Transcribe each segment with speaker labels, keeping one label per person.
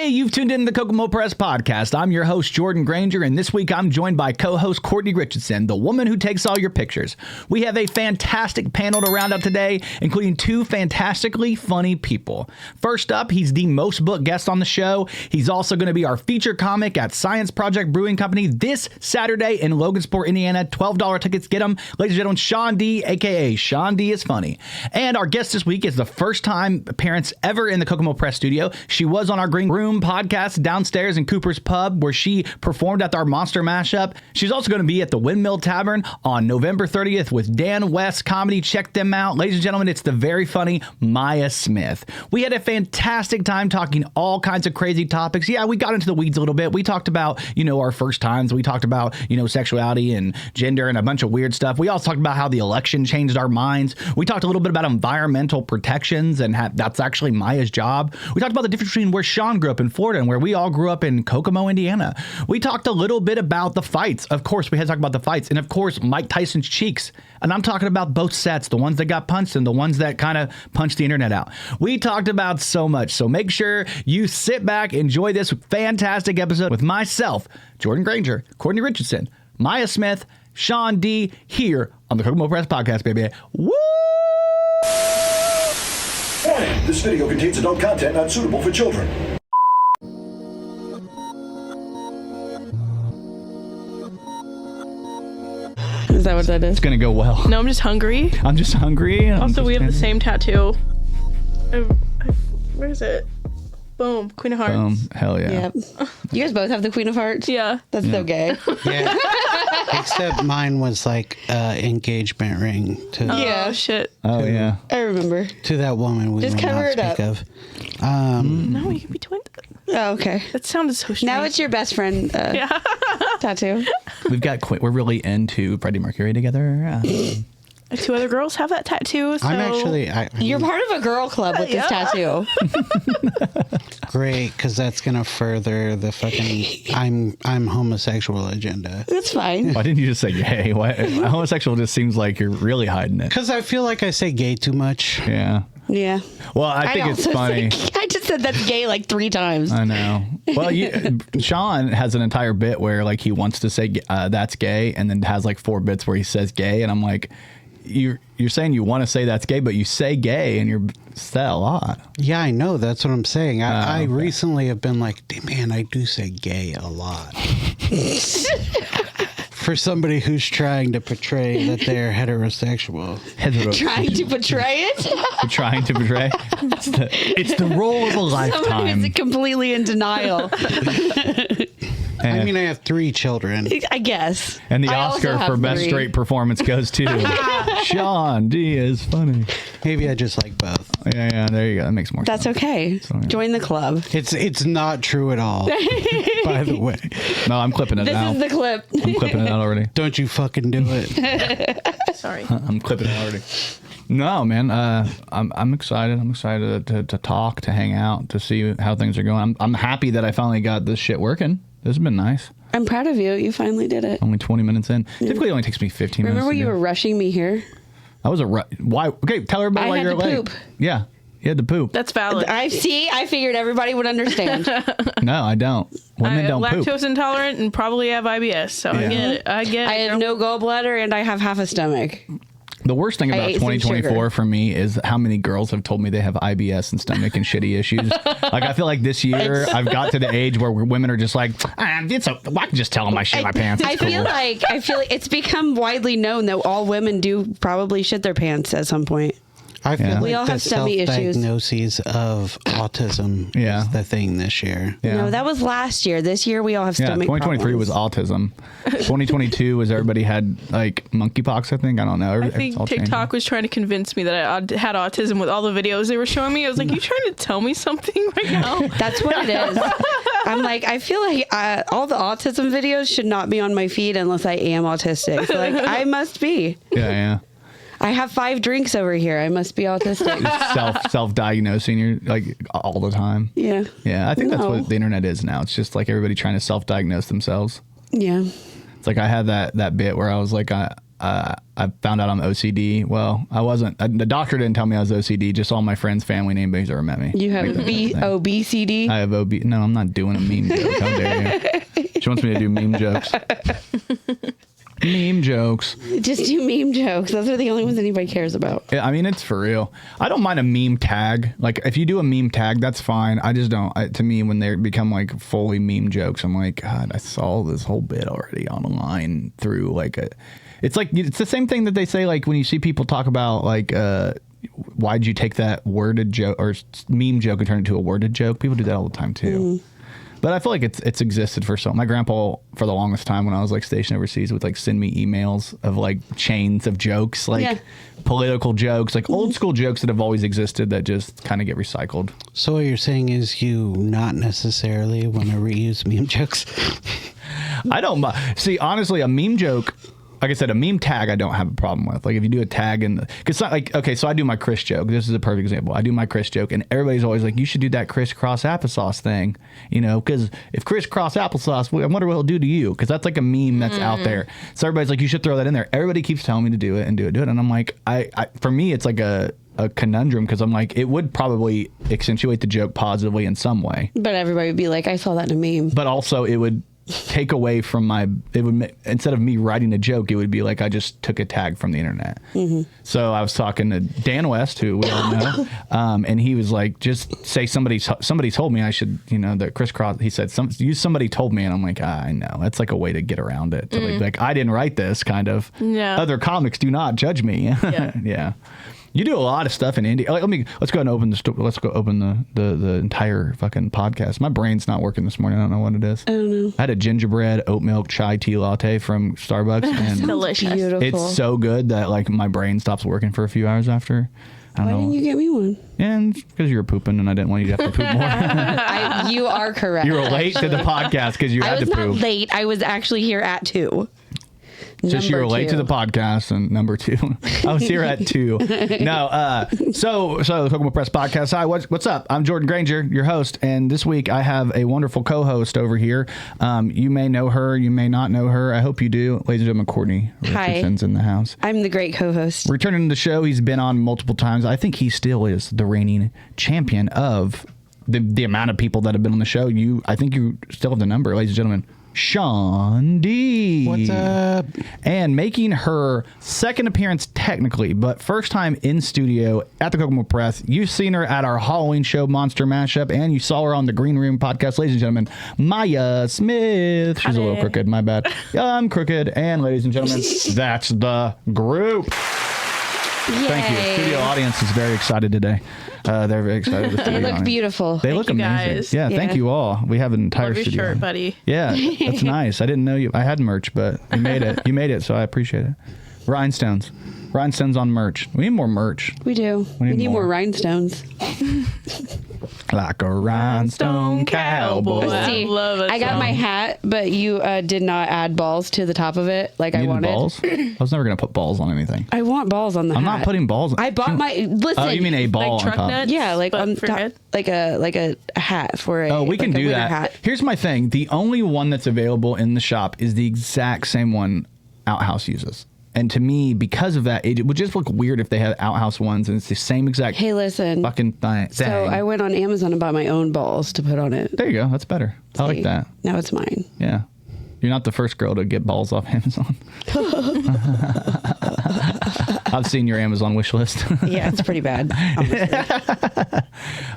Speaker 1: Hey, you've tuned in to the Kokomo Press Podcast. I'm your host, Jordan Grainger, and this week I'm joined by co-host Cortni Richardson, the woman who takes all your pictures. We have a fantastic panel to round up today, including two fantastically funny people. First up, he's the most booked guest on the show. He's also going to be our feature comic at Science Project Brewing Company this Saturday in Logansport, Indiana. $12 tickets, get them. Ladies and gentlemen, Sean D, a.k.a. Sean D is Funny. And our guest this week is the first time appearance ever in the Kokomo Press studio. She was on our Green Room podcast downstairs in Cooper's Pub, where she performed at our Monster Mashup. She's also going to be at the Windfall Tavern on November 30th with Dan West Comedy. Check them out. Ladies and gentlemen, it's the very funny Mya Smith. We had a fantastic time talking all kinds of crazy topics. Yeah, we got into the weeds a little bit. We talked about, our first times. We talked about, sexuality and gender and a bunch of weird stuff. We also talked about how the election changed our minds. We talked a little bit about environmental protections and that's actually Maya's job. We talked about the difference between where Sean grew up in Florida and where we all grew up in Kokomo, Indiana. We talked a little bit about the fights. Of course, we had to talk about the fights. And of course, Mike Tyson's cheeks. And I'm talking about both sets, the ones that got punched and the ones that kind of punched the internet out. We talked about so much. So make sure you sit back, enjoy this fantastic episode with myself, Jordan Grainger, Cortni Richardson, Mya Smith, Sean D, here on the Kokomo Press Podcast, baby. Woo!
Speaker 2: Warning, this video contains adult content not suitable for children.
Speaker 3: Is that what that is?
Speaker 1: It's going to go well.
Speaker 3: No, I'm just hungry.
Speaker 1: I'm just hungry.
Speaker 3: Also, we have the same tattoo. Where is it? Boom. Queen of Hearts.
Speaker 1: Hell yeah.
Speaker 4: Yep. You guys both have the Queen of Hearts?
Speaker 3: Yeah.
Speaker 4: That's so gay.
Speaker 5: Yeah. Except mine was like engagement ring to
Speaker 3: Oh, shit.
Speaker 1: Oh, yeah.
Speaker 4: I remember.
Speaker 5: to that woman we
Speaker 4: Just
Speaker 5: will
Speaker 4: cover
Speaker 5: not
Speaker 4: it up.
Speaker 5: speak of.
Speaker 3: No, you can be twins.
Speaker 4: Oh, okay.
Speaker 3: That sounded so strange.
Speaker 4: Now it's your best friend tattoo.
Speaker 1: We're really into Freddie Mercury together.
Speaker 3: Two other girls have that tattoo. So
Speaker 5: I'm actually
Speaker 4: You're part of a girl club with this tattoo.
Speaker 5: great because that's gonna further the fucking I'm homosexual agenda.
Speaker 4: That's fine.
Speaker 1: Why didn't you just say gay? Why, homosexual just seems like you're really hiding it.
Speaker 5: Because I feel like I say gay too much.
Speaker 1: Yeah.
Speaker 4: Yeah.
Speaker 1: Well, I think it's funny.
Speaker 4: I just said that's gay like 3 times.
Speaker 1: I know. Well, Sean has an entire bit where like he wants to say that's gay, and then has like 4 bits where he says gay, and I'm like, you're saying you want to say that's gay, but you say gay, and you're that a lot.
Speaker 5: Yeah, I know. That's what I'm saying. I
Speaker 1: okay.
Speaker 5: recently have been like, man, I do say gay a lot. For somebody who's trying to portray that they're heterosexual.
Speaker 4: Trying to portray it?
Speaker 1: Trying to portray. It's the role of a lifetime.
Speaker 4: Someone is completely in denial.
Speaker 5: I mean, I have 3 children.
Speaker 4: I guess.
Speaker 1: And the
Speaker 4: I
Speaker 1: Oscar
Speaker 4: also have
Speaker 1: for best
Speaker 4: 3.
Speaker 1: straight performance goes to Sean D is Funny.
Speaker 5: Maybe I just like both.
Speaker 1: Yeah, there you go. That makes more sense.
Speaker 4: That's okay.
Speaker 1: So, yeah.
Speaker 4: Join the club.
Speaker 5: It's not true at all, by the way.
Speaker 1: No, I'm clipping it
Speaker 4: This
Speaker 1: out.
Speaker 4: is the clip.
Speaker 1: I'm clipping it out already.
Speaker 5: Don't you fucking do it.
Speaker 3: Sorry.
Speaker 1: I'm clipping it already. No, man. I'm excited. I'm excited to talk, to hang out, to see how things are going. I'm happy that I finally got this shit working. This has been nice.
Speaker 4: I'm proud of you. You finally did it.
Speaker 1: Only 20 minutes in. Typically, it only takes me 15 minutes.
Speaker 4: Remember
Speaker 1: to
Speaker 4: you
Speaker 1: do.
Speaker 4: were rushing me here?
Speaker 1: I was why? Okay, tell everybody
Speaker 4: I
Speaker 1: why
Speaker 4: had
Speaker 1: you're
Speaker 4: to
Speaker 1: late.
Speaker 4: poop.
Speaker 1: Yeah, you had to poop.
Speaker 3: That's valid.
Speaker 4: I figured everybody would understand.
Speaker 1: No, I don't. Women
Speaker 3: I'm
Speaker 1: don't
Speaker 3: lactose
Speaker 1: poop.
Speaker 3: intolerant and probably have IBS, so I get it. I get it.
Speaker 4: I have no gallbladder and I have half a stomach.
Speaker 1: The worst thing
Speaker 4: I
Speaker 1: about
Speaker 4: ate some
Speaker 1: 2024
Speaker 4: sugar.
Speaker 1: for me is how many girls have told me they have IBS and stomach and shitty issues. Like, I feel like this year I've got to the age where women are just like, I can just tell them I shit my pants. It's
Speaker 4: I feel
Speaker 1: cool.
Speaker 4: like it's become widely known that all women do probably shit their pants at some point.
Speaker 5: I feel like
Speaker 4: We all
Speaker 5: the
Speaker 4: have tummy issues.
Speaker 5: self-diagnoses of autism
Speaker 1: Yeah.
Speaker 5: is the thing this year.
Speaker 1: Yeah.
Speaker 4: No, that was last year. This year we all have
Speaker 1: Yeah,
Speaker 4: stomach
Speaker 1: 2023
Speaker 4: problems.
Speaker 1: was autism. 2022 was everybody had like monkeypox, I think. I don't know.
Speaker 3: I think TikTok was trying to convince me that I had autism with all the videos they were showing me. I was like, you trying to tell me something right now?
Speaker 4: That's what it is. I'm like, I feel like all the autism videos should not be on my feed unless I am autistic. So like, I must be.
Speaker 1: Yeah.
Speaker 4: I have 5 drinks over here. I must be autistic.
Speaker 1: Self-diagnosing you're like all the time.
Speaker 4: Yeah.
Speaker 1: Yeah, I think that's
Speaker 4: No.
Speaker 1: what the internet is now. It's just like everybody trying to self-diagnose themselves.
Speaker 4: Yeah.
Speaker 1: It's like I had that bit where I was like, I found out I'm OCD. Well, I wasn't. The doctor didn't tell me I was OCD. Just all my friends, family, and anybody who's ever met me.
Speaker 4: You have OBCD?
Speaker 1: I have OB. No, I'm not doing a meme joke. How dare you? She wants me to do meme jokes. Meme jokes.
Speaker 4: Just do meme jokes. Those are the only ones anybody cares about.
Speaker 1: Yeah, I mean, it's for real. I don't mind a meme tag. Like, if you do a meme tag, that's fine. I just don't. To me, when they become like fully meme jokes, I'm like, God, I saw this whole bit already online through like a. It's like it's the same thing that they say like when you see people talk about like why'd you take that worded joke or meme joke and turn it into a worded joke? People do that all the time too. Mm. But I feel like it's existed for so. My grandpa, for the longest time when I was like stationed overseas, would like send me emails of like chains of jokes, like political jokes, like old school jokes that have always existed that just kind of get recycled.
Speaker 5: So what you're saying is you not necessarily want to reuse meme jokes?
Speaker 1: I don't see, honestly, a meme joke. Like I said, a meme tag I don't have a problem with. Like if you do a tag because like, okay, so I do my Chris joke. This is a perfect example. I do my Chris joke and everybody's always like, you should do that crisscross applesauce thing, you know, because if crisscross applesauce, I wonder what he'll do to you. Because that's like a meme that's out there. So everybody's like, you should throw that in there. Everybody keeps telling me to do it and do it. And I'm like, for me, it's like a conundrum because I'm like, it would probably accentuate the joke positively in some way.
Speaker 4: But everybody would be like, I saw that in a meme. But
Speaker 1: also it would take away from instead of me writing a joke, it would be like I just took a tag from the internet. Mm-hmm. So I was talking to Dan West, who we all know, and he was like, just say somebody told me I should, you know, the crisscross. He said, somebody told me, and I'm like, I know. That's like a way to get around it. To like, I didn't write this, kind of. Yeah. Other comics do not judge me. Yeah. Yeah. You do a lot of stuff in India. Let's go and open the entire fucking podcast. My brain's not working this morning. I don't know what it is.
Speaker 4: I don't know.
Speaker 1: I had a gingerbread oat milk chai tea latte from Starbucks. And
Speaker 3: delicious.
Speaker 4: Beautiful.
Speaker 1: It's so good that like my brain stops working for a few hours after.
Speaker 4: Why didn't you get me one?
Speaker 1: And because you were pooping and I didn't want you to have to poop more.
Speaker 4: You are correct.
Speaker 1: You were late to the podcast because you had to poop.
Speaker 4: I was not late. I was actually here at 2.
Speaker 1: Just you were late to the podcast, and number 2, I was here at 2. No, so the Kokomo Press Podcast. Hi, what's up? I'm Jordan Grainger, your host, and this week I have a wonderful co-host over here. You may know her, you may not know her. I hope you do, ladies and gentlemen. Cortni Richardson's in the house.
Speaker 4: I'm the great co-host. Returning
Speaker 1: to the show, he's been on multiple times. I think he still is the reigning champion of the amount of people that have been on the show. I think you still have the number, ladies and gentlemen. Sean D.
Speaker 5: What's up?
Speaker 1: And making her second appearance technically, but first time in studio at the Kokomo Press. You've seen her at our Halloween show, Monster Mashup, and you saw her on the Green Room podcast. Ladies and gentlemen, Mya Smith. She's a little crooked, my bad. I'm crooked. And ladies and gentlemen, that's the group.
Speaker 4: Yay.
Speaker 1: Thank you. Studio audience is very excited today. They're very excited.
Speaker 4: They look beautiful.
Speaker 1: They look amazing. Yeah, thank you all. We have an entire
Speaker 3: Love your
Speaker 1: studio.
Speaker 3: shirt, buddy.
Speaker 1: Yeah, that's nice. I didn't know I had merch, but you made it. You made it, so I appreciate it. Rhinestones on merch. We need more merch.
Speaker 4: We do. We need more rhinestones.
Speaker 1: Like a rhinestone cowboy.
Speaker 4: See, I got my hat, but you did not add balls to the top of it like I wanted.
Speaker 1: Balls? I was never going to put balls on anything.
Speaker 4: I want balls on the hat.
Speaker 1: I'm not putting balls on.
Speaker 4: I bought listen.
Speaker 1: Oh, you mean a ball
Speaker 3: like
Speaker 1: on top?
Speaker 3: Nuts,
Speaker 4: yeah, like on top, like a hat for a.
Speaker 1: Oh, we can do that.
Speaker 4: Hat.
Speaker 1: Here's my thing. The only one that's available in the shop is the exact same one Outhouse uses. And to me, because of that, it would just look weird if they had Outhouse ones and it's the same exact fucking thing.
Speaker 4: So I went on Amazon and bought my own balls to put on it.
Speaker 1: There you go. That's better. I like that.
Speaker 4: Now it's mine.
Speaker 1: Yeah. You're not the first girl to get balls off Amazon. I've seen your Amazon wish list.
Speaker 4: Yeah, it's pretty bad.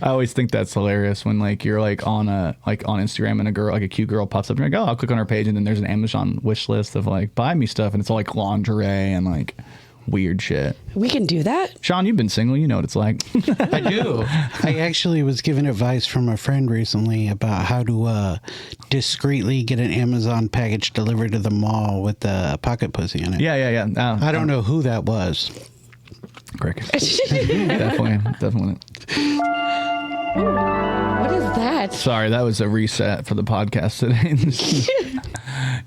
Speaker 1: I always think that's hilarious when like you're like on Instagram and a girl, like a cute girl pops up and you're like, oh, I'll click on her page and then there's an Amazon wish list of like buy me stuff and it's all like lingerie and like weird shit.
Speaker 4: We can do that.
Speaker 1: Sean, you've been single. You know what it's like.
Speaker 5: I do. I actually was given advice from a friend recently about how to discreetly get an Amazon package delivered to the mall with the pocket pussy in it.
Speaker 1: Yeah.
Speaker 5: I don't know who that was.
Speaker 1: Crickets. Definitely.
Speaker 4: What is that?
Speaker 1: Sorry, that was a reset for the podcast today.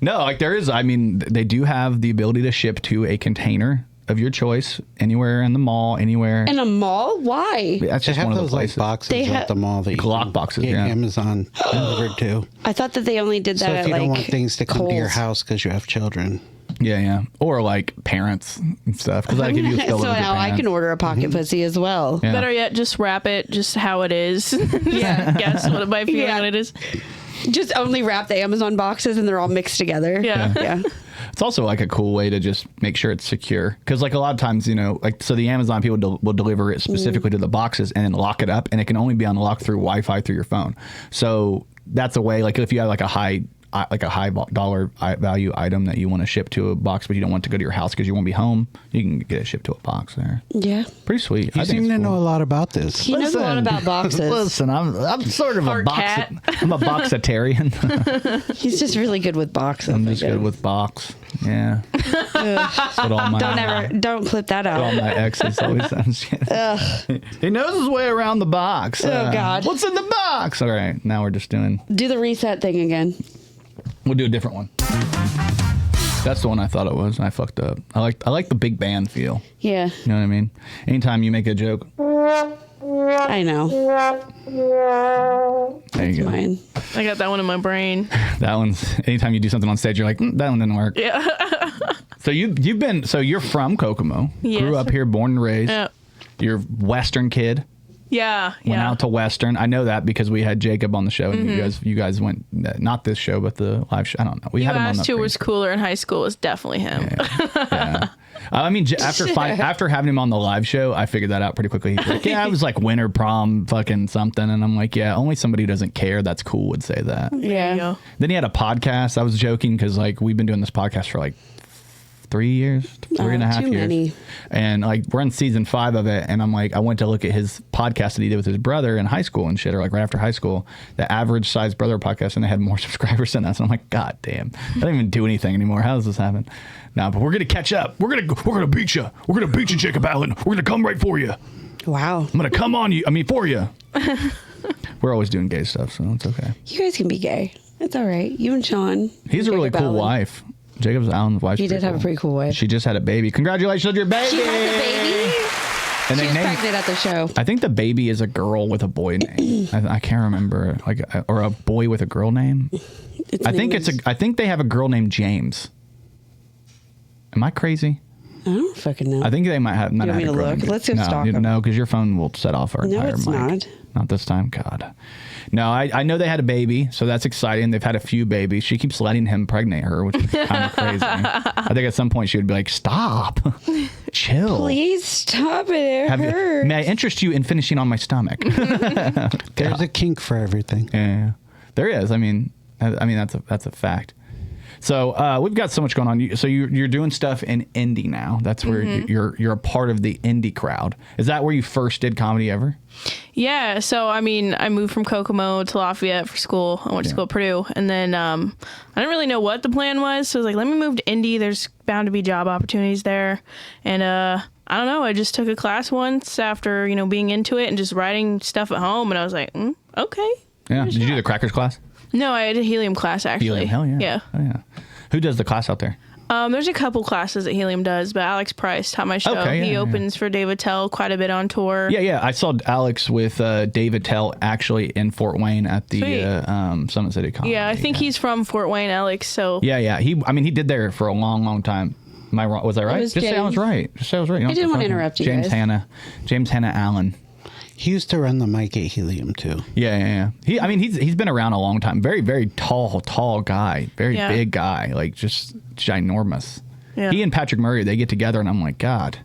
Speaker 1: No, like there is. I mean, they do have the ability to ship to a container of your choice anywhere in the mall, anywhere.
Speaker 4: In a mall? Why?
Speaker 1: That's just
Speaker 5: they have
Speaker 1: one of
Speaker 5: those
Speaker 1: the places.
Speaker 5: like boxes at the mall that you
Speaker 1: Glock
Speaker 5: can
Speaker 1: boxes,
Speaker 5: get
Speaker 1: yeah.
Speaker 5: Amazon delivered to.
Speaker 4: I thought that they only did that
Speaker 5: So if
Speaker 4: at
Speaker 5: you
Speaker 4: like
Speaker 5: don't want things to come to your
Speaker 4: Kohl's.
Speaker 5: house because you have children.
Speaker 1: Yeah. Or like parents and stuff. Because I give you a skill
Speaker 4: So now I can order a pocket pussy as well.
Speaker 1: Yeah.
Speaker 3: Better yet, just wrap it just how it is.
Speaker 4: Yeah.
Speaker 3: Guess what my feeling it is.
Speaker 4: Just only wrap the Amazon boxes and they're all mixed together.
Speaker 3: Yeah.
Speaker 1: It's also like a cool way to just make sure it's secure. Because like a lot of times, like so the Amazon people will deliver it specifically to the boxes and then lock it up, and it can only be unlocked through Wi-Fi through your phone. So that's a way, like if you have like a high dollar value item that you want to ship to a box, but you don't want to go to your house because you won't be home, you can get it shipped to a box there.
Speaker 4: Yeah.
Speaker 1: Pretty sweet.
Speaker 5: You seem to know a lot about this.
Speaker 4: He knows a lot about boxes.
Speaker 1: Listen, I'm sort of
Speaker 3: Hard cat.
Speaker 1: I'm a boxitarian.
Speaker 4: He's just really good with boxes.
Speaker 1: I'm just good with box. Yeah. That's what all my
Speaker 4: Don't clip that
Speaker 1: all
Speaker 4: out.
Speaker 1: my exes always says. He knows his way around the box.
Speaker 4: Oh, God.
Speaker 1: What's in the box? All right, now we're just doing.
Speaker 4: Do the reset thing again.
Speaker 1: We'll do a different one. That's the one I thought it was, and I fucked up. I like the big band feel.
Speaker 4: Yeah.
Speaker 1: You know what I mean? Anytime you make a joke,
Speaker 4: I know.
Speaker 1: there you go.
Speaker 4: Mine.
Speaker 3: I got that one in my brain.
Speaker 1: That one's. Anytime you do something on stage, you're like, that one didn't work.
Speaker 3: Yeah.
Speaker 1: So you're from Kokomo.
Speaker 3: Yes.
Speaker 1: Grew up here, born and raised.
Speaker 3: Yeah.
Speaker 1: You're a Western kid.
Speaker 3: Yeah.
Speaker 1: Went out to Western. I know that because we had Jacob on the show, and you guys went, not this show, but the live show. I don't know. We
Speaker 3: You
Speaker 1: had him on
Speaker 3: asked
Speaker 1: the
Speaker 3: who was cooler in high school. It was definitely him.
Speaker 1: Yeah. I mean, after having him on the live show, I figured that out pretty quickly. He's like, I was like winter prom fucking something. And I'm like, yeah, only somebody who doesn't care that's cool would say that.
Speaker 3: There you
Speaker 4: Yeah.
Speaker 3: go.
Speaker 1: Then he had a podcast. I was joking because like we've been doing this podcast for like 3 years, three and a half
Speaker 4: too
Speaker 1: years.
Speaker 4: many.
Speaker 1: And like we're in season 5 of it. And I'm like, I went to look at his podcast that he did with his brother in high school and shit, or like right after high school, the average size brother podcast, and they had more subscribers than us. And I'm like, God damn, I don't even do anything anymore. How does this happen? No, but we're going to catch up. We're going to beat you. We're going to beat you, Jacob Allen. We're going to come right for you.
Speaker 4: Wow.
Speaker 1: I'm going to come on you. I mean, for you. We're always doing gay stuff, so it's okay.
Speaker 4: You guys can be gay. It's all right. You and Sean.
Speaker 1: He's a really
Speaker 4: Jacob
Speaker 1: cool
Speaker 4: Allen.
Speaker 1: wife. Jacob's Allen's wife.
Speaker 4: He did have a pretty cool wife.
Speaker 1: She just had a baby. Congratulations on your baby.
Speaker 4: She has a baby.
Speaker 1: And
Speaker 4: She
Speaker 1: they
Speaker 4: was
Speaker 1: named,
Speaker 4: pregnant at the show.
Speaker 1: I think the baby is a girl with a boy name. I can't remember, like, or a boy with a girl name. I think they have a girl named James. Am I crazy?
Speaker 4: I don't fucking know.
Speaker 1: I think they might have. Not
Speaker 4: You want
Speaker 1: have
Speaker 4: me
Speaker 1: a
Speaker 4: to
Speaker 1: girl
Speaker 4: look?
Speaker 1: named-
Speaker 4: Let's go
Speaker 1: no,
Speaker 4: stalk 'em.
Speaker 1: No, because your phone will set off our
Speaker 4: No,
Speaker 1: entire
Speaker 4: it's
Speaker 1: mic.
Speaker 4: not.
Speaker 1: Not this time. God. No, I know they had a baby, so that's exciting. They've had a few babies. She keeps letting him pregnate her, which is kind of crazy. I think at some point she would be like, "Stop, chill.
Speaker 4: Please stop it. It hurts.
Speaker 1: May I interest you in finishing on my stomach?"
Speaker 5: There's a kink for everything.
Speaker 1: Yeah, there is. I mean that's a fact. So we've got so much going on. So you're doing stuff in indie now. That's where you're a part of the indie crowd. Is that where you first did comedy ever?
Speaker 3: Yeah, so I mean, I moved from Kokomo to Lafayette for school. I went to school at Purdue, and then I didn't really know what the plan was. So I was like, let me move to Indy. There's bound to be job opportunities there, and I don't know. I just took a class once after being into it and just writing stuff at home, and I was like, okay.
Speaker 1: Yeah. Did you do the Crackers class?
Speaker 3: No, I had a Helium class actually.
Speaker 1: Helium, hell yeah.
Speaker 3: Yeah.
Speaker 1: Oh, yeah. Who does the class out there?
Speaker 3: There's a couple classes that Helium does, but Alex Price taught my show.
Speaker 1: Okay, yeah,
Speaker 3: He opens for Dave Attell quite a bit on tour.
Speaker 1: Yeah. I saw Alex with Dave Attell actually in Fort Wayne at the Summit City Comedy.
Speaker 3: Yeah, I think he's from Fort Wayne, Alex. So
Speaker 1: Yeah. He did there for a long time. Am I wrong? Was I right?
Speaker 4: was
Speaker 1: Just say I was
Speaker 4: James.
Speaker 1: right. Just say I was right. You don't
Speaker 4: I didn't
Speaker 1: have
Speaker 4: want to
Speaker 1: fucking-
Speaker 4: interrupt you
Speaker 1: James
Speaker 4: guys.
Speaker 1: James Hanna Allen.
Speaker 5: He used to run the mic at Helium too.
Speaker 1: Yeah. He's been around a long time. Very, very tall guy. Very
Speaker 3: Yeah.
Speaker 1: big guy. Like just ginormous.
Speaker 3: Yeah.
Speaker 1: He and Patrick Murray, they get together and I'm like, God,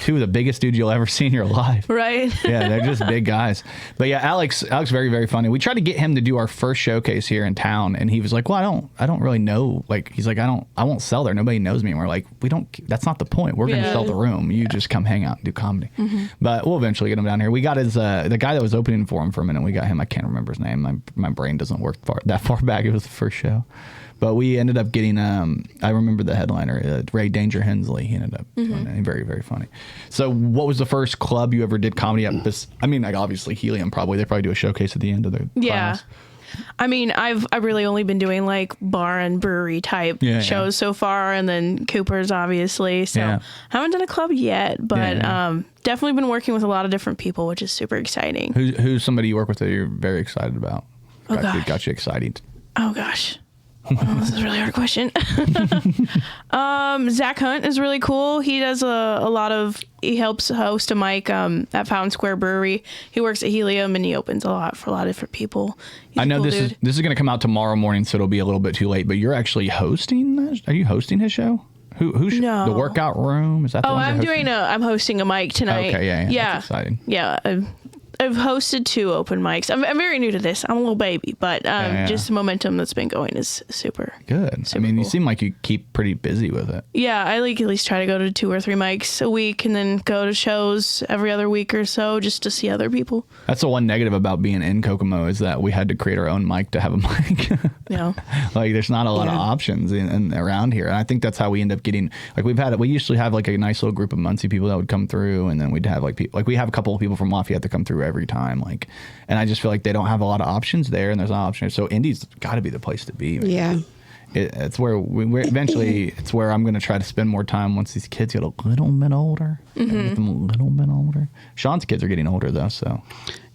Speaker 1: two of the biggest dudes you'll ever see in your life.
Speaker 3: right.
Speaker 1: Yeah, they're just big guys. But yeah, Alex, very, very funny. We tried to get him to do our first showcase here in town, and he was like, "Well, I don't really know." Like, he's like, I won't sell there. Nobody knows me." And we're like, that's not the point. We're gonna
Speaker 3: Yeah.
Speaker 1: sell the room. You just come hang out and do comedy. But we'll eventually get him down here. We got his the guy that was opening for him for a minute. We got him. I can't remember his name. My brain doesn't work that far back. It was the first show. But we ended up getting, I remember the headliner, Ray Danger Hensley. He ended up doing it. Very, very funny. So what was the first club you ever did comedy at? I mean, like obviously Helium probably. They probably do a showcase at the end of the class.
Speaker 3: I mean, I've really only been doing like bar and brewery type shows so far, and then Cooper's obviously. So
Speaker 1: Yeah.
Speaker 3: haven't done a club yet, but
Speaker 1: Yeah.
Speaker 3: definitely been working with a lot of different people, which is super exciting.
Speaker 1: Who's somebody you work with that you're very excited about?
Speaker 3: gosh.
Speaker 1: Got you excited.
Speaker 3: Oh gosh. Oh, this is a really hard question. Zach Hunt is really cool. He does he helps host a mic at Fountain Square Brewery. He works at Helium and he opens a lot for a lot of different people. He's
Speaker 1: I know
Speaker 3: cool
Speaker 1: this
Speaker 3: dude.
Speaker 1: is going to come out tomorrow morning, so it'll be a little bit too late. But you're actually hosting this? Are you hosting his show? Who's
Speaker 3: No.
Speaker 1: the workout room? Is that? The
Speaker 3: Oh,
Speaker 1: one you're hosting?
Speaker 3: I'm hosting a mic tonight.
Speaker 1: Okay, yeah. That's exciting.
Speaker 3: Yeah, I've hosted 2 open mics. I'm very new to this. I'm a little baby, but just the momentum that's been going is super
Speaker 1: Good.
Speaker 3: super
Speaker 1: You
Speaker 3: cool.
Speaker 1: seem like you keep pretty busy with it.
Speaker 3: Yeah, I at least try to go to 2 or 3 mics a week and then go to shows every other week or so just to see other people.
Speaker 1: That's the one negative about being in Kokomo is that we had to create our own mic to have a mic.
Speaker 3: Yeah.
Speaker 1: Like there's not a lot of options in around here. And I think that's how we end up getting, like we usually have like a nice little group of Muncie people that would come through, and then we'd have we have a couple of people from Lafayette that come through every time. And I just feel like they don't have a lot of options there, and there's not options. So Indy's got to be the place to be. Man.
Speaker 4: Yeah.
Speaker 1: It's where we're eventually, it's where I'm going to try to spend more time once these kids get a little bit older. Get them a little bit older. Sean's kids are getting older though, so.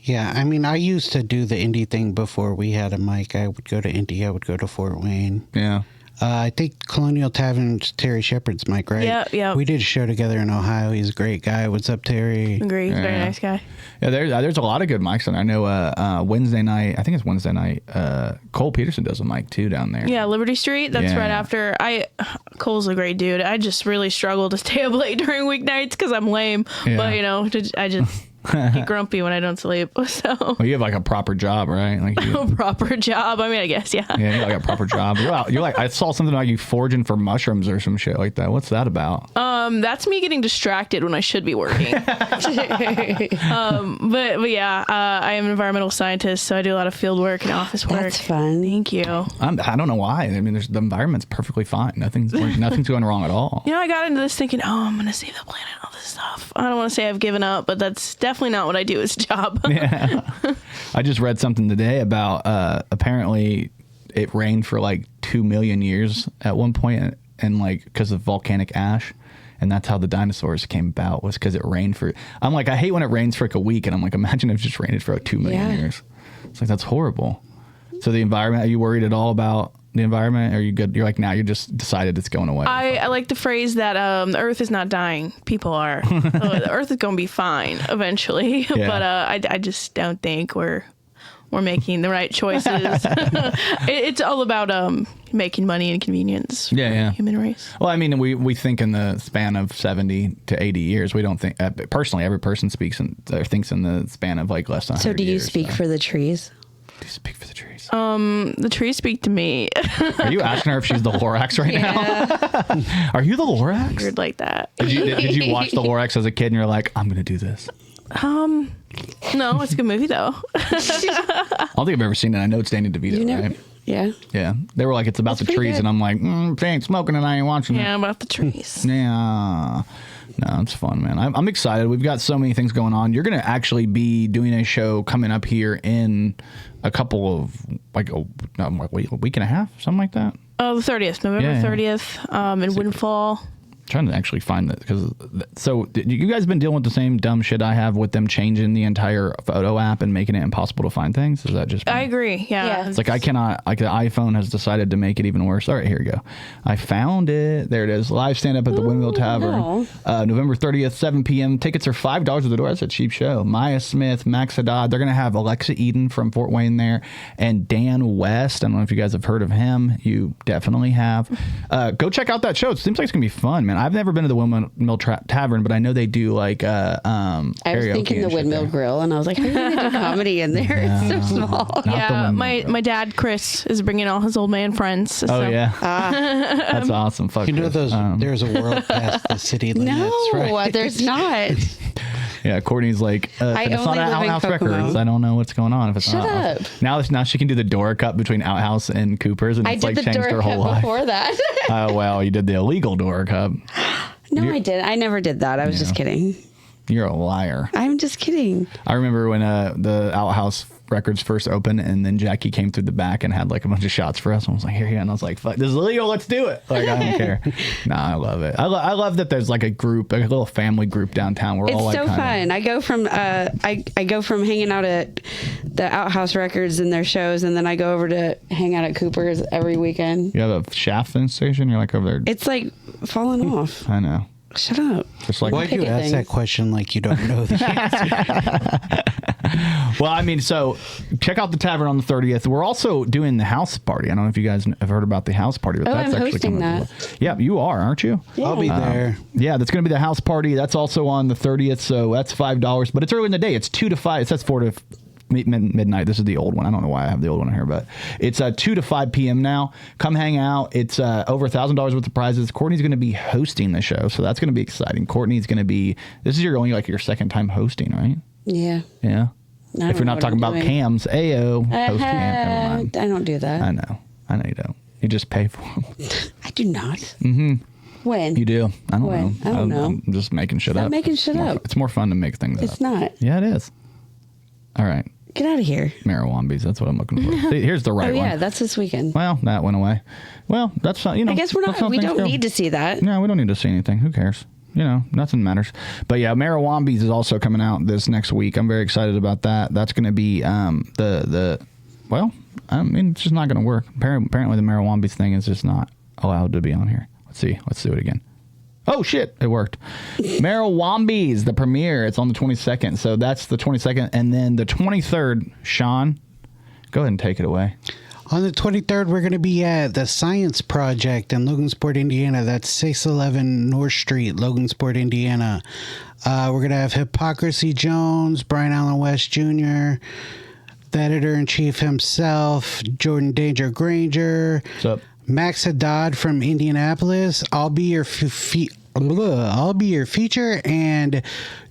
Speaker 5: Yeah, I mean, I used to do the indie thing before we had a mic. I would go to Indy. I would go to Fort Wayne.
Speaker 1: Yeah.
Speaker 5: I think Colonial Tavern's Terry Shepard's mic, right?
Speaker 3: Yeah.
Speaker 5: We did a show together in Ohio. He's a great guy. What's up, Terry?
Speaker 3: Agree. He's a very
Speaker 1: Yeah.
Speaker 3: nice guy.
Speaker 1: Yeah, there's a lot of good mics on there. I know Wednesday night, I think it's Wednesday night, Cole Peterson does a mic too down there.
Speaker 3: Yeah, Liberty Street. That's
Speaker 1: Yeah.
Speaker 3: right after. Cole's a great dude. I just really struggle to stay up late during weeknights because I'm lame.
Speaker 1: Yeah.
Speaker 3: But, I just get grumpy when I don't sleep. So,
Speaker 1: Well, you have like a proper job, right? Like you,
Speaker 3: a proper job. I mean, I guess, yeah.
Speaker 1: yeah, you got like a proper job. You're like, I saw something about you foraging for mushrooms or some shit like that. What's that about?
Speaker 3: That's me getting distracted when I should be working. But yeah, I am an environmental scientist, so I do a lot of field work and office work.
Speaker 4: That's fun.
Speaker 3: Thank you.
Speaker 1: I don't know why. I mean, the environment's perfectly fine. Nothing's going wrong at all.
Speaker 3: You know, I got into this thinking, I'm going to save the planet and all this stuff. I don't want to say I've given up, but that's definitely not what I do as a job.
Speaker 1: Yeah. I just read something today about apparently it rained for like 2 million years at one point, and like because of volcanic ash. And that's how the dinosaurs came about, was because it rained for. I'm like, I hate when it rains for like a week, and I'm like, imagine if it just rained for like 2 million years. It's like, that's horrible. So the environment, are you worried at all about the environment? Or are you good? You're like, now you just decided it's going away.
Speaker 3: I like the phrase that the Earth is not dying. People are. So the Earth is going to be fine eventually.
Speaker 1: Yeah.
Speaker 3: But I just don't think we're making the right choices. It's all about making money and convenience for
Speaker 1: Yeah.
Speaker 3: the human race.
Speaker 1: Well, I mean, we think in the span of 70 to 80 years. We don't think, personally, every person thinks in the span of like less than 100
Speaker 4: So do you
Speaker 1: years,
Speaker 4: speak for the trees?
Speaker 1: Do you speak for the trees?
Speaker 3: The trees speak to me.
Speaker 1: Are you asking her if she's the Lorax right now? Are you the Lorax?
Speaker 3: Weird like that.
Speaker 1: Did you watch the Lorax as a kid and you're like, I'm going to do this?
Speaker 3: No, it's a good movie though.
Speaker 1: I don't think I've ever seen it. I know it's Danny DeVito, right?
Speaker 4: Yeah.
Speaker 1: Yeah. They were like, it's about the
Speaker 4: pretty
Speaker 1: trees.
Speaker 4: good.
Speaker 1: And I'm like, if they ain't smoking and I ain't watching
Speaker 3: Yeah,
Speaker 1: it.
Speaker 3: about the trees.
Speaker 1: Yeah. No, it's fun, man. I'm excited. We've got so many things going on. You're going to actually be doing a show coming up here in a couple of, like a week and a half, something like that.
Speaker 3: Oh, the 30th, November 30th, in Windfall.
Speaker 1: Trying to actually find that, because you guys been dealing with the same dumb shit I have with them changing the entire photo app and making it impossible to find things. Is that just me?
Speaker 3: I agree. Yeah.
Speaker 1: It's like I cannot, like the iPhone has decided to make it even worse. All right, here we go. I found it. There it is. Live stand up at the Windfall Tavern. November 30th, 7 p.m. Tickets are $5 at the door. That's a cheap show. Mya Smith, Max Haddad. They're going to have Alexa Eden from Fort Wayne there, and Dan West. I don't know if you guys have heard of him. You definitely have. Go check out that show. It seems like it's going to be fun, man. I've never been to the Windmill Tavern, but I know they do like
Speaker 4: I was thinking the Windmill Grill, and I was like, how are they do comedy in there? It's so small.
Speaker 1: Not the
Speaker 3: Yeah,
Speaker 1: Windmill Grill.
Speaker 3: my dad Chris is bringing all his old man friends. So.
Speaker 1: Oh yeah, that's awesome. Fuck
Speaker 5: You know
Speaker 1: Chris.
Speaker 5: those? There's a world past the city limits,
Speaker 4: No,
Speaker 5: right?
Speaker 4: there's not.
Speaker 1: Yeah, Courtney's like, if it's not
Speaker 4: only
Speaker 1: at
Speaker 4: live in
Speaker 1: Outhouse
Speaker 4: Kokomo.
Speaker 1: Records, I don't know what's going on. If it's
Speaker 4: Shut
Speaker 1: not
Speaker 4: up.
Speaker 1: Outhouse. Now she can do the Dora Cup between Outhouse and Cooper's, and
Speaker 4: I
Speaker 1: it's
Speaker 4: did
Speaker 1: like
Speaker 4: the
Speaker 1: changed
Speaker 4: door
Speaker 1: her whole
Speaker 4: cup
Speaker 1: life.
Speaker 4: before that.
Speaker 1: Oh well, you did the illegal Dora Cup.
Speaker 4: No, I didn't. I never did that. I was just kidding.
Speaker 1: You're a liar.
Speaker 4: I'm just kidding.
Speaker 1: I remember when the Outhouse Records first opened, and then Jackie came through the back and had like a bunch of shots for us. And I was like, here, and I was like, fuck, this is illegal. Let's do it. Like, I don't care. Nah, I love it. I love that there's like a group, like a little family group downtown. We're
Speaker 4: It's
Speaker 1: all like
Speaker 4: so fun. I go from I go from hanging out at the Outhouse Records and their shows, and then I go over to hang out at Cooper's every weekend.
Speaker 1: You have a shaft station. You're like over there.
Speaker 4: It's like falling off.
Speaker 1: I know.
Speaker 4: Shut up.
Speaker 1: Just like
Speaker 5: Why'd you
Speaker 4: Picket
Speaker 5: ask
Speaker 4: things.
Speaker 5: that question like you don't know the answer?
Speaker 1: Well, I mean, so check out the tavern on the 30th. We're also doing the house party. I don't know if you guys have heard about the house party, but
Speaker 4: Oh,
Speaker 1: that's
Speaker 4: I'm
Speaker 1: actually
Speaker 4: hosting
Speaker 1: coming up.
Speaker 4: that.
Speaker 1: Yeah, you are, aren't you?
Speaker 5: I'll be there.
Speaker 1: Yeah, that's going to be the house party. That's also on the 30th, so that's $5. But it's early in the day. It's 2 to 5. It says 4 to midnight. This is the old one. I don't know why I have the old one here, but it's 2 to 5 p.m. now. Come hang out. It's over $1,000 worth of prizes. Courtney's going to be hosting the show, so that's going to be exciting. Courtney's going to be. This is your second time hosting, right?
Speaker 4: Yeah.
Speaker 1: Yeah.
Speaker 4: I
Speaker 1: If you're
Speaker 4: don't know
Speaker 1: not
Speaker 4: what
Speaker 1: talking
Speaker 4: I'm
Speaker 1: about
Speaker 4: doing.
Speaker 1: cams, AO, host cam, never mind.
Speaker 4: I don't do that.
Speaker 1: I know you don't. You just pay for them.
Speaker 4: I do not. Mm-hmm. When?
Speaker 1: You do. I don't
Speaker 4: When?
Speaker 1: know.
Speaker 4: I don't know.
Speaker 1: I'm just making shit
Speaker 4: Stop
Speaker 1: up.
Speaker 4: making shit up.
Speaker 1: It's more fun to make things up.
Speaker 4: It's not.
Speaker 1: Yeah, it is. All right.
Speaker 4: Get out of here.
Speaker 1: Marijuana. That's what I'm looking for. See, here's the right
Speaker 4: Oh yeah,
Speaker 1: one.
Speaker 4: that's this weekend.
Speaker 1: Well, that went away. Well, that's not,
Speaker 4: I guess we're
Speaker 1: that's
Speaker 4: not.
Speaker 1: how
Speaker 4: We
Speaker 1: things
Speaker 4: don't
Speaker 1: go.
Speaker 4: need to see that.
Speaker 1: No, we don't need to see anything. Who cares? Nothing matters. But yeah, Marijuana is also coming out this next week. I'm very excited about that. That's going to be well, I mean, it's just not going to work. Apparently the Marijuana thing is just not allowed to be on here. Let's see. Let's do it again. Oh, shit. It worked. Marijuana, the premiere. It's on the 22nd. So that's the 22nd. And then the 23rd, Sean, go ahead and take it away.
Speaker 5: On the 23rd, we're going to be at the Science Project in Logansport, Indiana. That's 611 North Street, Logansport, Indiana. We're going to have Hypocrisy Jones, Brian Allen West Jr., the editor-in-chief himself, Jordan Danger Grainger,
Speaker 1: What's up?
Speaker 5: Max Haddad from Indianapolis. I'll be your feature, and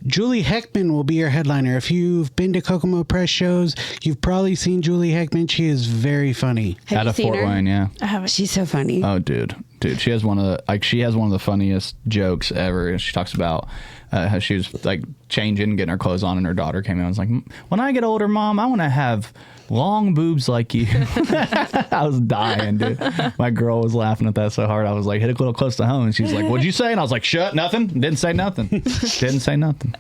Speaker 5: Julie Heckman will be your headliner. If you've been to Kokomo Press shows, you've probably seen Julie Heckman. She is very funny.
Speaker 4: Have
Speaker 1: Out
Speaker 4: you
Speaker 1: of
Speaker 4: seen
Speaker 1: Fort
Speaker 4: her?
Speaker 1: Wayne, yeah.
Speaker 3: I haven't.
Speaker 1: Uh,
Speaker 4: She's so funny.
Speaker 1: Oh, dude, she has one of the funniest jokes ever. She talks about how she was like changing, getting her clothes on, and her daughter came in and was like, "When I get older, Mom, I want to have long boobs like you." I was dying, dude. My girl was laughing at that so hard. I was like, hit it a little close to home, and she was like, "What'd you say?" And I was like, "Shut, nothing. Didn't say nothing. Didn't say nothing."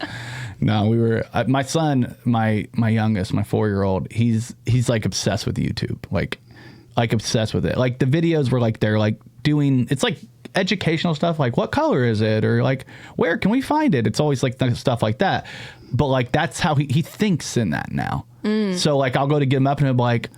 Speaker 1: No, we were. My son, my youngest, my 4-year-old. He's like obsessed with YouTube, like obsessed with it. Like the videos were like they're like doing. It's like educational stuff, like what color is it, or like where can we find it. It's always like stuff like that. But like that's how he thinks in that now. So like I'll go to get him up and he'll be like,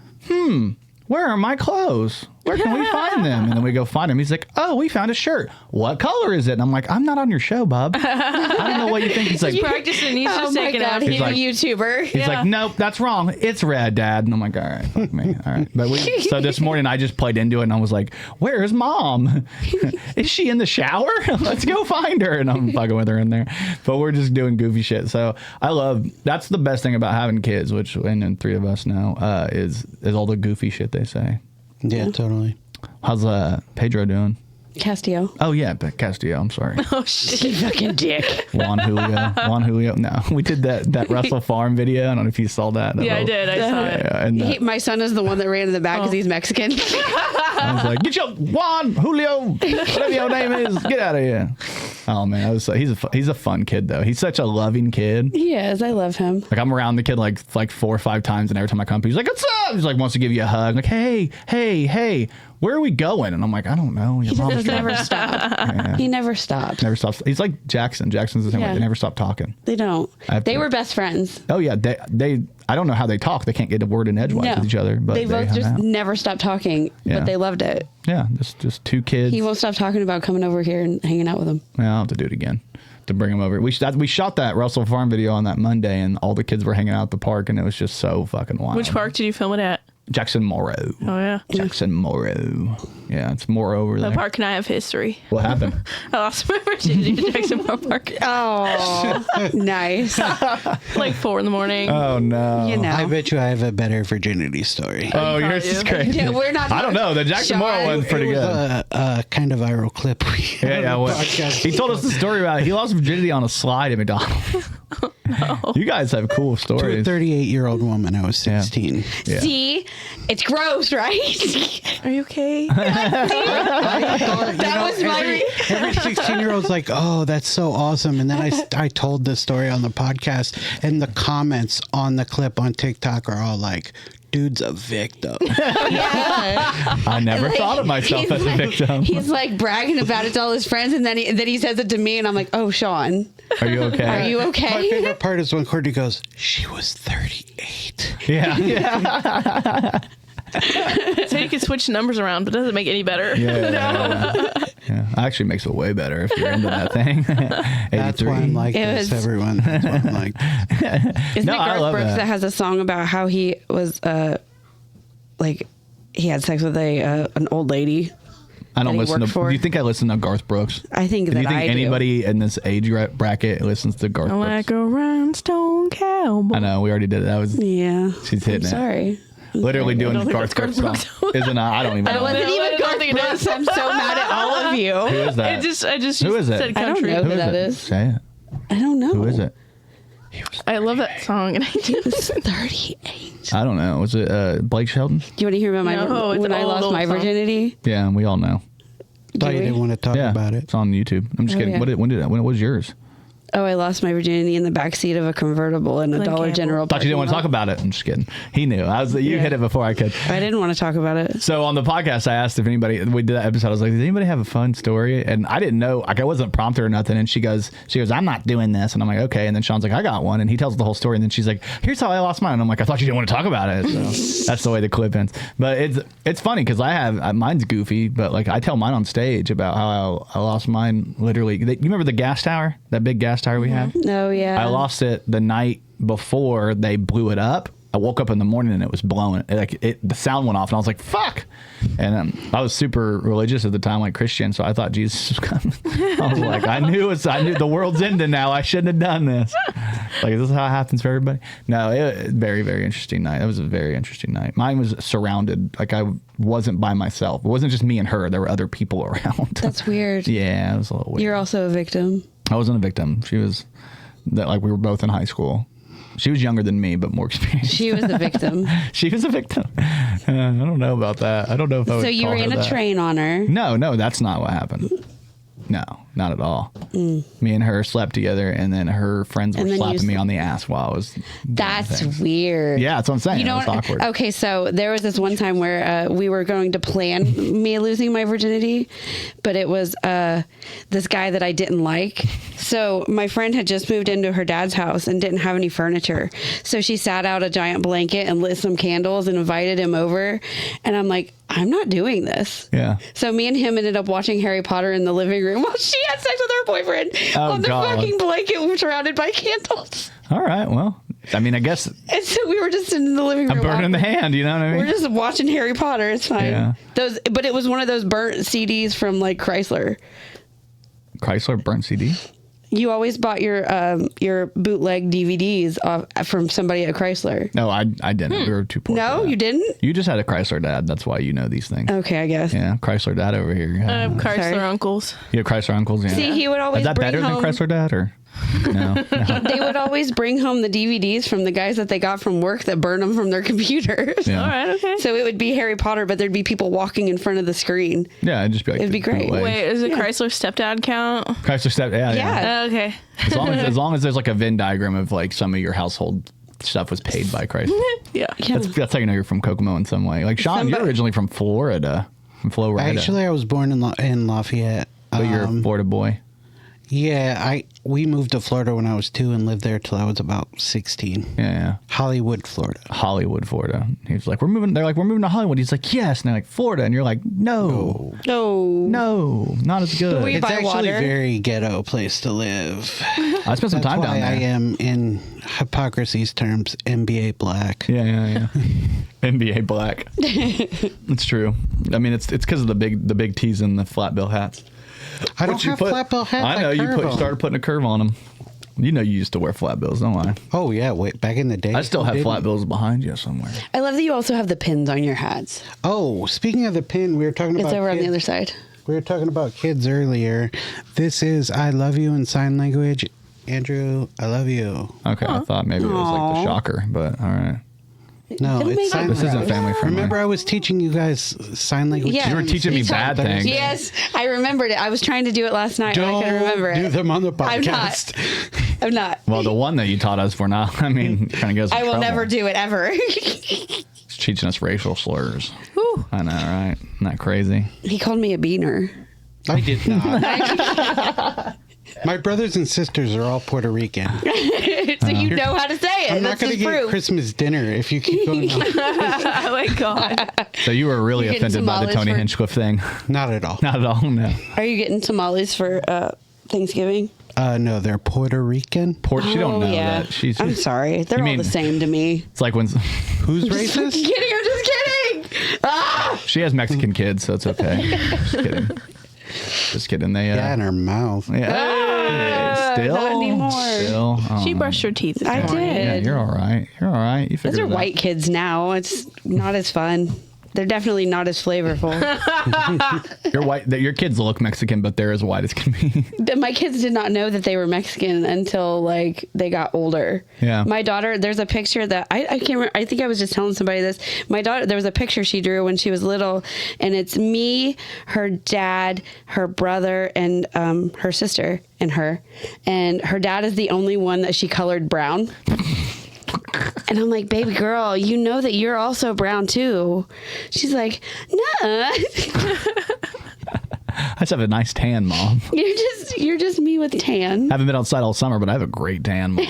Speaker 1: where are my clothes? Where can we find them? And then we go find them. He's like, oh, we found a shirt. What color is it? And I'm like, I'm not on your show, bub. I don't know what you think. He's like,
Speaker 3: He's practicing. He's
Speaker 4: Oh
Speaker 3: just
Speaker 4: my
Speaker 3: taking
Speaker 4: God,
Speaker 3: out.
Speaker 4: he's
Speaker 1: like-
Speaker 4: a YouTuber.
Speaker 1: he's like, nope, that's wrong. It's red, Dad. And I'm like, all right, fuck me. All right. But so this morning I just played into it and I was like, where's Mom? Is she in the shower? Let's go find her. And I'm fucking with her in there. But we're just doing goofy shit. So that's the best thing about having kids, which, and 3 of us know, is all the goofy shit they say.
Speaker 5: Yeah, totally.
Speaker 1: How's Pedro doing?
Speaker 4: Castillo.
Speaker 1: Oh yeah, but Castillo. I'm sorry.
Speaker 3: Oh shit!
Speaker 4: You fucking dick.
Speaker 1: Juan Julio. No, we did that Russell Farm video. I don't know if you saw that.
Speaker 3: Yeah, I did. I saw it.
Speaker 1: Yeah, and
Speaker 4: My son is the one that ran in the back because he's Mexican.
Speaker 1: I was like, get your Juan Julio, whatever your name is, get out of here. Oh man, he's a fun kid though. He's such a loving kid.
Speaker 4: He is. I love him.
Speaker 1: Like I'm around the kid like 4 or 5 times, and every time I come, he's like, "What's up?" He's like, wants to give you a hug. Like, hey, where are we going? And I'm like, I don't know. Your
Speaker 4: He
Speaker 1: mom's
Speaker 4: does
Speaker 1: driving.
Speaker 4: never stop.
Speaker 1: Yeah.
Speaker 4: He never stops.
Speaker 1: Never stops. He's like Jackson. Jackson's the same way.
Speaker 4: Yeah.
Speaker 1: They never stop talking.
Speaker 4: They don't.
Speaker 1: I have
Speaker 4: They
Speaker 1: to-
Speaker 4: were best friends.
Speaker 1: Oh yeah, they. I don't know how they talk. They can't get a word in edgewise
Speaker 4: No.
Speaker 1: with each other. But
Speaker 4: they both
Speaker 1: hung
Speaker 4: just
Speaker 1: out.
Speaker 4: never stopped talking,
Speaker 1: Yeah.
Speaker 4: but they loved it.
Speaker 1: Yeah, just 2 kids.
Speaker 4: He won't stop talking about coming over here and hanging out with him.
Speaker 1: Yeah, I'll have to do it again to bring him over. We shot that Russell Farm video on that Monday, and all the kids were hanging out at the park, and it was just so fucking wild.
Speaker 3: Which park did you film it at?
Speaker 1: Jackson Morrow.
Speaker 3: Oh yeah.
Speaker 1: Jackson Morrow. Yeah, it's more over there.
Speaker 3: That park can I have history?
Speaker 1: What happened?
Speaker 3: I lost my virginity to Jackson Park.
Speaker 4: Oh, nice.
Speaker 3: Like 4 in the morning.
Speaker 1: Oh no.
Speaker 4: You know.
Speaker 5: I bet you I have a better virginity story.
Speaker 1: Oh,
Speaker 3: you
Speaker 1: yours is
Speaker 3: probably
Speaker 1: crazy.
Speaker 4: Yeah, we're not-
Speaker 1: I don't know. The Jackson Morrow
Speaker 4: Sean,
Speaker 1: one's pretty
Speaker 5: It was
Speaker 1: good.
Speaker 5: a kind of viral clip. We had
Speaker 1: Yeah.
Speaker 5: on the
Speaker 1: Well,
Speaker 5: podcast.
Speaker 1: he told us the story about it. He lost virginity on a slide at McDonald's. You guys have cool
Speaker 5: To a
Speaker 1: stories.
Speaker 5: 38-year-old woman, I was 16.
Speaker 1: Yeah.
Speaker 4: See, it's gross, right?
Speaker 3: Are you okay?
Speaker 4: That was my.
Speaker 5: Every 16-year-old's like, oh, that's so awesome. And then I told this story on the podcast, and the comments on the clip on TikTok are all like, dude's a victim.
Speaker 1: I never
Speaker 4: Like,
Speaker 1: thought of myself as a victim.
Speaker 4: He's like bragging about it to all his friends, and then he says it to me, and I'm like, oh, Sean,
Speaker 1: Are you okay?
Speaker 4: are you
Speaker 5: My
Speaker 4: okay?
Speaker 5: favorite part is when Cortni goes, she was 38.
Speaker 1: Yeah.
Speaker 3: So you can switch numbers around, but it doesn't make it any better.
Speaker 1: Yeah. Actually makes it way better if you're into that thing.
Speaker 5: That's why I'm like
Speaker 4: It
Speaker 5: this,
Speaker 4: was-
Speaker 5: everyone. That's why I'm like
Speaker 4: Isn't
Speaker 1: No,
Speaker 4: it
Speaker 1: I
Speaker 4: Garth
Speaker 1: love
Speaker 4: Brooks
Speaker 1: that.
Speaker 4: that has a song about how he was like he had sex with an old lady?
Speaker 1: I don't
Speaker 4: that he
Speaker 1: listen to.
Speaker 4: worked for?
Speaker 1: Do you think I listen to Garth Brooks?
Speaker 4: I think
Speaker 1: Do
Speaker 4: that
Speaker 1: you think
Speaker 4: I
Speaker 1: anybody in this age bracket listens to Garth
Speaker 3: Like
Speaker 1: Brooks?
Speaker 3: a rhinestone cowboy.
Speaker 1: I know we already did it. That was
Speaker 4: do. Yeah,
Speaker 1: she's hitting
Speaker 4: I'm sorry.
Speaker 1: literally
Speaker 3: I
Speaker 1: doing
Speaker 3: don't think
Speaker 1: Garth
Speaker 3: that's
Speaker 1: Brooks
Speaker 3: Garth
Speaker 1: song. Isn't I don't even
Speaker 4: It
Speaker 1: know.
Speaker 4: wasn't
Speaker 3: No, I
Speaker 4: even
Speaker 3: don't
Speaker 4: Garth
Speaker 3: think it
Speaker 4: Brooks.
Speaker 3: is.
Speaker 4: I'm so mad at all of you.
Speaker 1: Who is that?
Speaker 3: I just
Speaker 1: Who is it?
Speaker 3: said
Speaker 4: I don't
Speaker 3: country.
Speaker 4: know who that is.
Speaker 1: Say it.
Speaker 4: I don't know.
Speaker 1: Who is it?
Speaker 3: I love that song. And I
Speaker 4: He was 38.
Speaker 1: I don't know. Was it Blake Shelton?
Speaker 4: Do you want to hear about
Speaker 3: No, it's
Speaker 4: when I
Speaker 3: an
Speaker 4: lost
Speaker 3: old
Speaker 4: my
Speaker 3: song.
Speaker 4: virginity?
Speaker 1: Yeah, we all know.
Speaker 5: thought you
Speaker 4: we?
Speaker 5: didn't want to talk
Speaker 1: Yeah,
Speaker 5: about it.
Speaker 1: it's on YouTube. I'm just
Speaker 4: Oh,
Speaker 1: kidding.
Speaker 4: yeah.
Speaker 1: When was yours?
Speaker 4: Oh, I lost my virginity in the backseat of a convertible in a
Speaker 3: Glen
Speaker 4: Dollar
Speaker 3: Campbell.
Speaker 4: General.
Speaker 1: Thought you didn't want to talk
Speaker 4: parking lot.
Speaker 1: about it. I'm just kidding. He knew. You hit it before I could.
Speaker 4: I didn't want to talk about it.
Speaker 1: So on the podcast, I asked if anybody. We did that episode. I was like, "Does anybody have a fun story?" And I didn't know. Like I wasn't prompted or nothing. And she goes, "I'm not doing this." And I'm like, "Okay." And then Sean's like, "I got one." And he tells the whole story. And then she's like, "Here's how I lost mine." And I'm like, "I thought you didn't want to talk about it." So that's the way the clip ends. But it's funny because I have mine's goofy, but like I tell mine on stage about how I lost mine. Literally, you remember the gas tower, that big gas tower we had?
Speaker 4: Oh, yeah.
Speaker 1: I lost it the night before they blew it up. I woke up in the morning and it was blowing. The sound went off and I was like, "Fuck!" And I was super religious at the time, like Christian, so I thought Jesus was coming. I was like, I knew the world's ending now. I shouldn't have done this. Like, is this how it happens for everybody? No, very, very interesting night. It was a very interesting night. Mine was surrounded. Like I wasn't by myself. It wasn't just me and her. There were other people around.
Speaker 4: That's weird.
Speaker 1: Yeah, it was a little weird.
Speaker 4: You're also a victim.
Speaker 1: I wasn't a victim. She was like we were both in high school. She was younger than me, but more experienced.
Speaker 4: She was the victim.
Speaker 1: She was a victim. I don't know about that. I don't know if I would
Speaker 4: So you
Speaker 1: call
Speaker 4: ran
Speaker 1: her
Speaker 4: a
Speaker 1: that.
Speaker 4: train on her.
Speaker 1: No, that's not what happened. No, not at all. Me and her slept together, and then her friends were
Speaker 4: And then you
Speaker 1: slapping me on the ass while I was doing
Speaker 4: That's
Speaker 1: things.
Speaker 4: weird.
Speaker 1: Yeah, that's what I'm saying.
Speaker 4: You know
Speaker 1: It's
Speaker 4: what?
Speaker 1: awkward.
Speaker 4: Okay, so there was this one time where we were going to plan me losing my virginity, but it was this guy that I didn't like. So my friend had just moved into her dad's house and didn't have any furniture. So she sat out a giant blanket and lit some candles and invited him over. And I'm like, I'm not doing this.
Speaker 1: Yeah.
Speaker 4: So me and him ended up watching Harry Potter in the living room while she had sex with her boyfriend
Speaker 1: Oh,
Speaker 4: on the
Speaker 1: God.
Speaker 4: fucking blanket surrounded by candles.
Speaker 1: All right. Well, I mean, I guess
Speaker 4: And so we were just in the living room.
Speaker 1: I'm burning the
Speaker 4: awkward.
Speaker 1: hand. You know what I mean?
Speaker 4: We're just watching Harry Potter. It's fine.
Speaker 1: Yeah.
Speaker 4: But it was one of those burnt CDs from like Chrysler.
Speaker 1: Chrysler burnt CD.
Speaker 4: You always bought your bootleg DVDs from somebody at Chrysler.
Speaker 1: No, I didn't. We were too poor.
Speaker 4: No,
Speaker 1: for that.
Speaker 4: you didn't?
Speaker 1: You just had a Chrysler dad. That's why you know these things.
Speaker 4: Okay, I guess.
Speaker 1: Yeah, Chrysler dad over here.
Speaker 3: Chrysler
Speaker 4: Sorry.
Speaker 3: uncles.
Speaker 1: You have Chrysler uncles. Yeah.
Speaker 4: See, he would always
Speaker 1: Is that
Speaker 4: bring
Speaker 1: better
Speaker 4: home,
Speaker 1: than Chrysler dad or no?
Speaker 4: They would always bring home the DVDs from the guys that they got from work that burned them from their computers.
Speaker 1: Yeah.
Speaker 3: All right, okay.
Speaker 4: So it would be Harry Potter, but there'd be people walking in front of the screen.
Speaker 1: Yeah, it'd just be like
Speaker 4: It'd be great.
Speaker 1: bootleg.
Speaker 3: Wait, is it Chrysler stepdad count?
Speaker 1: Chrysler step. Yeah.
Speaker 4: Yeah.
Speaker 3: Okay.
Speaker 1: As long as there's like a Venn diagram of like some of your household stuff was paid by Chrysler.
Speaker 3: Yeah.
Speaker 4: Yeah.
Speaker 1: That's how you know you're from Kokomo in some way. Like Sean, you're originally from Florida. From Florida.
Speaker 5: Actually, I was born in Lafayette.
Speaker 1: but you're a Florida boy.
Speaker 5: Yeah, we moved to Florida when I was 2 and lived there till I was about 16.
Speaker 1: Yeah.
Speaker 5: Hollywood, Florida.
Speaker 1: Hollywood, Florida. He's like, we're moving. They're like, we're moving to Hollywood. He's like, yes. And they're like, Florida. And you're like, no, not as good.
Speaker 4: We-
Speaker 5: It's
Speaker 4: buy
Speaker 5: actually
Speaker 4: water.
Speaker 5: a very ghetto place to live.
Speaker 1: I spent some
Speaker 5: That's
Speaker 1: time
Speaker 5: why
Speaker 1: down there.
Speaker 5: I am, in hypocrisy's terms, MBA black.
Speaker 1: Yeah. NBA black. It's true. I mean, it's because of the big T's and the flat bill hats.
Speaker 5: I don't
Speaker 1: Which you
Speaker 5: have
Speaker 1: put-
Speaker 5: flat bill hats.
Speaker 1: I know you started putting a curve on them. You know you used to wear flat bills, don't I?
Speaker 5: Oh yeah, wait, back in the day.
Speaker 1: I still
Speaker 5: who
Speaker 1: have
Speaker 5: didn't?
Speaker 1: flat bills behind you somewhere.
Speaker 4: I love that you also have the pins on your hats.
Speaker 5: Oh, speaking of the pin, we were talking about
Speaker 4: It's over on the
Speaker 5: kids.
Speaker 4: other side.
Speaker 5: We were talking about kids earlier. This is "I love you" in sign language. Andrew, I love you.
Speaker 1: Okay, I thought maybe it was like the shocker, but all right.
Speaker 5: No,
Speaker 4: Don't
Speaker 5: it's
Speaker 4: make
Speaker 5: sign
Speaker 4: it
Speaker 1: This isn't
Speaker 5: language.
Speaker 1: family friendly.
Speaker 5: Remember, I was teaching you guys sign language.
Speaker 4: Yeah.
Speaker 1: You were teaching me bad things.
Speaker 4: Yes, I remembered it. I was trying to do it last night, and I couldn't remember
Speaker 5: do
Speaker 4: it.
Speaker 5: them on the
Speaker 4: I'm not.
Speaker 5: podcast.
Speaker 4: I'm not.
Speaker 1: Well, the one that you taught us for now, I mean, kind of goes.
Speaker 4: I will never do it ever.
Speaker 1: It's teaching us racial slurs.
Speaker 3: Whew.
Speaker 1: I know, right? Isn't that crazy?
Speaker 4: He called me a beaner.
Speaker 5: I did not. My brothers and sisters are all Puerto Rican.
Speaker 4: So you know how to say it.
Speaker 5: I'm not
Speaker 4: That's
Speaker 5: going to
Speaker 4: just
Speaker 5: get
Speaker 4: proof.
Speaker 5: Christmas dinner if you keep going on.
Speaker 3: Oh my God.
Speaker 1: So you were really
Speaker 4: You getting
Speaker 1: offended by the
Speaker 4: tamales
Speaker 1: Tony
Speaker 4: for-
Speaker 1: Hinchcliffe thing?
Speaker 5: Not at all.
Speaker 1: Not at all. No.
Speaker 4: Are you getting tamales for Thanksgiving?
Speaker 5: No, they're Puerto Rican.
Speaker 1: She don't know
Speaker 4: yeah.
Speaker 1: that. She's.
Speaker 4: I'm sorry. They're
Speaker 1: You
Speaker 4: all
Speaker 1: mean-
Speaker 4: the same to me.
Speaker 1: It's like when
Speaker 5: Who's racist?
Speaker 4: Kidding. I'm just kidding. Ah!
Speaker 1: she has Mexican kids, so it's okay. Just kidding. Just kidding. They.
Speaker 5: Yeah, in her mouth.
Speaker 1: Still.
Speaker 4: not anymore.
Speaker 1: Still. Oh,
Speaker 3: She brushed her teeth this
Speaker 4: I
Speaker 3: morning.
Speaker 4: did.
Speaker 1: Yeah, you're all right. You're all right. You
Speaker 4: Those
Speaker 1: figured
Speaker 4: are
Speaker 1: it out.
Speaker 4: white kids now. It's not as fun. They're definitely not as flavorful.
Speaker 1: You're white. Your kids look Mexican, but they're as white as can be.
Speaker 4: But my kids did not know that they were Mexican until like they got older.
Speaker 1: Yeah.
Speaker 4: My daughter, there's a picture that I can't remember. I think I was just telling somebody this. My daughter, there was a picture she drew when she was little, and it's me, her dad, her brother, and her sister, and her. And her dad is the only one that she colored brown. And I'm like, baby girl, you know that you're also brown too. She's like, nah.
Speaker 1: I just have a nice tan, Mom.
Speaker 4: You're just me with tan.
Speaker 1: I haven't been outside all summer, but I have a great tan, Mom.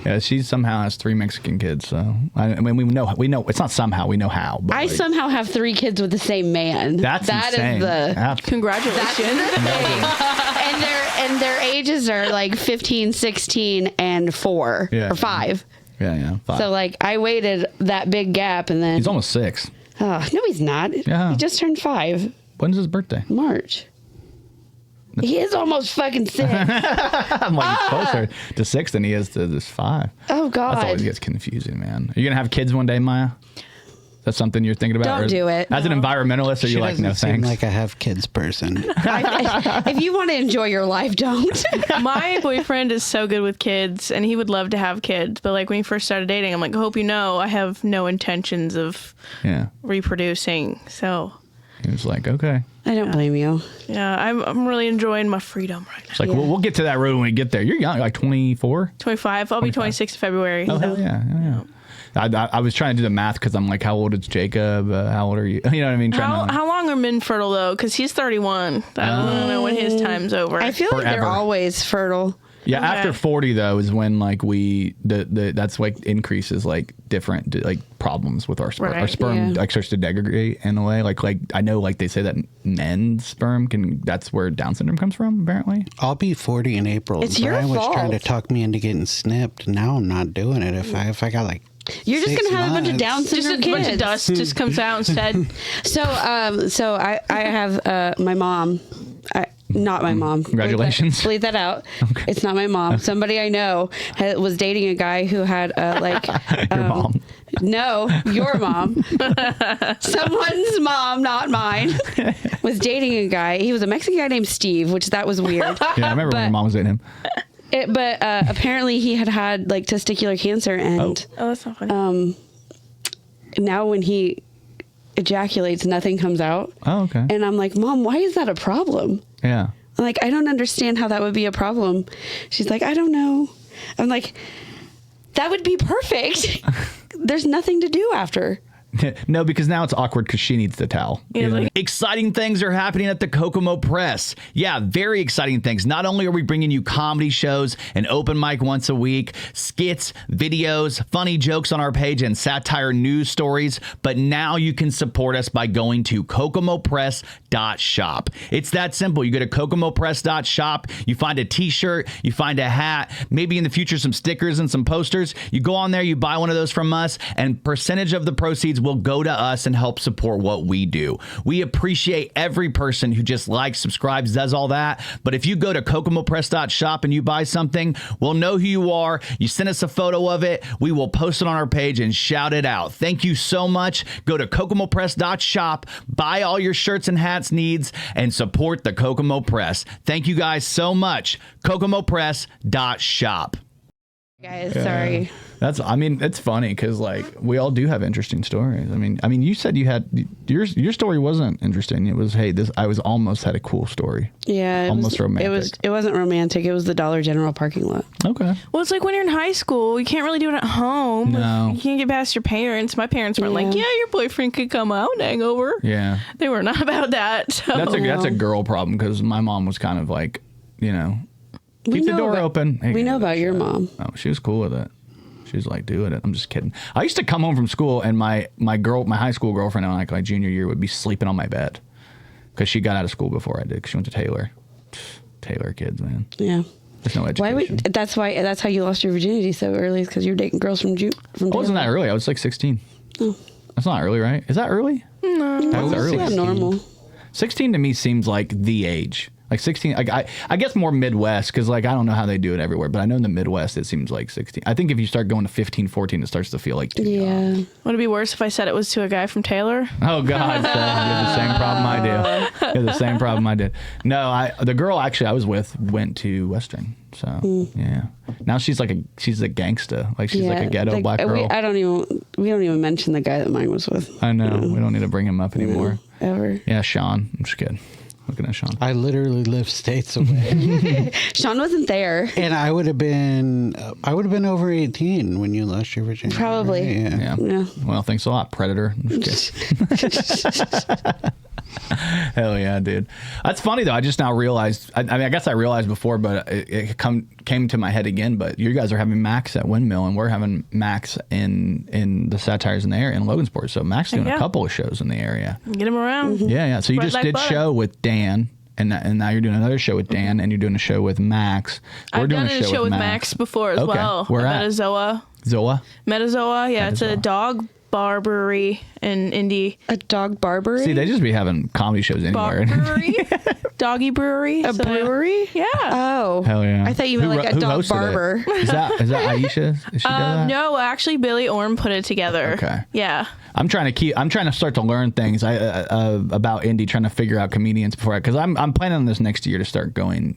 Speaker 1: Yeah, she somehow has 3 Mexican kids. So I mean, we know it's not somehow. We know how. But
Speaker 4: I
Speaker 1: like,
Speaker 4: somehow have 3 kids with the same man.
Speaker 1: that's
Speaker 4: That is
Speaker 1: insane.
Speaker 3: Congratulations.
Speaker 4: and their ages are like 15, 16, and 4
Speaker 1: Yeah.
Speaker 4: or 5.
Speaker 1: Yeah. 5.
Speaker 4: So like I waited that big gap, and then
Speaker 1: He's almost 6.
Speaker 4: no, he's not.
Speaker 1: Yeah.
Speaker 4: He just turned 5
Speaker 1: When's his birthday?
Speaker 4: March. He is almost fucking 6.
Speaker 1: I'm like he's closer to 6 than he is to this 5.
Speaker 4: Oh
Speaker 1: That's always
Speaker 4: God.
Speaker 1: gets confusing, man. Are you gonna have kids one day, Maya? That's something you're thinking about?
Speaker 4: Don't
Speaker 1: Or-
Speaker 4: do it.
Speaker 1: As an environmentalist, are
Speaker 5: She
Speaker 1: you like,
Speaker 5: doesn't
Speaker 1: no
Speaker 5: seem
Speaker 1: thanks?
Speaker 5: like a have kids person.
Speaker 4: If you want to enjoy your life, don't.
Speaker 3: My boyfriend is so good with kids, and he would love to have kids. But like when he first started dating, I'm like, I hope you know, I have no intentions of
Speaker 1: Yeah.
Speaker 3: reproducing. So
Speaker 1: He was like, okay.
Speaker 4: I don't blame you.
Speaker 3: yeah, I'm really enjoying my freedom right now.
Speaker 1: It's like, we'll get to that road when we get there. You're young, like 24?
Speaker 3: 25. I'll be 26 in February.
Speaker 1: Oh,
Speaker 3: so.
Speaker 1: hell yeah. I was trying to do the math because I'm like, how old is Jacob? How old are you? You know what I mean?
Speaker 3: How long are men fertile though? Because he's 31. I don't know when his time's over.
Speaker 4: I feel like they're
Speaker 1: Forever.
Speaker 4: always fertile.
Speaker 1: Yeah,
Speaker 3: Okay.
Speaker 1: after 40 though is when like that's like increases like different like problems with our sperm. Our
Speaker 3: Right,
Speaker 1: sperm
Speaker 4: yeah.
Speaker 1: like starts to degrade in a way. Like I know like they say that men's sperm that's where Down syndrome comes from apparently.
Speaker 5: I'll be 40 in April.
Speaker 4: It's your
Speaker 5: Brian was
Speaker 4: fault.
Speaker 5: trying to talk me into getting snipped. Now I'm not doing it. If I got like
Speaker 4: You're just
Speaker 5: 6
Speaker 4: gonna have a bunch of
Speaker 5: months.
Speaker 4: Down
Speaker 3: just
Speaker 4: syndrome
Speaker 3: a
Speaker 4: kids.
Speaker 3: bunch of dust just comes out instead.
Speaker 4: So I have my mom. Not my mom.
Speaker 1: Congratulations.
Speaker 4: Bleep that out. It's not my mom. Somebody I know was dating a guy who had
Speaker 1: Your mom.
Speaker 4: No, your mom. Someone's mom, not mine. Was dating a guy. He was a Mexican guy named Steve, which that was weird.
Speaker 1: Yeah, I remember when your mom was dating him.
Speaker 4: But apparently he had like testicular cancer, and
Speaker 3: Oh, that's not funny.
Speaker 4: now when he ejaculates, nothing comes out.
Speaker 1: Oh, okay.
Speaker 4: And I'm like, Mom, why is that a problem?
Speaker 1: Yeah.
Speaker 4: I'm like, I don't understand how that would be a problem. She's like, I don't know. I'm like, that would be perfect. There's nothing to do after.
Speaker 1: No, because now it's awkward because she needs the towel.
Speaker 3: Yeah,
Speaker 1: You know?
Speaker 3: like-
Speaker 1: Exciting things are happening at the Kokomo Press. Yeah, very exciting things. Not only are we bringing you comedy shows, an open mic once a week, skits, videos, funny jokes on our page, and satire news stories, but now you can support us by going to kokomopress.shop. It's that simple. You go to kokomopress.shop, you find a t-shirt, you find a hat, maybe in the future some stickers and some posters. You go on there, you buy one of those from us, and percentage of the proceeds will go to us and help support what we do. We appreciate every person who just likes, subscribes, does all that. But if you go to kokomopress.shop and you buy something, we'll know who you are. You send us a photo of it. We will post it on our page and shout it out. Thank you so much. Go to kokomopress.shop, buy all your shirts and hats needs, and support the Kokomo Press. Thank you guys so much. kokomopress.shop.
Speaker 4: Guys, sorry.
Speaker 1: It's funny because like we all do have interesting stories. I mean, you said you had your story wasn't interesting. It was, hey, I was almost had a cool story.
Speaker 4: Yeah,
Speaker 1: almost romantic.
Speaker 4: It wasn't romantic. It was the Dollar General parking lot.
Speaker 1: Okay.
Speaker 3: Well, it's like when you're in high school, you can't really do it at home.
Speaker 1: No.
Speaker 3: You can't get past your parents. My parents weren't like, yeah, your boyfriend could come out and hang over.
Speaker 1: Yeah.
Speaker 3: They were not about that. So.
Speaker 1: That's a girl problem because my mom was kind of like, keep the door open.
Speaker 4: We know about your mom.
Speaker 1: Oh, she was cool with it. She was like, doing it. I'm just kidding. I used to come home from school and my high school girlfriend in like my junior year would be sleeping on my bed because she got out of school before I did because she went to Taylor. Taylor kids, man.
Speaker 4: Yeah.
Speaker 1: There's no education.
Speaker 4: That's how you lost your virginity so early, is because you're dating girls from
Speaker 1: It wasn't that early. I was like 16. Oh. That's not early, right? Is that early?
Speaker 3: No.
Speaker 1: That's early.
Speaker 4: Yeah, normal.
Speaker 1: 16 to me seems like the age. Like 16, like I guess more Midwest because like I don't know how they do it everywhere, but I know in the Midwest it seems like 16. I think if you start going to 15, 14, it starts to feel like too young.
Speaker 3: Would it be worse if I said it was to a guy from Taylor?
Speaker 1: Oh God, so you have the same problem I do. You have the same problem I did. No, the girl actually I was with went to Western, so yeah. Now she's a gangsta, like she's like a ghetto black girl.
Speaker 4: We don't even mention the guy that mine was with.
Speaker 1: I know we don't need to bring him up anymore.
Speaker 4: No, ever.
Speaker 1: Yeah, Sean. I'm just kidding. Looking at Sean.
Speaker 5: I literally live states away.
Speaker 4: Sean wasn't there.
Speaker 5: And I would have been over 18 when you lost your virginity.
Speaker 4: Probably.
Speaker 5: Right? Yeah.
Speaker 1: Well, thanks a lot, Predator. I'm just kidding. Hell yeah, dude. That's funny though. I just now realized. I guess I realized before, but it came to my head again. But you guys are having Max at Windmill, and we're having Max in the Satires in the area in Logansport. So Max doing a couple of shows in the area.
Speaker 3: Get him around.
Speaker 1: Yeah. So you just did show with Dan. And now you're doing another show with Dan, and you're doing a show with Max.
Speaker 3: I've done a show with Max before as well.
Speaker 1: Where at?
Speaker 3: Metazoa.
Speaker 1: Metazoa,
Speaker 3: yeah. It's a dog bar brewery in Indy.
Speaker 4: A dog barbery?
Speaker 1: See, they just be having comedy shows anywhere.
Speaker 3: Brewery? Doggy brewery?
Speaker 4: A brewery?
Speaker 3: Yeah.
Speaker 4: Oh.
Speaker 1: Hell yeah.
Speaker 4: I thought you meant like a dog barber.
Speaker 1: Is that Aisha? Is she doing that?
Speaker 3: No, actually Billy Orm put it together.
Speaker 1: Okay.
Speaker 3: Yeah.
Speaker 1: I'm trying to start to learn things about indie, trying to figure out comedians before because I'm planning on this next year to start going.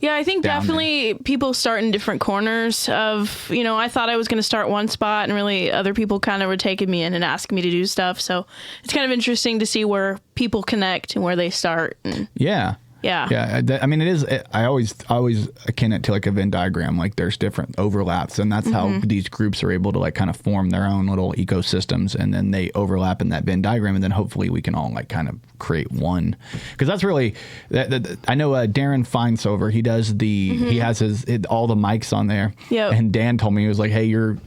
Speaker 3: Yeah, I think definitely people start in different corners of, I thought I was going to start one spot and really other people kind of were taking me in and asking me to do stuff. So it's kind of interesting to see where people connect and where they start. And
Speaker 1: yeah. Yeah. I mean, it is. I always akin it to like a Venn diagram. Like there's different overlaps, and that's how these groups are able to like kind of form their own little ecosystems, and then they overlap in that Venn diagram, and then hopefully we can all like kind of create one. Because that's really. I know Darren Feinsover. He does he has all the mics on there.
Speaker 3: Yeah.
Speaker 1: And Dan told me, he was like, "Hey, your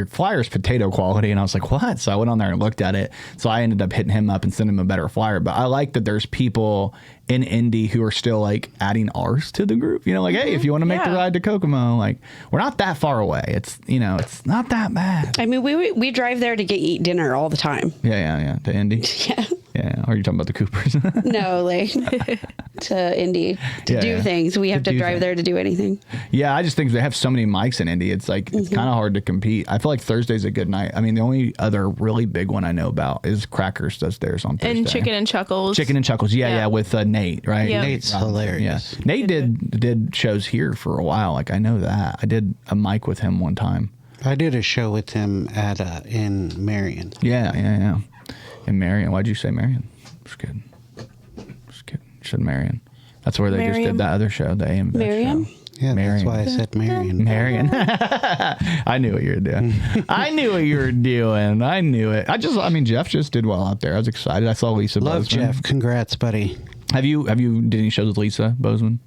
Speaker 1: flyer's potato quality," and I was like, "What?" So I went on there and looked at it. So I ended up hitting him up and sending him a better flyer. But I like that there's people in indie who are still like adding ours to the group, like, hey, if you want to make the ride to Kokomo, like we're not that far away. It's, it's not that bad.
Speaker 4: I mean, we drive there to eat dinner all the time.
Speaker 1: Yeah. To Indy.
Speaker 4: Yeah.
Speaker 1: Yeah. Or are you talking about the Coopers?
Speaker 4: No, like to Indy to do things. We have to drive there to do anything.
Speaker 1: Yeah. I just think they have so many mics in Indy. It's like, it's kind of hard to compete. I feel like Thursday's a good night. I mean, the only other really big one I know about is Crackers does theirs on Thursday.
Speaker 3: And Chicken and Chuckles.
Speaker 1: Yeah. With Nate, right?
Speaker 3: Yep.
Speaker 5: Nate's hilarious.
Speaker 1: Yeah. Nate did shows here for a while. Like I know that. I did a mic with him one time.
Speaker 5: I did a show with him in Marion.
Speaker 1: Yeah. In Marion. Why'd you say Marion? Just kidding. You said Marion. That's where they just did that other show, the AM
Speaker 4: Marion?
Speaker 1: show.
Speaker 5: Yeah,
Speaker 1: Marion.
Speaker 5: that's why I said Marion.
Speaker 1: Marion. I knew what you were doing. I knew it. Jeff just did well out there. I was excited. I saw Lisa
Speaker 5: Love
Speaker 1: Bozeman.
Speaker 5: Jeff. Congrats, buddy.
Speaker 1: Have you did any shows with Lisa Bozeman?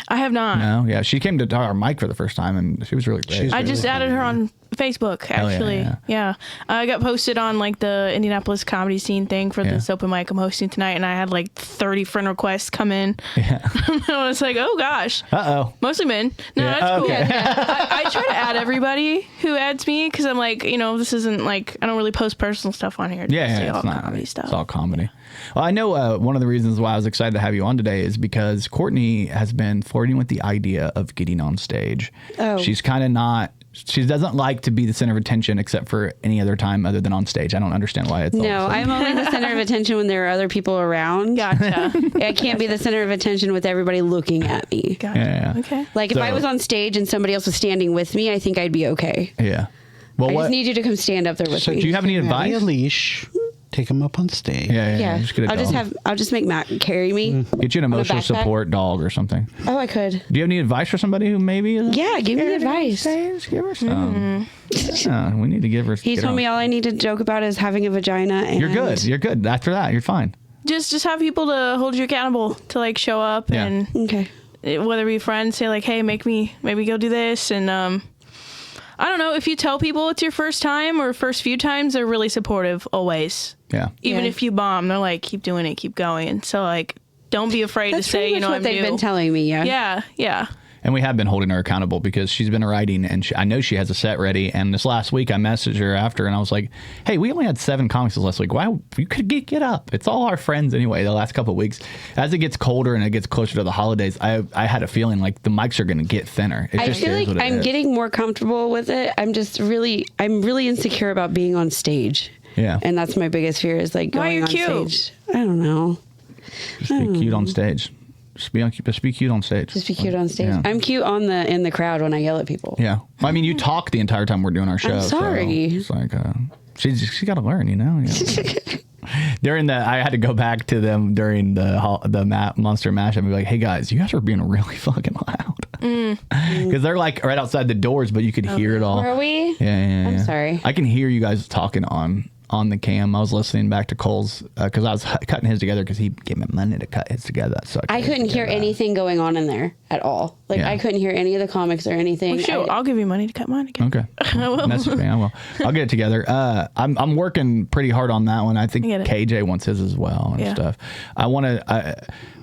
Speaker 3: I have not.
Speaker 1: No, yeah. She came to our mic for the first time and she was really great.
Speaker 3: I just added her on Facebook, actually. Yeah. I got posted on like the Indianapolis comedy scene thing for this open mic I'm hosting tonight, and I had like 30 friend requests come in. Yeah. I was like, oh gosh. Mostly men. No, that's cool.
Speaker 1: Okay.
Speaker 3: I try to add everybody who adds me, because I'm like, this isn't like, I don't really post personal stuff on here.
Speaker 1: It's
Speaker 3: all
Speaker 1: not
Speaker 3: comedy stuff.
Speaker 1: It's all comedy. Well, I know one of the reasons why I was excited to have you on today is because Cortni has been flirting with the idea of getting on stage. She's kind of not. She doesn't like to be the center of attention except for any other time other than on stage. I don't understand why it's
Speaker 4: No, I'm only the center of attention when there are other people around.
Speaker 3: Gotcha.
Speaker 4: I can't be the center of attention with everybody looking at me.
Speaker 3: Gotcha.
Speaker 1: Yeah.
Speaker 3: Okay.
Speaker 4: Like if I was on stage and somebody else was standing with me, I think I'd be okay.
Speaker 1: Yeah. Well,
Speaker 4: I just need you to come stand up there with
Speaker 1: so
Speaker 4: me.
Speaker 1: do you have any advice?
Speaker 5: A leash. Take him up on stage.
Speaker 4: Yeah.
Speaker 1: Just get a dog.
Speaker 4: I'll just make Matt carry me.
Speaker 1: Get you an emotional
Speaker 4: backpack.
Speaker 1: support dog or something.
Speaker 4: Oh, I could.
Speaker 1: Do you have any advice for somebody who maybe is
Speaker 4: Yeah, give me advice.
Speaker 1: Give her some. Yeah, we need to give her.
Speaker 4: He told me all I need to joke about is having a vagina. And
Speaker 1: You're good. You're good. After that, you're fine.
Speaker 3: Just have people to hold you accountable, to like show up and
Speaker 4: Okay.
Speaker 3: whether it be friends, say like, hey, maybe go do this. And I don't know, if you tell people it's your first time or first few times, they're really supportive always.
Speaker 1: Yeah.
Speaker 3: Even if you bomb, they're like, keep doing it, keep going. And so like, don't be afraid
Speaker 4: That's
Speaker 3: to say,
Speaker 4: pretty much what
Speaker 3: I'm
Speaker 4: they've
Speaker 3: new.
Speaker 4: been telling me. Yeah.
Speaker 3: Yeah.
Speaker 1: And we have been holding her accountable because she's been writing, and I know she has a set ready. And this last week, I messaged her after, and I was like, "Hey, we only had 7 comics this last week. Why you could get up? It's all our friends anyway." The last couple of weeks, as it gets colder and it gets closer to the holidays, I had a feeling like the mics are going to get thinner.
Speaker 4: I feel like I'm getting more comfortable with it. I'm really insecure about being on stage.
Speaker 1: Yeah,
Speaker 4: and that's my biggest fear is like going on stage. I don't know.
Speaker 1: Just be cute on stage. Just be cute on stage.
Speaker 4: Just be cute on stage.
Speaker 1: Yeah.
Speaker 4: I'm cute in the crowd when I yell at people.
Speaker 1: Yeah. I mean, you talk the entire time we're doing our show.
Speaker 4: I'm sorry.
Speaker 1: So it's like, she's got to learn, I had to go back to them during the Monster Mashup and be like, hey guys, you guys are being really fucking loud. Because they're like right outside the doors, but you could hear it all.
Speaker 4: Are we?
Speaker 1: Yeah.
Speaker 4: I'm sorry.
Speaker 1: I can hear you guys talking on the cam. I was listening back to Cole's because I was cutting his together because he gave me money to cut his together. So
Speaker 4: I couldn't hear anything going on in there at all. Like I couldn't hear any of the comics or anything.
Speaker 3: Well, shoot, I'll give you money to cut mine again.
Speaker 1: Okay. Message me. I will. I'll get it together. I'm working pretty hard on that one. I think KJ wants his as well and stuff.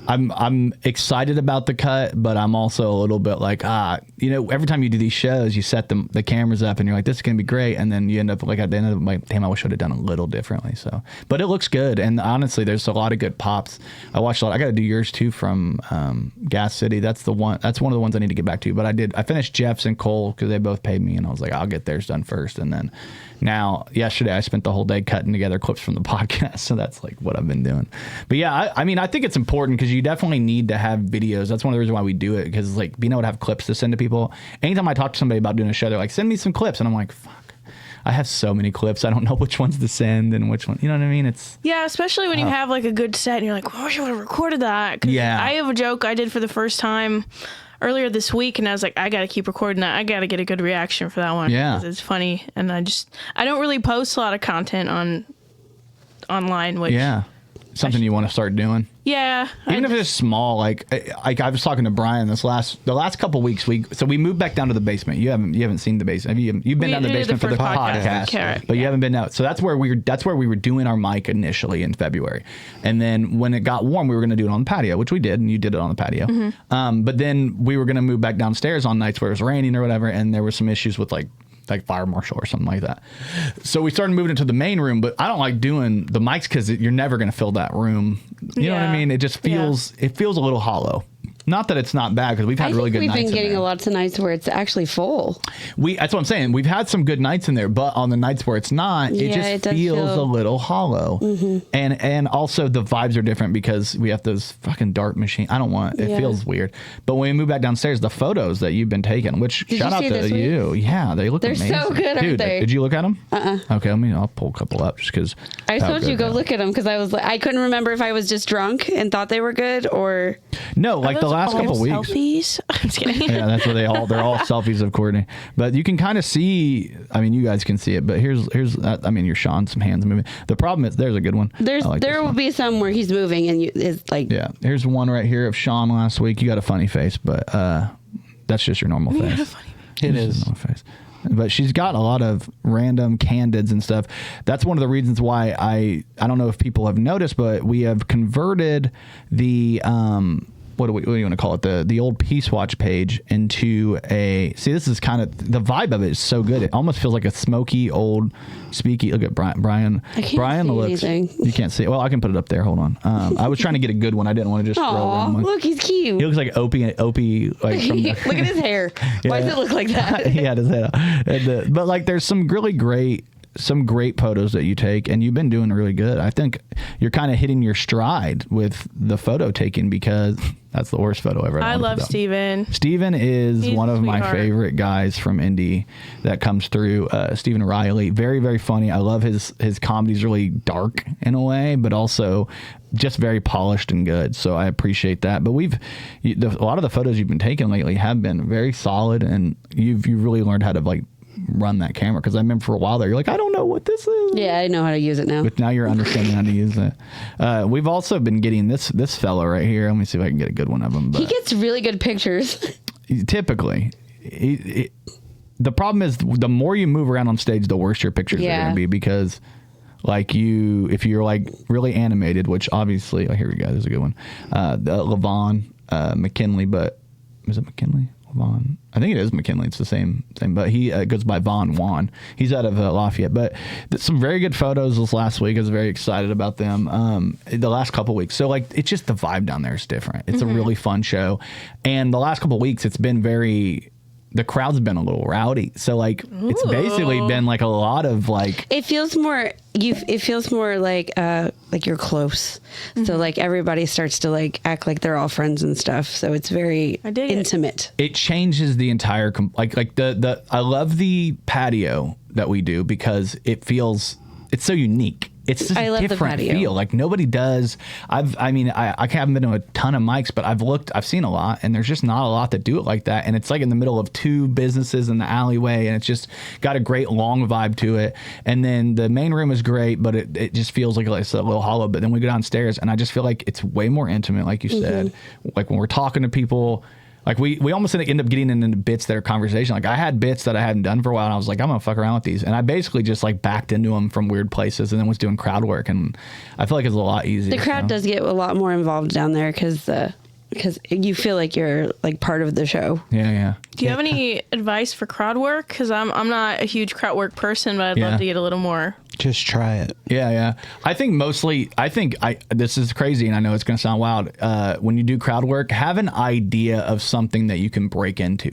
Speaker 1: I'm excited about the cut, but I'm also a little bit like, every time you do these shows, you set the cameras up and you're like, this is going to be great. And then you end up like at the end of it, like, damn, I wish I would have done a little differently. So, but it looks good. And honestly, there's a lot of good pops. I watched a lot. I got to do yours too from Gas City. That's one of the ones I need to get back to. But I finished Jeff's and Cole because they both paid me. And I was like, I'll get theirs done first. And then yesterday I spent the whole day cutting together clips from the podcast. So that's like what I've been doing. But yeah, I mean, I think it's important because you definitely need to have videos. That's one of the reasons why we do it, because like being able to have clips to send to people. Anytime I talk to somebody about doing a show, they're like, send me some clips. And I'm like, fuck, I have so many clips. I don't know which ones to send and which one, you know what I mean?
Speaker 3: Especially when you have like a good set and you're like, well, I wish I would have recorded that.
Speaker 1: Yeah. I
Speaker 3: have a joke I did for the first time earlier this week, and I was like, I got to keep recording that. I got to get a good reaction for that one.
Speaker 1: Yeah.
Speaker 3: Because it's funny. And I don't really post a lot of content online, which.
Speaker 1: Yeah. Something you want to start doing.
Speaker 3: Yeah.
Speaker 1: Even if it's small, like I was talking to Brian the last couple weeks. We moved back down to the basement. You haven't seen the basement. You've been down to the basement for the podcast, but you haven't been out. So that's where we were doing our mic initially in February, and then when it got warm, we were going to do it on the patio, which we did, and you did it on the patio. Mm-hmm. But then we were going to move back downstairs on nights where it was raining or whatever, and there were some issues with like fire marshal or something like that. So we started moving into the main room, but I don't like doing the mics because you're never going to fill that room. You know what I mean? It just feels a little hollow. Not that it's not bad, because we've had really good nights.
Speaker 4: We've been getting a lot of nights where it's actually full.
Speaker 1: That's what I'm saying. We've had some good nights in there, but on the nights where it's not, it just feels a little hollow. Mm-hmm. And also the vibes are different because we have those fucking dart machines. It feels weird. But when we move back downstairs, the photos that you've been taking, which shout out to you. Yeah, they look amazing.
Speaker 4: They're so good, aren't they?
Speaker 1: Did you look at them? Okay, I'll pull a couple up just because.
Speaker 4: I told you go look at them because I was like, I couldn't remember if I was just drunk and thought they were good or.
Speaker 1: No, like the last couple weeks.
Speaker 3: Selfies? I'm just kidding.
Speaker 1: Yeah, that's what they're all selfies of Cortni. But you can kind of see, I mean, you guys can see it, but here's you're showing some hands moving. The problem is, there's a good one.
Speaker 4: There will be some where he's moving and it's like.
Speaker 1: Yeah, here's one right here of Sean last week. You got a funny face, but that's just your normal face.
Speaker 5: It is.
Speaker 1: Normal face. but she's got a lot of random candids and stuff. That's one of the reasons why I don't know if people have noticed, but we have converted the what do you want to call it? The old Peace Watch page into this is kind of, the vibe of it is so good. It almost feels like a smoky old speakeasy. Look at Brian.
Speaker 4: I can't
Speaker 1: Brian
Speaker 4: see
Speaker 1: looks,
Speaker 4: anything.
Speaker 1: you can't see it. Well, I can put it up there. Hold on. I was trying to get a good one. I didn't want to just throw
Speaker 4: Aw,
Speaker 1: one.
Speaker 4: look, he's cute.
Speaker 1: He looks like Opie like from the,
Speaker 4: Look at his hair. Why does it look like that?
Speaker 1: he had his head out. But like, there's some really great photos that you take, and you've been doing really good. I think you're kind of hitting your stride with the photo taking, because that's the worst photo ever.
Speaker 3: I love Steven.
Speaker 1: Steven is
Speaker 3: He's
Speaker 1: one of my
Speaker 3: sweetheart.
Speaker 1: favorite guys from Indy that comes through. Steven Riley, very, very funny. I love his comedy's really dark in a way, but also just very polished and good. So I appreciate that. But a lot of the photos you've been taking lately have been very solid, and you've really learned how to like run that camera, because I remember for a while there you're like, I don't know what this is.
Speaker 4: Yeah, I know how to use it now.
Speaker 1: But now you're understanding how to use it. We've also been getting this fellow right here. Let me see if I can get a good one of him. But
Speaker 4: He gets really good pictures.
Speaker 1: typically, the problem is the more you move around on stage, the worse your pictures are going to be, because like if you're like really animated, which obviously, here we go, there's a good one. Levon McKinley, but is it McKinley? Vaughn. I think it is McKinley. It's the same thing, but he goes by Vaughn Juan. He's out of Lafayette. But some very good photos this last week. I was very excited about them. The last couple weeks. So like, it's just the vibe down there is different. It's a really fun show, and the last couple weeks it's been the crowd's been a little rowdy. So like, it's basically been like a lot of like.
Speaker 4: It feels more. It feels more like you're close. So like everybody starts to like act like they're all friends and stuff. So it's very intimate.
Speaker 1: It changes the entire I love the patio that we do, because it's so unique. It's just a different feel. Like nobody does. I haven't been to a ton of mics, but I've seen a lot, and there's just not a lot that do it like that. And it's like in the middle of two businesses in the alleyway, and it's just got a great long vibe to it. And then the main room is great, but it just feels like it's a little hollow. But then we go downstairs, and I just feel like it's way more intimate, like you said. Like when we're talking to people. Like we almost end up getting into bits that are conversation. Like I had bits that I hadn't done for a while, and I was like, I'm gonna fuck around with these, and I basically just like backed into them from weird places, and then was doing crowd work, and I feel like it's a lot easier.
Speaker 4: The crowd does get a lot more involved down there, because you feel like you're like part of the show.
Speaker 1: Yeah.
Speaker 3: Do you have any advice for crowd work? Because I'm not a huge crowd work person, but I'd love to get a little more.
Speaker 5: Just try it.
Speaker 1: Yeah. I think this is crazy, and I know it's going to sound wild. When you do crowd work, have an idea of something that you can break into.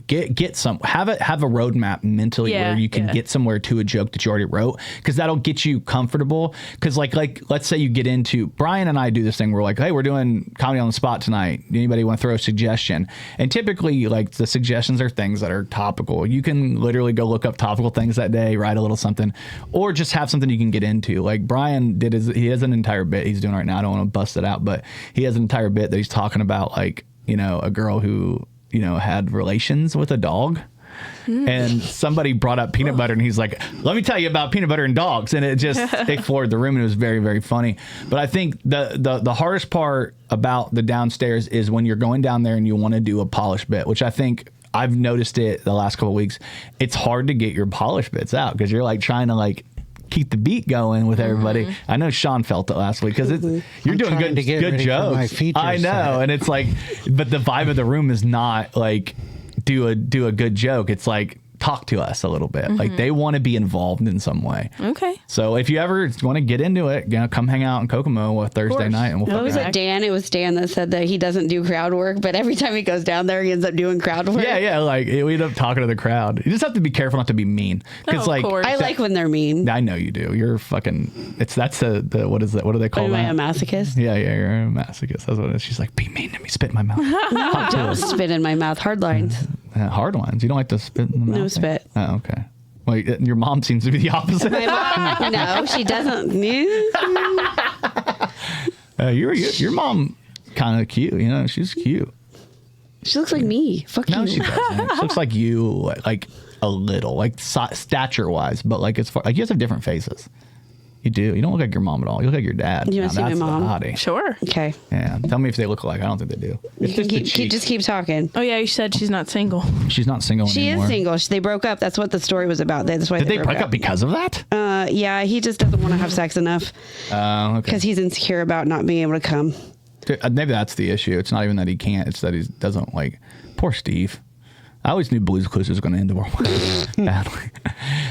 Speaker 1: Have a roadmap mentally where you can get somewhere to a joke that you already wrote, because that'll get you comfortable. Because like let's say you get into, Brian and I do this thing where we're like, hey, we're doing comedy on the spot tonight. Anybody want to throw a suggestion? And typically, like, the suggestions are things that are topical. You can literally go look up topical things that day, write a little something, or just have something you can get into. Like Brian he has an entire bit he's doing right now. I don't want to bust it out, but he has an entire bit that he's talking about, like, a girl who, had relations with a dog. And somebody brought up peanut butter, and he's like, let me tell you about peanut butter and dogs. And they floored the room, and it was very, very funny. But I think the hardest part about the downstairs is when you're going down there and you want to do a polished bit, which I think I've noticed it the last couple of weeks. It's hard to get your polished bits out, because you're like trying to like keep the beat going with everybody. I know Sean felt it last week, because you're doing good jokes. I know, and it's like, but the vibe of the room is not like do a good joke. It's like, talk to us a little bit. Like they want to be involved in some way.
Speaker 3: Okay.
Speaker 1: So if you ever want to get into it, come hang out in Kokomo a Thursday night, and we'll.
Speaker 4: Was it Dan? It was Dan that said that he doesn't do crowd work, but every time he goes down there, he ends up doing crowd work.
Speaker 1: Yeah. Like we end up talking to the crowd. You just have to be careful not to be mean, because
Speaker 3: of course.
Speaker 4: I like when they're mean.
Speaker 1: I know you do. You're fucking. That's the what is that? What do they call that?
Speaker 4: Am I a masochist?
Speaker 1: Yeah, you're a masochist. That's what it is. She's like, be mean to me, spit in my mouth.
Speaker 4: No, don't spit in my mouth. Hard lines.
Speaker 1: Hard lines. You don't like to spit in the mouth?
Speaker 4: No spit.
Speaker 1: Oh, okay. Well, your mom seems to be the opposite.
Speaker 4: My mom, no, she doesn't.
Speaker 1: Your mom kind of cute. She's cute.
Speaker 4: She looks like me. Fuck you.
Speaker 1: No, she doesn't. She looks like you, like a little, like stature wise, but like as far, like you guys have different faces. You do. You don't look like your mom at all. You look like your dad.
Speaker 4: You
Speaker 1: Now,
Speaker 4: wanna see my
Speaker 1: that's the
Speaker 4: mom?
Speaker 1: hottie.
Speaker 3: Sure.
Speaker 4: Okay.
Speaker 1: Yeah. Tell me if they look alike. I don't think they do. It's just the cheek.
Speaker 4: Just keep talking.
Speaker 3: Oh yeah, you said she's not single.
Speaker 1: She's not single
Speaker 4: She
Speaker 1: anymore.
Speaker 4: is single. They broke up. That's what the story was about. That's why
Speaker 1: Did they break up because of that?
Speaker 4: Yeah, he just doesn't want to have sex enough
Speaker 1: Okay.
Speaker 4: because he's insecure about not being able to come.
Speaker 1: Maybe that's the issue. It's not even that he can't. It's that he doesn't like. Poor Steve. I always knew Blue's Clues was going to end the world badly.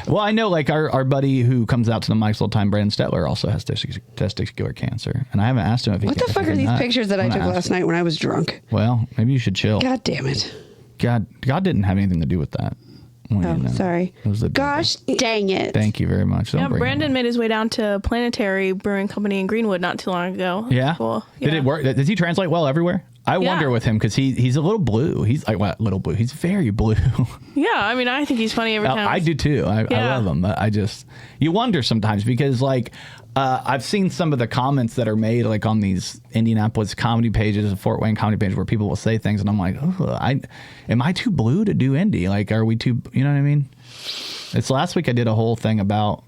Speaker 1: Well, I know like our buddy who comes out to the Mike's all the time, Brandon Stetler, also has testicular cancer, and I haven't asked him if he.
Speaker 4: What the fuck are these pictures that I took last night when I was drunk?
Speaker 1: Well, maybe you should chill.
Speaker 4: God damn it.
Speaker 1: God didn't have anything to do with that. Well,
Speaker 4: Oh,
Speaker 1: you know,
Speaker 4: sorry.
Speaker 1: it was the
Speaker 4: Gosh dang it.
Speaker 1: Thank you very much. Don't
Speaker 3: Yeah,
Speaker 1: bring it
Speaker 3: Brandon
Speaker 1: up.
Speaker 3: made his way down to Planetary Brewing Company in Greenwood not too long ago. That's
Speaker 1: Yeah.
Speaker 3: cool.
Speaker 1: Did
Speaker 3: Yeah.
Speaker 1: it work? Does he translate well everywhere? I
Speaker 3: Yeah.
Speaker 1: wonder with him because he's a little blue. He's like what little blue. He's very blue.
Speaker 3: Yeah, I mean, I think he's funny every time.
Speaker 1: I do too. I
Speaker 3: Yeah.
Speaker 1: love him. But you wonder sometimes because like I've seen some of the comments that are made like on these Indianapolis comedy pages and Fort Wayne comedy pages where people will say things and I'm like, oh, am I too blue to do indie? Like, are we too? You know what I mean? It's last week I did a whole thing about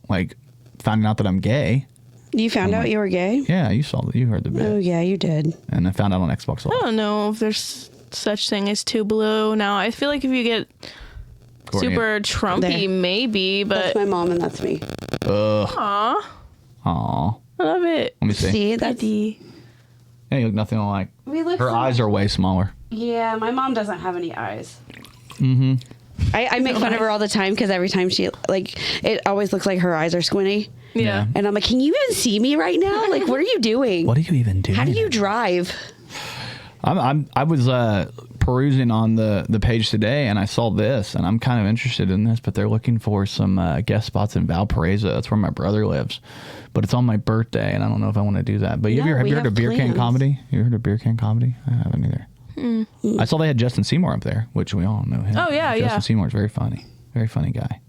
Speaker 1: like finding out that I'm gay.
Speaker 4: You found out you were gay?
Speaker 1: Yeah, you heard the bit,
Speaker 4: Oh, yeah, you did.
Speaker 1: and I found out on Xbox Live.
Speaker 3: I don't know if there's such thing as too blue. Now, I feel like if you get
Speaker 1: Courtney.
Speaker 3: super Trumpy,
Speaker 4: There.
Speaker 3: maybe,
Speaker 4: That's
Speaker 3: but
Speaker 4: my mom and that's me.
Speaker 3: aw,
Speaker 1: Aw,
Speaker 3: I love it.
Speaker 1: let me see.
Speaker 4: See, that's...
Speaker 3: Pretty.
Speaker 1: Yeah, you look nothing alike.
Speaker 4: We look
Speaker 1: Her
Speaker 4: so
Speaker 1: eyes
Speaker 4: much-
Speaker 1: are way smaller.
Speaker 4: Yeah, my mom doesn't have any eyes. Mm-hmm. I make fun of her all the time because every time she, like, it always looks like her eyes are squinty.
Speaker 3: Yeah.
Speaker 4: And I'm like, can you even see me right now? Like, what are you doing?
Speaker 1: What are you even doing?
Speaker 4: How do you drive?
Speaker 1: I was perusing on the page today, and I saw this, and I'm kind of interested in this. But they're looking for some guest spots in Valparaiso. That's where my brother lives, but it's on my birthday, and I don't know if I want to do that. But
Speaker 4: No,
Speaker 1: have
Speaker 4: we
Speaker 1: you heard
Speaker 4: have
Speaker 1: of Beer Can
Speaker 4: plans.
Speaker 1: Comedy? You heard of Beer Can Comedy? I haven't either. I saw they had Justin Seymour up there, which we all know him.
Speaker 3: Oh, yeah,
Speaker 1: Justin
Speaker 3: yeah.
Speaker 1: Seymour's very funny guy.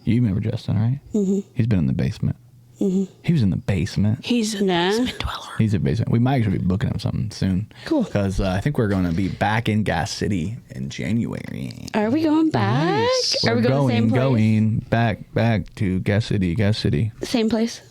Speaker 1: You remember Justin, right? Mm-hmm. He's been in the basement. Mm-hmm. He was in the basement.
Speaker 3: He's a
Speaker 4: Nah.
Speaker 3: basement dweller.
Speaker 1: He's a basement. We might actually be booking him something soon.
Speaker 4: Cool.
Speaker 1: Because I think we're going to be back in Gas City in January.
Speaker 4: Are we going back? Are we going to the same place?
Speaker 1: Going back to Gas City.
Speaker 4: Same place?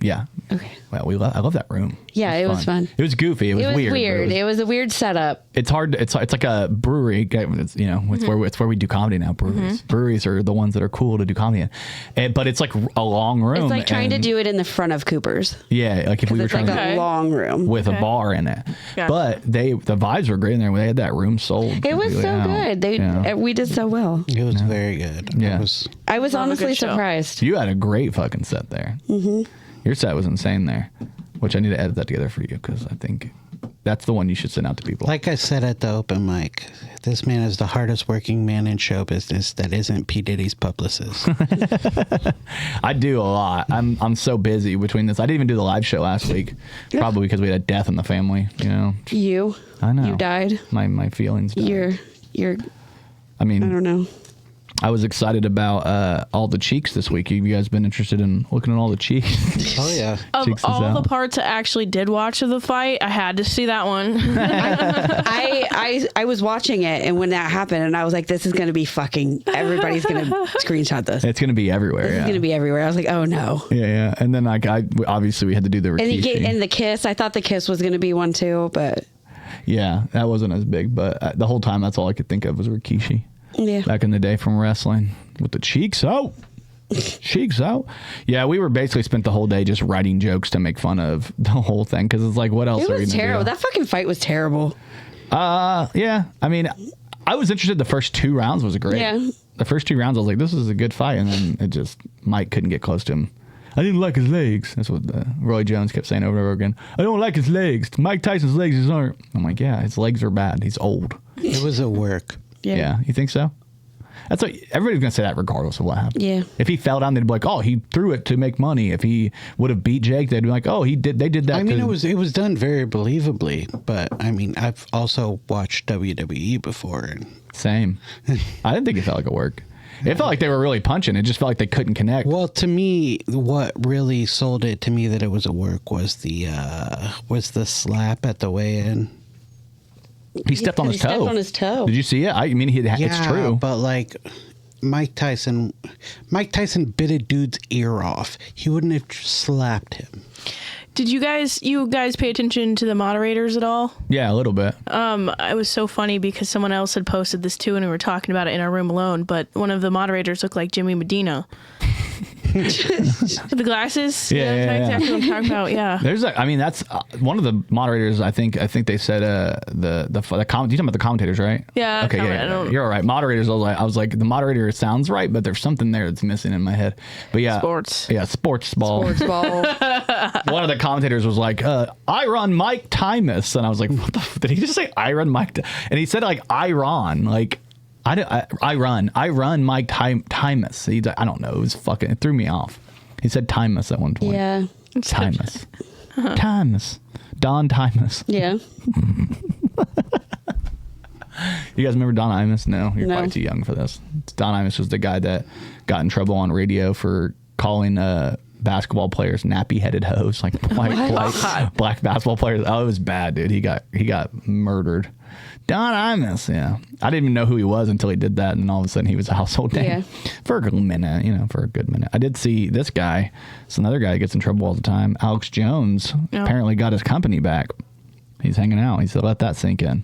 Speaker 1: Yeah.
Speaker 4: Okay.
Speaker 1: Well, I love that room.
Speaker 4: Yeah, it was fun.
Speaker 1: It was goofy. It was weird. but
Speaker 4: It was a weird setup.
Speaker 1: It's hard. It's like a brewery. It's, it's where we do comedy now. Breweries. Breweries are the ones that are cool to do comedy in. But it's like a long room.
Speaker 4: It's like trying to
Speaker 1: and-
Speaker 4: do it in the front of Cooper's.
Speaker 1: Yeah, like if we were
Speaker 4: It's like
Speaker 1: trying
Speaker 3: Okay.
Speaker 4: a long room.
Speaker 1: with a
Speaker 3: Okay.
Speaker 1: bar in it.
Speaker 3: Gotcha.
Speaker 1: But the vibes were great in there. They had that room sold.
Speaker 4: It was
Speaker 1: completely
Speaker 4: so
Speaker 1: out.
Speaker 4: good. We did so well.
Speaker 5: It was very good.
Speaker 1: Yeah.
Speaker 5: It was,
Speaker 4: I was
Speaker 3: Love a
Speaker 4: honestly
Speaker 3: good show.
Speaker 4: surprised.
Speaker 1: You had a great fucking set there. Mm-hmm. Your set was insane there, which I need to edit that together for you because I think that's the one you should send out to people.
Speaker 5: like I said at the open mic, this man is the hardest working man in show business that isn't P. Diddy's publicist.
Speaker 1: I do a lot. I'm so busy between this. I didn't even do the live show last week, probably because we had a death in the family.
Speaker 4: You.
Speaker 1: I know.
Speaker 4: You died.
Speaker 1: My feelings died.
Speaker 4: You're.
Speaker 1: I mean,
Speaker 4: I don't know.
Speaker 1: I was excited about all the cheeks this week. Have you guys been interested in looking at all the cheeks?
Speaker 5: Oh, yeah.
Speaker 3: Of
Speaker 1: Cheeks is
Speaker 3: all
Speaker 1: out.
Speaker 3: the parts I actually did watch of the fight, I had to see that one.
Speaker 4: I was watching it, and when that happened, and I was like, this is going to be fucking, everybody's going to screenshot this.
Speaker 1: It's going to be everywhere.
Speaker 4: This is
Speaker 1: Yeah.
Speaker 4: going to be everywhere. I was like, oh no.
Speaker 1: Yeah. And then obviously we had to do the
Speaker 4: And
Speaker 1: Rikishi.
Speaker 4: and the kiss, I thought the kiss was going to be one too, but
Speaker 1: Yeah, that wasn't as big, but the whole time that's all I could think of was Rikishi.
Speaker 4: yeah.
Speaker 1: Back in the day from wrestling with the cheeks out. Cheeks out. Yeah, we were basically spent the whole day just writing jokes to make fun of the whole thing because it's like, what else
Speaker 4: It
Speaker 1: are we
Speaker 4: was
Speaker 1: gonna
Speaker 4: terrible.
Speaker 1: do?
Speaker 4: That fucking fight was terrible.
Speaker 1: Yeah, I mean, I was interested. The first 2 rounds was great.
Speaker 4: Yeah.
Speaker 1: The first 2 rounds, I was like, this is a good fight, and then Mike couldn't get close to him. I didn't like his legs. That's what Roy Jones kept saying over and over again. I don't like his legs. Mike Tyson's legs aren't. I'm like, yeah, his legs are bad. He's old.
Speaker 5: It was a work.
Speaker 1: Yeah, you think so? That's what everybody's gonna say that regardless of what happened.
Speaker 4: Yeah.
Speaker 1: If he fell down, they'd be like, "Oh, he threw it to make money." If he would have beat Jake, they'd be like, "Oh, he did. They did that."
Speaker 5: I mean,
Speaker 1: to-
Speaker 5: it was done very believably, but I mean, I've also watched WWE before, and
Speaker 1: Same. I didn't think it felt like a work. It felt like they were really punching. It just felt like they couldn't connect.
Speaker 5: well, to me, what really sold it to me that it was a work was the slap at the weigh-in.
Speaker 1: He stepped on his toe.
Speaker 4: stepped on his toe.
Speaker 1: Did you see it? I mean, it's true.
Speaker 5: But like, Mike Tyson bit a dude's ear off, he wouldn't have slapped him.
Speaker 3: Did you guys pay attention to the moderators at all?
Speaker 1: Yeah, a little bit.
Speaker 3: It was so funny because someone else had posted this too, and we were talking about it in our room alone. But one of the moderators looked like Jimmy Medina. With the glasses.
Speaker 1: Yeah.
Speaker 3: That's exactly what I'm talking about. Yeah.
Speaker 1: That's one of the moderators. I think they said you talking about the commentators, right?
Speaker 3: Yeah.
Speaker 1: Okay. Yeah. You're all right. Moderators. I was like the moderator sounds right, but there's something there that's missing in my head. But yeah.
Speaker 3: Sports.
Speaker 1: Yeah. Sports ball.
Speaker 4: Sports ball.
Speaker 1: One of the commentators was like, I run Mike Tymus. And I was like, what the did he just say I run Mike? And he said like Iron, like I run Mike Tymus. I don't know. It threw me off. He said Tymus at one point.
Speaker 4: Yeah.
Speaker 1: Tymus. Tymus. Don Tymus.
Speaker 4: Yeah.
Speaker 1: You guys remember Don Imus? No, you're
Speaker 4: No.
Speaker 1: probably too young for this. Don Imus was the guy that got in trouble on radio for calling basketball players nappy-headed hoes, like black basketball players. Oh, it was bad, dude. He got murdered. Don Imus, yeah. I didn't even know who he was until he did that, and all of a sudden he was a household name.
Speaker 4: Yeah.
Speaker 1: For a good minute. I did see this guy. It's another guy that gets in trouble all the time. Alex Jones apparently got his company back. He's hanging out. He said, let that sink in.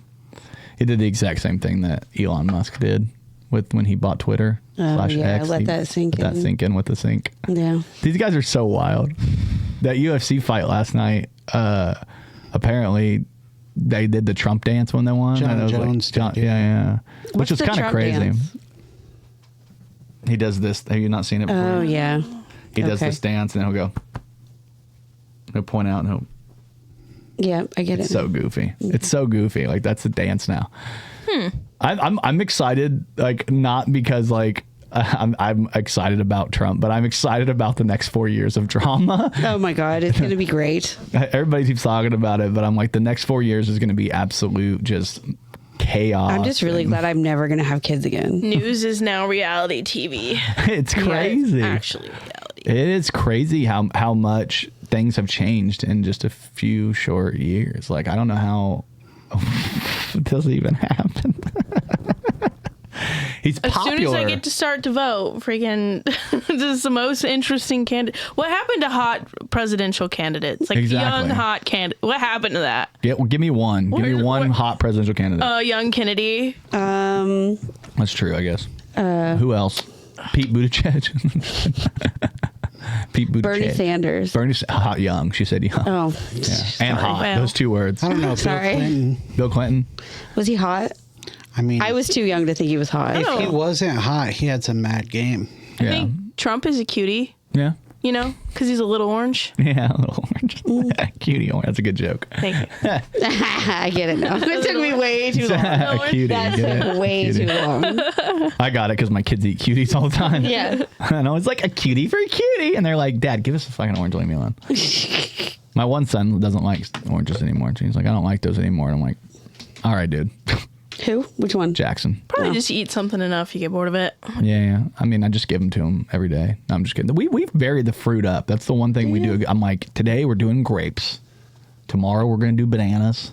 Speaker 1: He did the exact same thing that Elon Musk did when he bought Twitter / X.
Speaker 4: Let that sink in.
Speaker 1: Let that sink in with the sink.
Speaker 4: Yeah.
Speaker 1: These guys are so wild. That UFC fight last night, apparently they did the Trump dance when they won.
Speaker 5: John Jones did.
Speaker 1: Yeah. Which was
Speaker 4: the
Speaker 1: kind of
Speaker 4: Trump
Speaker 1: crazy.
Speaker 4: dance?
Speaker 1: He does this. Have you not seen it before?
Speaker 4: Oh, yeah.
Speaker 1: He does
Speaker 4: Okay.
Speaker 1: this dance and then he'll point out and
Speaker 4: Yeah, I get
Speaker 1: it's
Speaker 4: it.
Speaker 1: so goofy. It's so goofy. Like that's the dance now. I'm excited, like not because like I'm excited about Trump, but I'm excited about the next 4 years of drama.
Speaker 4: Oh my God, it's going to be great.
Speaker 1: Everybody keeps talking about it, but I'm like the next 4 years is going to be absolute just chaos.
Speaker 4: I'm just really glad I'm never going to have kids again.
Speaker 3: News is now reality TV.
Speaker 1: It's crazy.
Speaker 3: It's actually reality.
Speaker 1: It is crazy how much things have changed in just a few short years. Like I don't know how this even happened. He's
Speaker 3: As
Speaker 1: popular.
Speaker 3: soon as I get to start to vote, freaking, this is the most interesting candidate. What happened to hot presidential candidates? Like
Speaker 1: Exactly.
Speaker 3: young hot candidate. What happened to that?
Speaker 1: Give me one. Give me one hot presidential candidate.
Speaker 3: Young Kennedy.
Speaker 1: That's true, I guess. Who else? Pete Buttigieg. Pete Buttigieg.
Speaker 4: Bernie Sanders.
Speaker 1: Hot young. She said young.
Speaker 4: Oh,
Speaker 1: Yeah. And hot.
Speaker 3: Wow.
Speaker 1: Those two words.
Speaker 5: I don't know.
Speaker 4: Sorry.
Speaker 1: Bill Clinton.
Speaker 4: Was he hot?
Speaker 5: I mean,
Speaker 4: I was too young to think he was hot.
Speaker 5: if he wasn't hot, he had some mad game.
Speaker 3: I
Speaker 1: Yeah.
Speaker 3: think Trump is a cutie,
Speaker 1: Yeah.
Speaker 3: you know, because he's a little orange.
Speaker 1: Yeah, a little orange. Cutie orange. That's a good joke.
Speaker 3: Thank you.
Speaker 4: I get it now. It took me way too long.
Speaker 1: Cutie.
Speaker 4: That
Speaker 1: get it?
Speaker 4: took way
Speaker 1: Cutie.
Speaker 4: too long.
Speaker 1: I got it because my kids eat cuties all the time.
Speaker 4: Yeah.
Speaker 1: And I was like, a cutie for a cutie. And they're like, Dad, give us a fucking orange. Leave me alone. My one son doesn't like oranges anymore. He's like, I don't like those anymore. And I'm like, all right, dude.
Speaker 4: Who? Which one?
Speaker 1: Jackson.
Speaker 3: Probably just eat something enough, you get bored of it.
Speaker 1: Yeah. I mean, I just give them to him every day. No, I'm just kidding. We've varied the fruit up. That's the one thing we do. I'm like, today we're doing grapes. Tomorrow we're going to do bananas.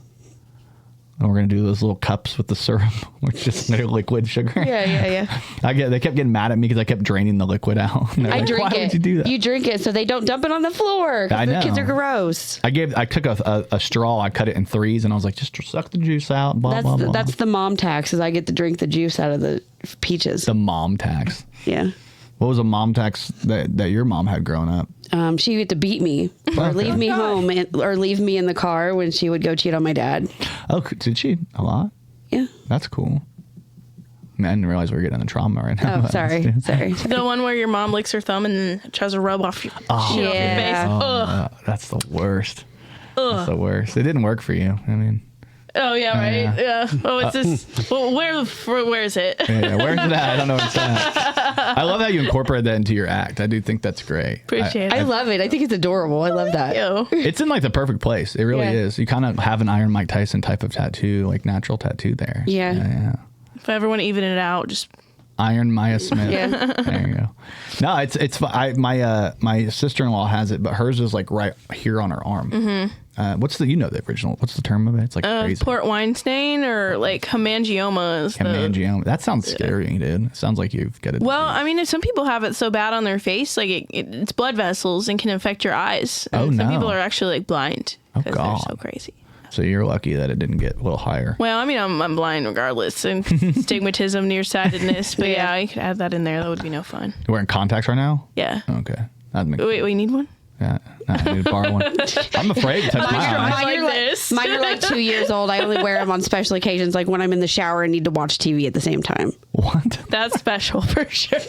Speaker 1: And we're going to do those little cups with the syrup, which is their liquid sugar.
Speaker 4: Yeah.
Speaker 1: They kept getting mad at me because I kept draining the liquid out. And they're
Speaker 4: I
Speaker 1: like,
Speaker 4: drink
Speaker 1: why
Speaker 4: it.
Speaker 1: would you do that?
Speaker 4: You drink it so they don't dump it on the floor. 'Cause
Speaker 1: I
Speaker 4: the
Speaker 1: know.
Speaker 4: kids are gross.
Speaker 1: I took a straw, I cut it in threes, and I was like, just suck the juice out. Blah, blah, blah.
Speaker 4: That's the mom tax, is I get to drink the juice out of the peaches.
Speaker 1: the mom tax.
Speaker 4: Yeah.
Speaker 1: What was a mom tax that your mom had growing up?
Speaker 4: She would to beat me or leave me home or leave me in the car when she would go cheat on my dad.
Speaker 1: Oh, did she? A lot?
Speaker 4: Yeah.
Speaker 1: That's cool. Man, I didn't realize we were getting into trauma right now.
Speaker 4: Oh, sorry. Sorry.
Speaker 3: The one where your mom licks her thumb and then tries to rub off your, shit off your
Speaker 4: Yeah.
Speaker 3: face. Ugh.
Speaker 1: That's the worst. That's the worst. It didn't work for you. I mean,
Speaker 3: Oh, yeah, right? Yeah. Oh, it's this. Well, where is it?
Speaker 1: yeah, where's it at? I don't know where it's at. I love how you incorporate that into your act. I do think that's great.
Speaker 3: Appreciate
Speaker 4: I
Speaker 3: it.
Speaker 4: love it. I think it's adorable. I love that.
Speaker 3: Ew.
Speaker 1: It's in like the perfect place. It really
Speaker 4: Yeah.
Speaker 1: is. You kind of have an Iron Mike Tyson type of tattoo, like natural tattoo there.
Speaker 4: Yeah.
Speaker 1: Yeah.
Speaker 3: If I ever want to even it out, just
Speaker 1: Iron Mya Smith.
Speaker 4: Yeah.
Speaker 1: There you go. No, it's my sister-in-law has it, but hers is like right here on her arm. Mm-hmm. What's the original? What's the term of it? It's like crazy.
Speaker 3: Port wine stain or like hemangioma is
Speaker 1: Hemangioma. That sounds scary, dude. It sounds like you've got it.
Speaker 3: Well, I mean, if some people have it so bad on their face, like it's blood vessels and can affect your eyes. And some people are actually like blind because they're so crazy.
Speaker 1: So you're lucky that it didn't get a little higher.
Speaker 3: Well, I mean, I'm blind regardless, and stigmatism, nearsightedness. But yeah, I could add that in there. That would be no fun.
Speaker 1: You're wearing contacts right now?
Speaker 3: Yeah.
Speaker 1: Okay. That'd make
Speaker 3: Wait, we need one?
Speaker 1: Yeah, no, I need to borrow one. I'm afraid to touch my eyes.
Speaker 4: Mine are like 2 years old. I only wear them on special occasions, like when I'm in the shower and need to watch TV at the same time.
Speaker 1: What?
Speaker 3: That's special for sure.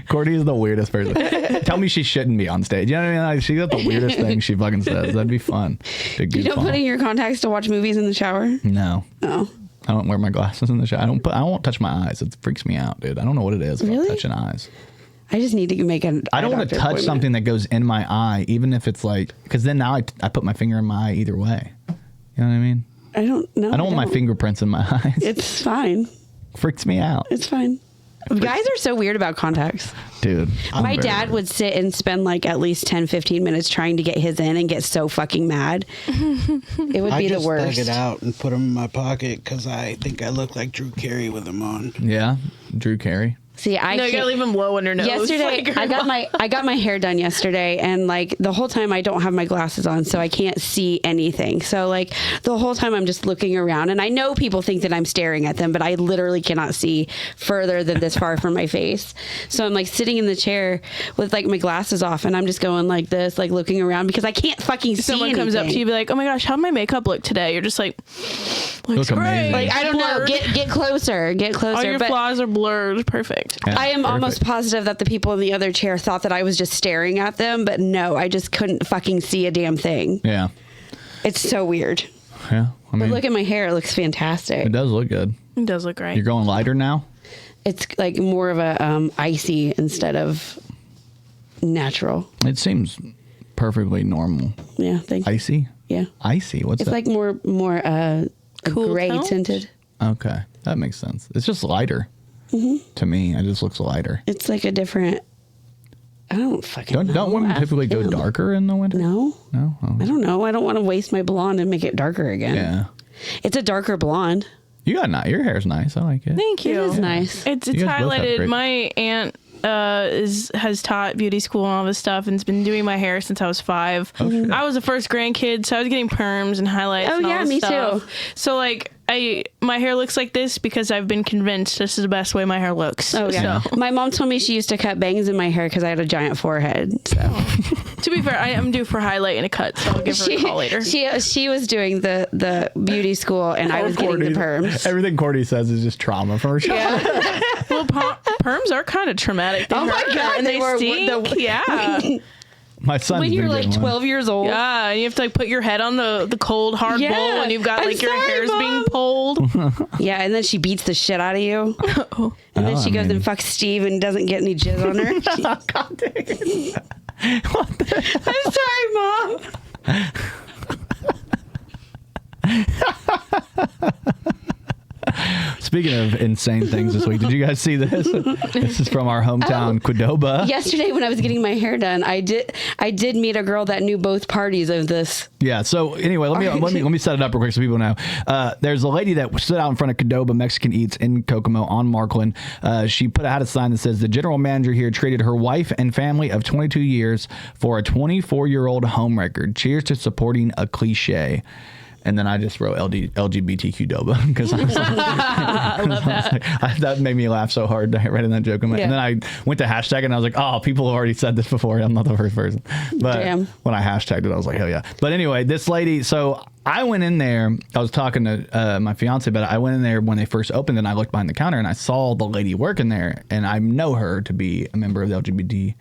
Speaker 1: Cortni is the weirdest person. Tell me she shouldn't be on stage. You know what I mean? Like, she got the weirdest thing she fucking says. That'd be fun.
Speaker 4: You don't put in your contacts to watch movies in the shower?
Speaker 1: No.
Speaker 4: Oh.
Speaker 1: I don't wear my glasses in the shower. I won't touch my eyes. It freaks me out, dude. I don't know what it is about touching eyes.
Speaker 4: I just need to make an.
Speaker 1: I don't want to touch something that goes in my eye, even if it's like, because then now I put my finger in my eye either way. You know what I mean?
Speaker 4: I don't know.
Speaker 1: I don't want my fingerprints in my eyes.
Speaker 4: It's fine.
Speaker 1: Freaks me out.
Speaker 4: It's fine. Guys are so weird about contacts.
Speaker 1: Dude.
Speaker 4: My dad would sit and spend like at least 10, 15 minutes trying to get his in and get so fucking mad. It would be the worst.
Speaker 5: I just dug it out and put them in my pocket because I think I look like Drew Carey with them on.
Speaker 1: Yeah. Drew Carey.
Speaker 4: See,
Speaker 3: you gotta leave them low under nose.
Speaker 4: Yesterday, I got my hair done yesterday, and like the whole time I don't have my glasses on, so I can't see anything. So like the whole time I'm just looking around, and I know people think that I'm staring at them, but I literally cannot see further than this far from my face. So I'm like sitting in the chair with like my glasses off, and I'm just going like this, like looking around because I can't fucking see anything.
Speaker 3: Someone comes up to you, be like, "Oh my gosh, how'd my makeup look today?" You're just like, "Looks great."
Speaker 1: Amazing.
Speaker 4: Like I don't know. Get closer. Get closer.
Speaker 3: All your flaws are blurred. Perfect.
Speaker 1: Yeah,
Speaker 4: I am almost positive that the people in the other chair thought that I was just staring at them, but no, I just couldn't fucking see a damn thing.
Speaker 1: Yeah.
Speaker 4: It's so weird.
Speaker 1: Yeah. I mean,
Speaker 4: But look at my hair. It looks fantastic.
Speaker 1: it does look good.
Speaker 3: It does look great.
Speaker 1: You're going lighter now?
Speaker 4: It's like more of a icy instead of natural.
Speaker 1: It seems perfectly normal.
Speaker 4: Yeah, thank you.
Speaker 1: Icy?
Speaker 4: Yeah.
Speaker 1: Icy? What's
Speaker 4: It's
Speaker 1: that?
Speaker 4: like more
Speaker 3: Cool
Speaker 4: gray
Speaker 3: tone?
Speaker 4: tinted.
Speaker 1: Okay. That makes sense. It's just lighter. To me, it just looks lighter.
Speaker 4: It's like a different. I don't fucking know.
Speaker 1: Don't women typically go darker in the winter?
Speaker 4: No.
Speaker 1: No? Oh.
Speaker 4: I don't know. I don't want to waste my blonde and make it darker again.
Speaker 1: Yeah.
Speaker 4: It's a darker blonde.
Speaker 1: Your hair's nice. I like it.
Speaker 3: Thank you.
Speaker 4: It is nice.
Speaker 3: It's
Speaker 1: You guys both have
Speaker 3: highlighted.
Speaker 1: great-
Speaker 3: My aunt has taught beauty school and all this stuff, and has been doing my hair since I was 5.
Speaker 1: shit.
Speaker 3: I was the first grandkid, so I was getting perms and highlights.
Speaker 4: Oh,
Speaker 3: and all
Speaker 4: yeah,
Speaker 3: this
Speaker 4: me
Speaker 3: stuff.
Speaker 4: too.
Speaker 3: So like, my hair looks like this because I've been convinced this is the best way my hair looks.
Speaker 4: Oh yeah.
Speaker 3: So,
Speaker 4: My mom told me she used to cut bangs in my hair because I had a giant forehead. So
Speaker 3: to be fair, I am due for highlight and a cut, so I'll give her a call later.
Speaker 4: she was doing the beauty school and I was getting the perms.
Speaker 1: Everything Cortni says is just trauma from her child.
Speaker 3: Well, perms are kind of traumatic. They
Speaker 4: Oh my
Speaker 3: hurt,
Speaker 4: God,
Speaker 3: and
Speaker 4: they
Speaker 3: they
Speaker 4: were
Speaker 3: stink. Yeah.
Speaker 1: My son's
Speaker 4: When you're
Speaker 1: been
Speaker 4: like
Speaker 1: getting one.
Speaker 4: 12 years old.
Speaker 3: Yeah, and you have to like put your head on the cold hard
Speaker 4: Yeah.
Speaker 3: bowl, and you've got
Speaker 4: I'm
Speaker 3: like your
Speaker 4: sorry,
Speaker 3: hair's
Speaker 4: Mom.
Speaker 3: being pulled.
Speaker 4: Yeah, and then she beats the shit out of you. And then
Speaker 1: Oh,
Speaker 4: she
Speaker 1: I
Speaker 4: goes
Speaker 1: mean-
Speaker 4: and fucks Steve and doesn't get any jizz on her.
Speaker 1: God dang it.
Speaker 4: I'm sorry, Mom.
Speaker 1: Speaking of insane things this week, did you guys see this? This is from our hometown, Qdoba.
Speaker 4: Yesterday when I was getting my hair done, I did meet a girl that knew both parties of this.
Speaker 1: Yeah. So anyway, let me set it up real quick so people know. There's a lady that stood out in front of Qdoba Mexican Eats in Kokomo on Markland. She had a sign that says the general manager here traded her wife and family of 22 years for a 24-year-old home record. Cheers to supporting a cliche. And then I just wrote LGBTQ Qdoba because I was like,
Speaker 3: I love that.
Speaker 1: that made me laugh so hard writing that joke. And then I went to hashtag and I was like, oh, people have already said this before. I'm not the first person. But
Speaker 4: Damn.
Speaker 1: when I hashtagged it, I was like, hell yeah. But anyway, this lady, so I went in there. I was talking to my fiance about it. I went in there when they first opened and I looked behind the counter and I saw the lady working there. And I know her to be a member of the LGBT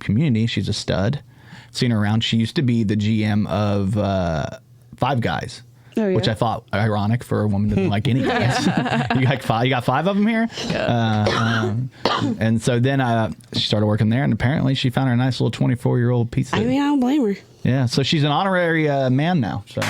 Speaker 1: community. She's a stud. Seen her around. She used to be the GM of Five Guys.
Speaker 4: Oh, yeah?
Speaker 1: Which I thought ironic for a woman that didn't like any guys. You got 5 of them here? Yeah. And so then she started working there, and apparently she found her a nice little 24-year-old piece of
Speaker 4: I mean, I don't blame her.
Speaker 1: yeah, so she's an honorary man now. So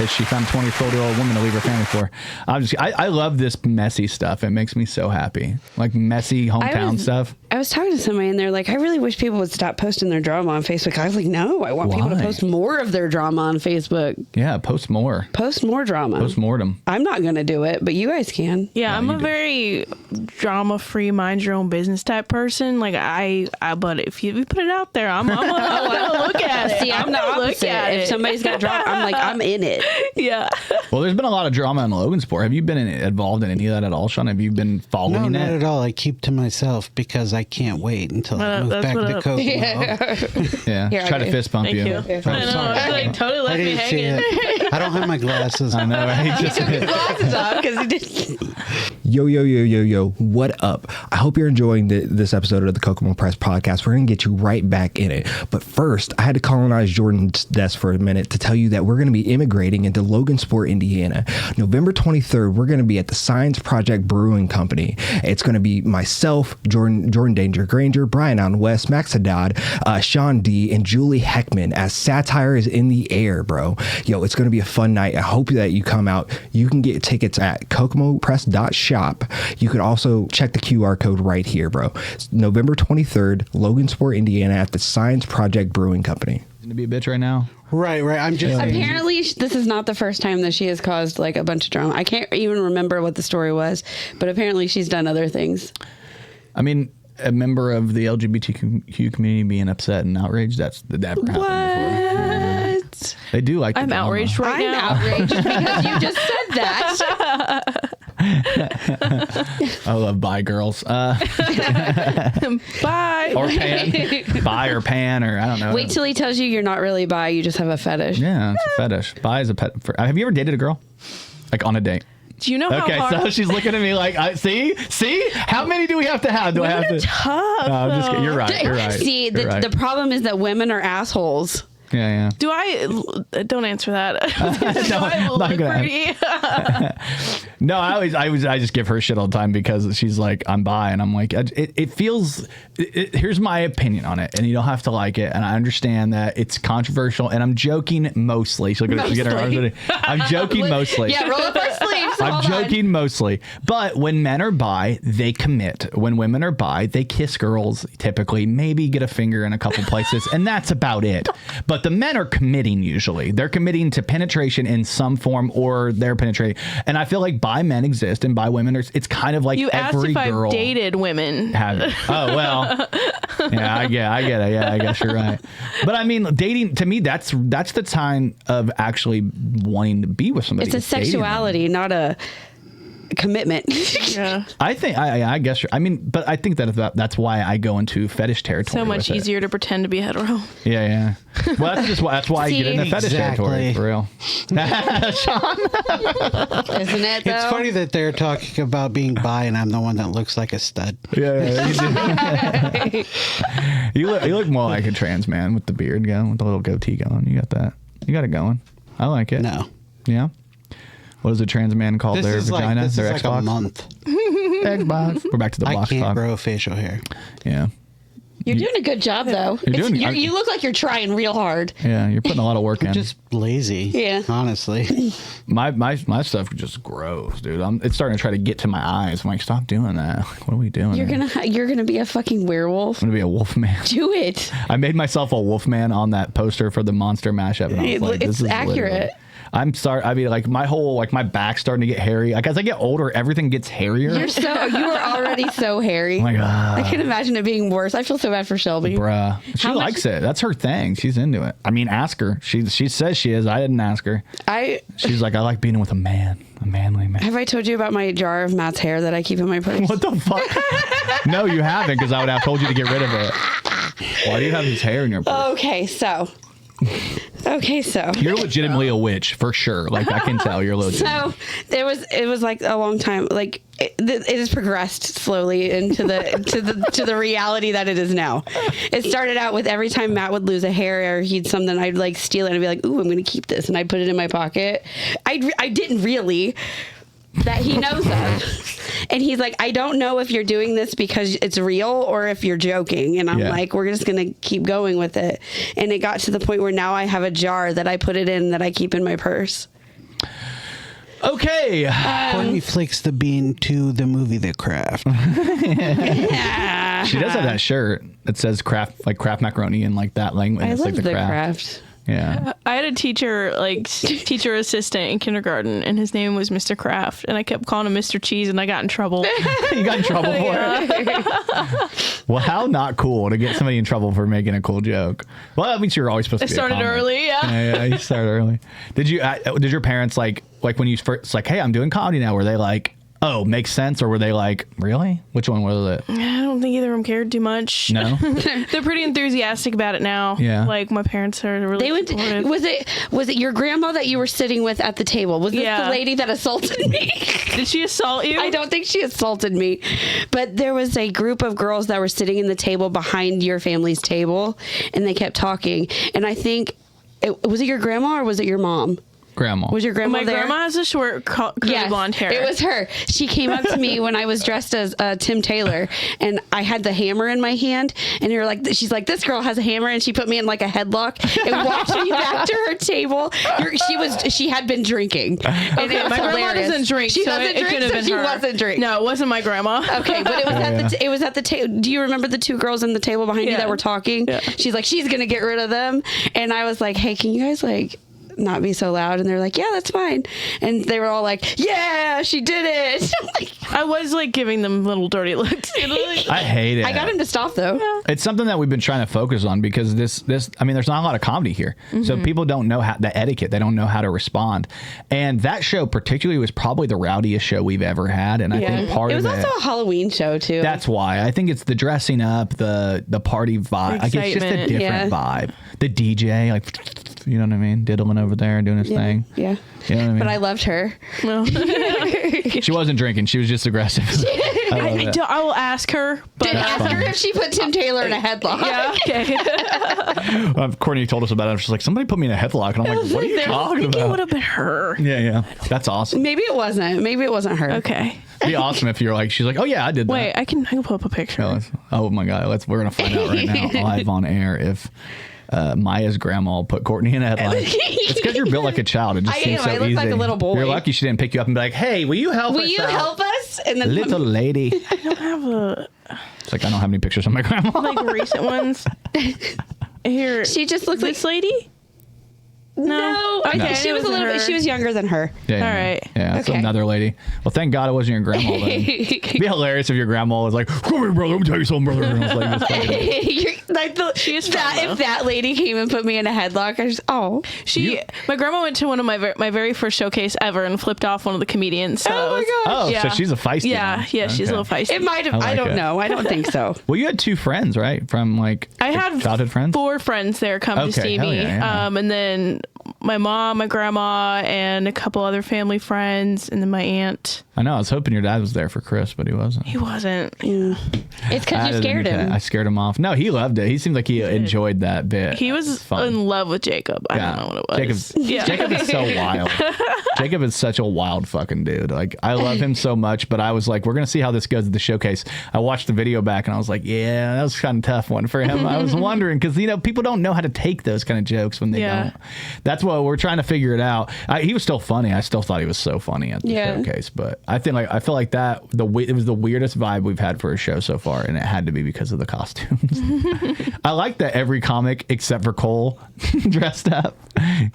Speaker 1: because she found a 24-year-old woman to leave her family for. I love this messy stuff. It makes me so happy. Like messy hometown stuff.
Speaker 4: I was talking to somebody and they're like, I really wish people would stop posting their drama on Facebook. I was like, no, I want people to post more of their drama on Facebook.
Speaker 1: Yeah, post more.
Speaker 4: Post more drama.
Speaker 1: Postmortem.
Speaker 4: I'm not going to do it, but you guys can.
Speaker 3: Yeah, I'm a very drama-free, mind your own business type person. Like but if you put it out there, I'm gonna look at it.
Speaker 4: See, I'm the opposite. If somebody's got drama, I'm like, I'm in it.
Speaker 3: Yeah.
Speaker 1: Well, there's been a lot of drama in Logansport. Have you been involved in any of that at all, Sean? Have you been following
Speaker 5: No,
Speaker 1: it?
Speaker 5: not at all. I keep to myself because I can't wait until I move back to Kokomo.
Speaker 1: Yeah,
Speaker 4: Here,
Speaker 1: try to
Speaker 4: okay.
Speaker 1: fist bump
Speaker 3: Thank you.
Speaker 1: you.
Speaker 3: I know. I like totally left me
Speaker 5: didn't see
Speaker 3: hanging.
Speaker 5: it. I don't have my glasses on.
Speaker 1: I know, right?
Speaker 4: He took his glasses off because he didn't.
Speaker 6: Yo, what up? I hope you're enjoying this episode of the Kokomo Press Podcast. We're going to get you right back in it. But first, I had to colonize Jordan's desk for a minute to tell you that we're going to be immigrating into Logansport, Indiana. November 23rd, we're going to be at the Science Project Brewing Company. It's going to be myself, Jordan Danger Grainger, Brian on West, Max Haddad, Sean D, and Julie Heckman as satire is in the air, bro. Yo, it's going to be a fun night. I hope that you come out. You can get tickets at kokomopress.shop. You could also check the QR code right here, bro. It's November 23rd, Logansport, Indiana at the Science Project Brewing Company.
Speaker 1: To be a bitch right now.
Speaker 5: Right. I'm just saying.
Speaker 4: Apparently, this is not the first time that she has caused like a bunch of drama. I can't even remember what the story was, but apparently she's done other things.
Speaker 1: I mean, a member of the LGBTQ community being upset and outraged, that's never happened before. They do like the
Speaker 3: I'm
Speaker 1: drama.
Speaker 3: outraged right
Speaker 4: I'm
Speaker 3: now.
Speaker 4: outraged because you just said that.
Speaker 1: I love bi girls.
Speaker 3: Bye.
Speaker 1: Or pan. Bi or pan, or I don't know.
Speaker 4: Wait till he tells you you're not really bi, you just have a fetish.
Speaker 1: Yeah, it's a fetish. Bi is a pet. Have you ever dated a girl? Like on a date?
Speaker 3: Do you know how
Speaker 1: Okay,
Speaker 3: hard?
Speaker 1: so she's looking at me like, see? How many do we have to have? Do I have to?
Speaker 3: Tough.
Speaker 1: No, I'm just kidding. You're right. You're right.
Speaker 4: See,
Speaker 1: You're right.
Speaker 4: the problem is that women are assholes.
Speaker 1: Yeah.
Speaker 3: Do I? Don't answer that.
Speaker 1: No,
Speaker 3: I will
Speaker 1: not
Speaker 3: look
Speaker 1: gonna
Speaker 3: pretty.
Speaker 1: No, I just give her shit all the time because she's like, I'm bi, and I'm like, it feels. Here's my opinion on it, and you don't have to like it, and I understand that it's controversial, and I'm joking mostly. So I'm joking mostly.
Speaker 4: Yeah, roll up our sleeves.
Speaker 1: I'm joking mostly, but when men are bi, they commit. When women are bi, they kiss girls typically, maybe get a finger in a couple places, and that's about it. But the men are committing usually. They're committing to penetration in some form, or they're penetrating. And I feel like bi men exist and bi women are. It's kind of like
Speaker 3: You asked
Speaker 1: every
Speaker 3: if
Speaker 1: girl
Speaker 3: I've dated women.
Speaker 1: haven't. Oh well. Yeah, I get it. Yeah, I guess you're right. But I mean, dating to me, that's the time of actually wanting to be with somebody.
Speaker 4: It's a sexuality, not a commitment.
Speaker 3: Yeah.
Speaker 1: I think I guess I mean, but I think that's why I go into fetish territory.
Speaker 3: So much
Speaker 1: with it.
Speaker 3: easier to pretend to be hetero.
Speaker 1: Yeah. Well, that's why I get into fetish territory for real.
Speaker 4: Isn't it though?
Speaker 5: It's funny that they're talking about being bi and I'm the one that looks like a stud.
Speaker 1: Yeah. You look more like a trans man with the beard going, with the little goatee going. You got that. You got it going. I like it.
Speaker 5: No.
Speaker 1: Yeah. What does a trans man call
Speaker 5: This
Speaker 1: their
Speaker 5: is
Speaker 1: vagina?
Speaker 5: like,
Speaker 1: Their
Speaker 5: like
Speaker 1: Xbox?
Speaker 5: a month.
Speaker 1: Xbox. We're back to the
Speaker 5: I
Speaker 1: box
Speaker 5: can't
Speaker 1: talk.
Speaker 5: grow facial hair.
Speaker 1: Yeah.
Speaker 4: You're doing a good job though. You look like you're trying real hard.
Speaker 1: Yeah. You're putting a lot of work in.
Speaker 5: Just lazy.
Speaker 4: Yeah.
Speaker 5: Honestly.
Speaker 1: My stuff just grows, dude. It's starting to try to get to my eyes. I'm like, stop doing that. What are we doing?
Speaker 4: You're gonna be a fucking werewolf.
Speaker 1: I'm gonna be a wolf man.
Speaker 4: Do it.
Speaker 1: I made myself a wolf man on that poster for the Monster Mashup. And I was like,
Speaker 4: It's
Speaker 1: this is
Speaker 4: accurate.
Speaker 1: literally- I'm sorry. I mean, like my whole, like my back's starting to get hairy. Like as I get older, everything gets hairier.
Speaker 4: You are already so hairy.
Speaker 1: Oh my God.
Speaker 4: I can imagine it being worse. I feel so bad for Shelby.
Speaker 1: Bruh. She
Speaker 4: How much-
Speaker 1: likes it. That's her thing. She's into it. I mean, ask her. She says she is. I didn't ask her. She's like, I like being with a man. A manly man.
Speaker 4: Have I told you about my jar of Matt's hair that I keep in my purse?
Speaker 1: What the fuck? No, you haven't, because I would have told you to get rid of it. Why do you have his hair in your purse?
Speaker 4: Okay, so.
Speaker 1: You're legitimately a witch, for sure. Like, I can tell you're legit.
Speaker 4: So it was like a long time. Like it has progressed slowly into the to the reality that it is now. It started out with every time Matt would lose a hair or he'd something, I'd like steal it and I'd be like, ooh, I'm going to keep this, and I'd put it in my pocket. I didn't really. That he knows of. And he's like, I don't know if you're doing this because it's real or if you're joking. And I'm like, we're just going to keep going with it. And it got to the point where now I have a jar that I put it in that I keep in my purse.
Speaker 1: Okay.
Speaker 5: Cortni flicks the bean to the movie The Craft.
Speaker 1: She does have that shirt that says craft, like craft macaroni in like that language.
Speaker 4: I
Speaker 1: It's
Speaker 4: love
Speaker 1: like
Speaker 4: the craft.
Speaker 1: Yeah.
Speaker 3: I had a teacher, like teacher assistant in kindergarten, and his name was Mr. Kraft, and I kept calling him Mr. Cheese, and I got in trouble.
Speaker 1: You got in trouble for it? Well, how not cool to get somebody in trouble for making a cool joke. Well, that means you're always supposed to be
Speaker 3: started early,
Speaker 1: Yeah, you started early. Did your parents like when you first like, hey, I'm doing comedy now, were they like, oh, makes sense? Or were they like, really? Which one was it?
Speaker 3: I don't think either of them cared too much.
Speaker 1: No?
Speaker 3: They're pretty enthusiastic about it now.
Speaker 1: Yeah.
Speaker 3: Like, my parents are really
Speaker 4: They went.
Speaker 3: supportive.
Speaker 4: Was it your grandma that you were sitting with at the table? Was this
Speaker 3: Yeah.
Speaker 4: the lady that assaulted me?
Speaker 3: Did she assault you?
Speaker 4: I don't think she assaulted me, but there was a group of girls that were sitting in the table behind your family's table, and they kept talking. And I think, was it your grandma or was it your mom?
Speaker 1: Grandma.
Speaker 4: Was your grandma
Speaker 3: My
Speaker 4: there?
Speaker 3: grandma has a short, curly blonde hair.
Speaker 4: It was her. She came up to me when I was dressed as Tim Taylor, and I had the hammer in my hand. And you're like, she's like, this girl has a hammer, and she put me in like a headlock and walked me back to her table. She had been drinking. And
Speaker 3: Okay,
Speaker 4: it was
Speaker 3: my grandma
Speaker 4: hilarious.
Speaker 3: doesn't drink.
Speaker 4: She
Speaker 3: so
Speaker 4: doesn't
Speaker 3: it
Speaker 4: drink.
Speaker 3: could have
Speaker 4: So
Speaker 3: been
Speaker 4: she
Speaker 3: her.
Speaker 4: wasn't drink.
Speaker 3: No, it wasn't my grandma.
Speaker 4: Okay, but it was at the table. Do you remember the two girls in the table behind you
Speaker 3: Yeah.
Speaker 4: that were talking?
Speaker 3: Yeah.
Speaker 4: She's like, she's gonna get rid of them, and I was like, hey, can you guys like not be so loud? And they're like, yeah, that's fine. And they were all like, yeah, she did it. I'm like,
Speaker 3: I was like giving them little dirty looks.
Speaker 1: I hate it.
Speaker 4: I got him to stop though.
Speaker 1: It's something that we've been trying to focus on because this I mean, there's not a lot of comedy here. So people don't know the etiquette. They don't know how to respond. And that show particularly was probably the rowdiest show we've ever had. And I think part
Speaker 4: it was
Speaker 1: of it,
Speaker 4: also a Halloween show too.
Speaker 1: that's why. I think it's the dressing up, the party vibe. Like, it's just a
Speaker 3: Excitement.
Speaker 1: different vibe. The DJ, like, you know what I mean? Diddling over there doing his thing.
Speaker 4: Yeah.
Speaker 1: You know what I mean?
Speaker 4: But I loved her.
Speaker 3: Well,
Speaker 1: She wasn't drinking. She was just aggressive.
Speaker 3: I will ask her. But
Speaker 4: Did ask her if she put Tim Taylor in a headlock.
Speaker 3: yeah, okay.
Speaker 1: Courtney told us about it. She's like, somebody put me in a headlock. And I'm like, what are you
Speaker 3: I
Speaker 1: talking
Speaker 3: think it
Speaker 1: about?
Speaker 3: would have been her.
Speaker 1: Yeah. That's awesome.
Speaker 4: Maybe it wasn't. Maybe it wasn't her.
Speaker 3: Okay.
Speaker 1: It'd be awesome if you're like, she's like, oh yeah, I did that.
Speaker 3: Wait, I can pull up a picture.
Speaker 1: Oh my God. We're going to find out right now live on air if Maya's grandma put Courtney in a headlock. It's because you're built like a child. It just
Speaker 4: I
Speaker 1: seems
Speaker 4: am.
Speaker 1: so
Speaker 4: I look
Speaker 1: easy.
Speaker 4: like a little boy.
Speaker 1: You're lucky she didn't pick you up and be like, hey, will you help us
Speaker 4: Will you
Speaker 1: out?
Speaker 4: help us? And then
Speaker 1: Little lady.
Speaker 3: I don't have
Speaker 1: It's like, I don't have any pictures of my grandma.
Speaker 3: like recent ones. Here.
Speaker 4: she just looks like
Speaker 3: This lady? No.
Speaker 4: I think
Speaker 3: Okay,
Speaker 4: she
Speaker 3: it
Speaker 4: was a
Speaker 3: wasn't
Speaker 4: little bit.
Speaker 3: her.
Speaker 4: She was younger than her.
Speaker 1: Yeah,
Speaker 3: All right.
Speaker 1: Yeah, that's
Speaker 4: Okay.
Speaker 1: another lady. Well, thank God it wasn't your grandma then. It'd be hilarious if your grandma was like, come here, brother, let me tell you something, brother. And I was like, this fucking-
Speaker 4: You're, like
Speaker 3: She is
Speaker 4: that.
Speaker 3: fun, though.
Speaker 4: If that lady came and put me in a headlock, I just
Speaker 3: My grandma went to one of my very first showcase ever and flipped off one of the comedians. So
Speaker 4: Oh my
Speaker 3: it's-
Speaker 4: gosh.
Speaker 1: Oh,
Speaker 3: Yeah.
Speaker 1: so she's a feisty
Speaker 3: Yeah,
Speaker 1: one.
Speaker 3: yeah, she's a
Speaker 1: Okay.
Speaker 3: little feisty.
Speaker 4: It might have.
Speaker 1: I
Speaker 4: I
Speaker 1: like
Speaker 4: don't
Speaker 1: it.
Speaker 4: know. I don't think so.
Speaker 1: Well, you had two friends, right? From like
Speaker 3: I had
Speaker 1: childhood friends?
Speaker 3: 4 friends there come to
Speaker 1: Okay,
Speaker 3: see
Speaker 1: hell
Speaker 3: me.
Speaker 1: yeah.
Speaker 3: And then my mom, my grandma, and a couple other family friends, and then my aunt.
Speaker 1: I know. I was hoping your dad was there for Chris, but he wasn't.
Speaker 3: He wasn't.
Speaker 4: It's because
Speaker 1: I
Speaker 4: you
Speaker 1: didn't
Speaker 4: scared
Speaker 1: think
Speaker 4: him.
Speaker 1: that. I scared him off. No, he loved it. He seemed like he enjoyed that bit.
Speaker 3: He was
Speaker 1: It's fun.
Speaker 3: in love with Jacob. I don't know what it was.
Speaker 1: Jacob is so wild. Jacob is such a wild fucking dude. Like, I love him so much, but I was like, we're going to see how this goes at the showcase. I watched the video back and I was like, yeah, that was kind of a tough one for him. I was wondering because, people don't know how to take those kind of jokes when they don't. That's what we're trying to figure it out. He was still funny. I still thought he was so funny at the showcase, but I feel like that it was the weirdest vibe we've had for a show so far, and it had to be because of the costumes. I like that every comic except for Cole dressed up.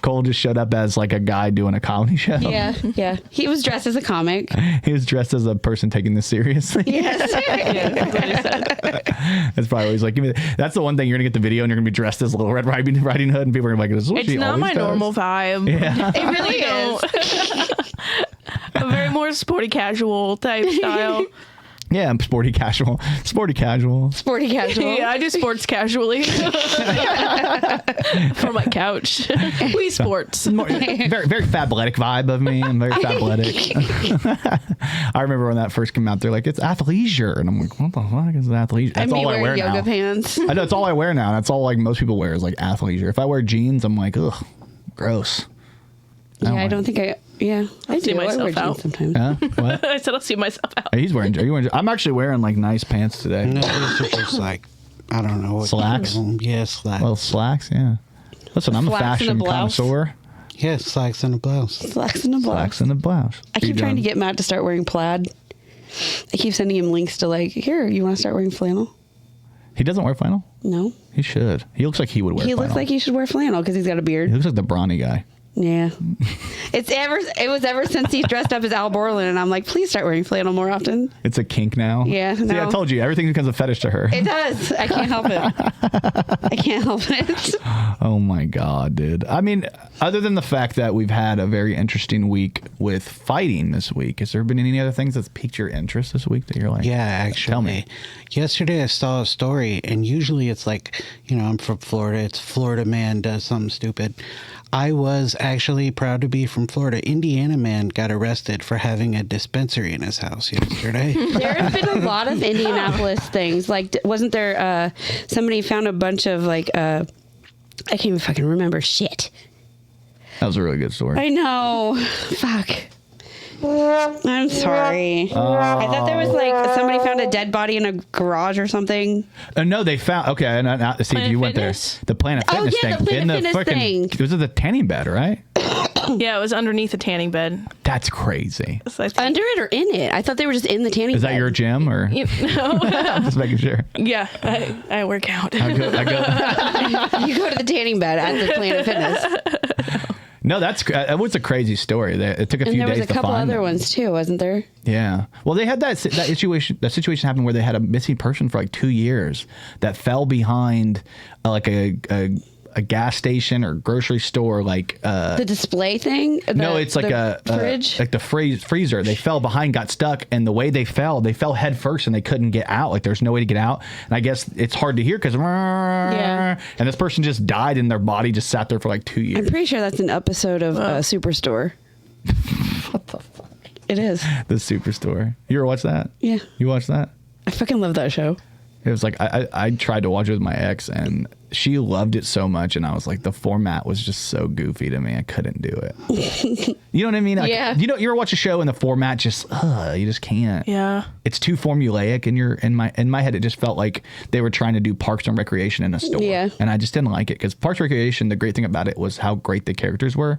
Speaker 1: Cole just showed up as like a guy doing a comedy show.
Speaker 4: Yeah. He was dressed as a comic.
Speaker 1: He was dressed as a person taking this seriously.
Speaker 4: Yes.
Speaker 1: That's probably what he's like. That's the one thing you're gonna get the video and you're gonna be dressed as Little Red Riding Hood, and people are gonna be like, "This is what
Speaker 3: It's
Speaker 1: she
Speaker 3: not
Speaker 1: always
Speaker 3: my
Speaker 1: does."
Speaker 3: normal vibe.
Speaker 1: Yeah.
Speaker 4: It really is.
Speaker 3: A very more sporty casual type style.
Speaker 1: Yeah, I'm sporty casual.
Speaker 4: Sporty casual.
Speaker 3: Yeah, I do sports casually from my couch. We sports.
Speaker 1: Very, very fabletics vibe of me. I'm very fabletics. I remember when that first came out, they're like, it's athleisure. And I'm like, what the fuck is athleisure? That's
Speaker 4: And me
Speaker 1: all I wear
Speaker 4: wearing yoga
Speaker 1: now.
Speaker 4: pants.
Speaker 1: I know, it's all I wear now. That's all like most people wear is like athleisure. If I wear jeans, I'm like, ugh, gross.
Speaker 4: Yeah, I
Speaker 1: like
Speaker 4: don't think I
Speaker 3: see
Speaker 4: do. I wear
Speaker 3: myself
Speaker 4: jeans
Speaker 3: out.
Speaker 4: sometimes.
Speaker 1: Huh? What?
Speaker 3: I said I'll see myself out.
Speaker 1: Are you wearing? I'm actually wearing like nice pants today.
Speaker 5: No, these are just like, I don't know. What
Speaker 1: Slacks?
Speaker 5: you call them. Yeah, slacks.
Speaker 1: Well, slacks, yeah. Listen, I'm a
Speaker 4: Slacks and a
Speaker 1: fashion
Speaker 4: blouse.
Speaker 1: connoisseur.
Speaker 5: Yeah, slacks and a blouse.
Speaker 4: Slacks and a blouse.
Speaker 1: Slacks and a blouse.
Speaker 4: I keep trying to get Matt to start wearing plaid. I keep sending him links to like, here, you want to start wearing flannel?
Speaker 1: He doesn't wear flannel?
Speaker 4: No.
Speaker 1: He should. He looks like he would wear flannel.
Speaker 4: He looks like he should wear flannel because he's got a beard.
Speaker 1: He looks like the brawny guy.
Speaker 4: Yeah. It was ever since he dressed up as Al Borland, and I'm like, please start wearing flannel more often.
Speaker 1: It's a kink now.
Speaker 4: Yeah,
Speaker 1: See,
Speaker 4: no.
Speaker 1: I told you, everything becomes a fetish to her.
Speaker 4: It does. I can't help it. I can't help it.
Speaker 1: Oh my God, dude. I mean, other than the fact that we've had a very interesting week with fighting this week, has there been any other things that's piqued your interest this week that you're like,
Speaker 5: Yeah, actually.
Speaker 1: tell me.
Speaker 5: Yesterday I saw a story, and usually it's like, I'm from Florida. It's Florida man does something stupid. I was actually proud to be from Florida. Indiana man got arrested for having a dispensary in his house yesterday.
Speaker 4: There have been a lot of Indianapolis things. Like, wasn't there somebody found a bunch of like I can't even fucking remember shit.
Speaker 1: That was a really good story.
Speaker 4: I know. Fuck. I'm sorry. I thought there was like somebody found a dead body in a garage or something.
Speaker 1: No, they found, okay, and see,
Speaker 3: Planet
Speaker 1: you went
Speaker 3: Fitness?
Speaker 1: there. The Planet
Speaker 4: Oh,
Speaker 1: Fitness
Speaker 4: yeah,
Speaker 1: thing.
Speaker 4: the Planet Fitness thing.
Speaker 1: Was it the tanning bed, right?
Speaker 3: Yeah, it was underneath a tanning bed.
Speaker 1: That's crazy.
Speaker 3: So I think-
Speaker 4: Under it or in it? I thought they were just in the tanning
Speaker 1: Is that
Speaker 4: bed.
Speaker 1: your gym or?
Speaker 3: No.
Speaker 1: Just making sure.
Speaker 3: Yeah, I work out.
Speaker 1: I go.
Speaker 4: You go to the tanning bed at the Planet Fitness.
Speaker 1: No, it was a crazy story. It took a
Speaker 4: And
Speaker 1: few
Speaker 4: there was
Speaker 1: days
Speaker 4: a
Speaker 1: to
Speaker 4: couple
Speaker 1: find
Speaker 4: other
Speaker 1: them.
Speaker 4: ones too, wasn't there?
Speaker 1: Yeah. Well, they had that situation happen where they had a missing person for like 2 years that fell behind like a gas station or grocery store, like
Speaker 4: The display thing?
Speaker 1: no, it's like
Speaker 4: the fridge?
Speaker 1: like the freezer. They fell behind, got stuck, and the way they fell head first, and they couldn't get out. Like there's no way to get out, and I guess it's hard to hear because
Speaker 3: Yeah.
Speaker 1: and this person just died, and their body just sat there for like 2 years.
Speaker 4: I'm pretty sure that's an episode of Superstore.
Speaker 1: What the fuck?
Speaker 4: It is.
Speaker 1: The Superstore. You ever watch that?
Speaker 4: Yeah.
Speaker 1: You watched that?
Speaker 4: I fucking love that show.
Speaker 1: It was like I tried to watch it with my ex, and she loved it so much, and I was like, the format was just so goofy to me. I couldn't do it. You know what I mean? Like,
Speaker 4: Yeah.
Speaker 1: You ever watch a show and the format just you just can't.
Speaker 3: Yeah.
Speaker 1: It's too formulaic, and in my head it just felt like they were trying to do Parks and Recreation in a store.
Speaker 4: Yeah.
Speaker 1: And I just didn't like it because Parks and Recreation, the great thing about it was how great the characters were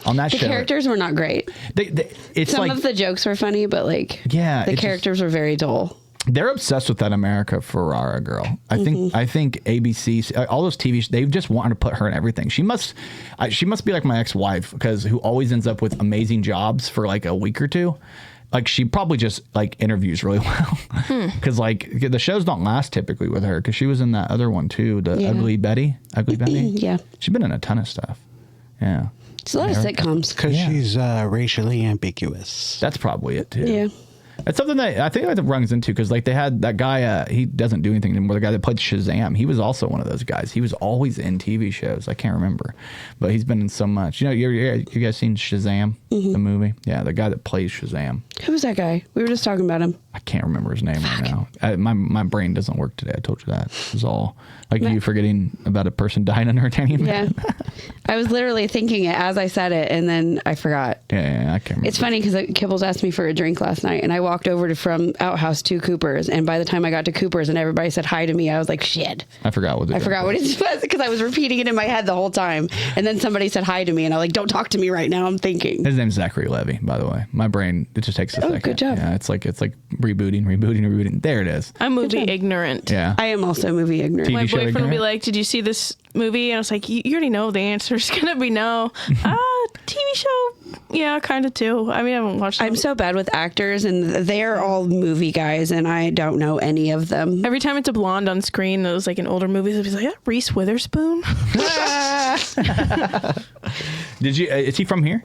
Speaker 1: on that
Speaker 4: The
Speaker 1: show.
Speaker 4: characters were not great.
Speaker 1: It's
Speaker 4: Some
Speaker 1: like
Speaker 4: of the jokes were funny, but like
Speaker 1: Yeah,
Speaker 4: the
Speaker 1: it just-
Speaker 4: characters were very dull.
Speaker 1: they're obsessed with that America Ferrara girl. I think ABC, all those TV, they just wanted to put her in everything. She must be like my ex-wife because who always ends up with amazing jobs for like a week or two. Like she probably just like interviews really well because like the shows don't last typically with her because she was in that other one too, the
Speaker 4: Yeah.
Speaker 1: Ugly Betty.
Speaker 4: Yeah.
Speaker 1: She's been in a ton of stuff. Yeah,
Speaker 4: It's a lot of sitcoms.
Speaker 5: Because
Speaker 1: Yeah.
Speaker 5: she's racially ambiguous.
Speaker 1: that's probably it too.
Speaker 4: Yeah.
Speaker 1: It's something that I think it runs into because like they had that guy, he doesn't do anything anymore. The guy that played Shazam, he was also one of those guys. He was always in TV shows. I can't remember, but he's been in so much. You know, you guys seen Shazam, the movie? Yeah, the guy that plays Shazam.
Speaker 4: Who was that guy? We were just talking about him.
Speaker 1: I can't remember his name right now. My brain doesn't work today. I told you that. It was all like you forgetting about a person dying under a tanning bed.
Speaker 4: Yeah. I was literally thinking it as I said it, and then I forgot.
Speaker 1: Yeah, I can't remember.
Speaker 4: It's funny because Kibbles asked me for a drink last night, and I walked over from Outhouse to Cooper's, and by the time I got to Cooper's and everybody said hi to me, I was like, shit.
Speaker 1: I forgot what
Speaker 4: I forgot what it was because I was repeating it in my head the whole time. And then somebody said hi to me, and I'm like, don't talk to me right now. I'm thinking.
Speaker 1: His name's Zachary Levy, by the way. My brain, it just takes a second.
Speaker 4: good job.
Speaker 1: Yeah, it's like rebooting. There it is.
Speaker 3: I'm movie ignorant.
Speaker 1: Yeah.
Speaker 4: I am also movie ignorant.
Speaker 1: TV
Speaker 3: My
Speaker 1: show
Speaker 3: boyfriend would be
Speaker 1: ignorant?
Speaker 3: like, "Did you see this movie?" And I was like, "You already know the answer is gonna be no." TV show, yeah, kind of too. I mean, I haven't watched.
Speaker 4: I'm so bad with actors, and they're all movie guys, and I don't know any of them.
Speaker 3: Every time it's a blonde on screen, it was like in older movies, I'd be like, Reese Witherspoon.
Speaker 1: Did you? Is he from here?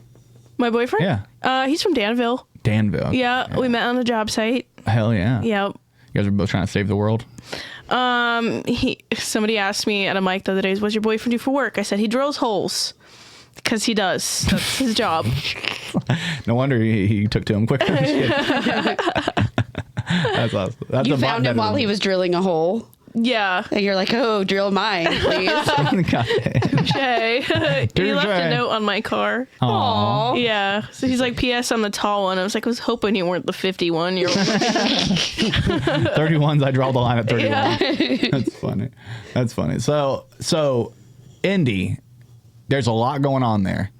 Speaker 3: My boyfriend?
Speaker 1: Yeah.
Speaker 3: He's from Danville.
Speaker 1: Danville.
Speaker 3: Yeah, we met on a job site.
Speaker 1: Hell yeah.
Speaker 3: Yep.
Speaker 1: You guys are both trying to save the world.
Speaker 3: Somebody asked me at a mic the other day, "What's your boyfriend do for work?" I said he drills holes because he does. That's his job.
Speaker 1: No wonder he took to him quicker. I'm just kidding. That's awesome. That's
Speaker 4: You
Speaker 1: a
Speaker 4: found him while he was drilling a hole,
Speaker 3: Yeah.
Speaker 4: and you're like, "Oh, drill mine, please."
Speaker 3: Shay. He left
Speaker 1: Touche.
Speaker 3: a note on my car.
Speaker 1: Aw.
Speaker 3: Yeah. So he's like, "P.S. I'm the tall one." I was like, I was hoping you weren't the 51 year old.
Speaker 1: 31s. I draw the line at 31.
Speaker 3: Yeah.
Speaker 1: That's funny. So Indy, there's a lot going on there.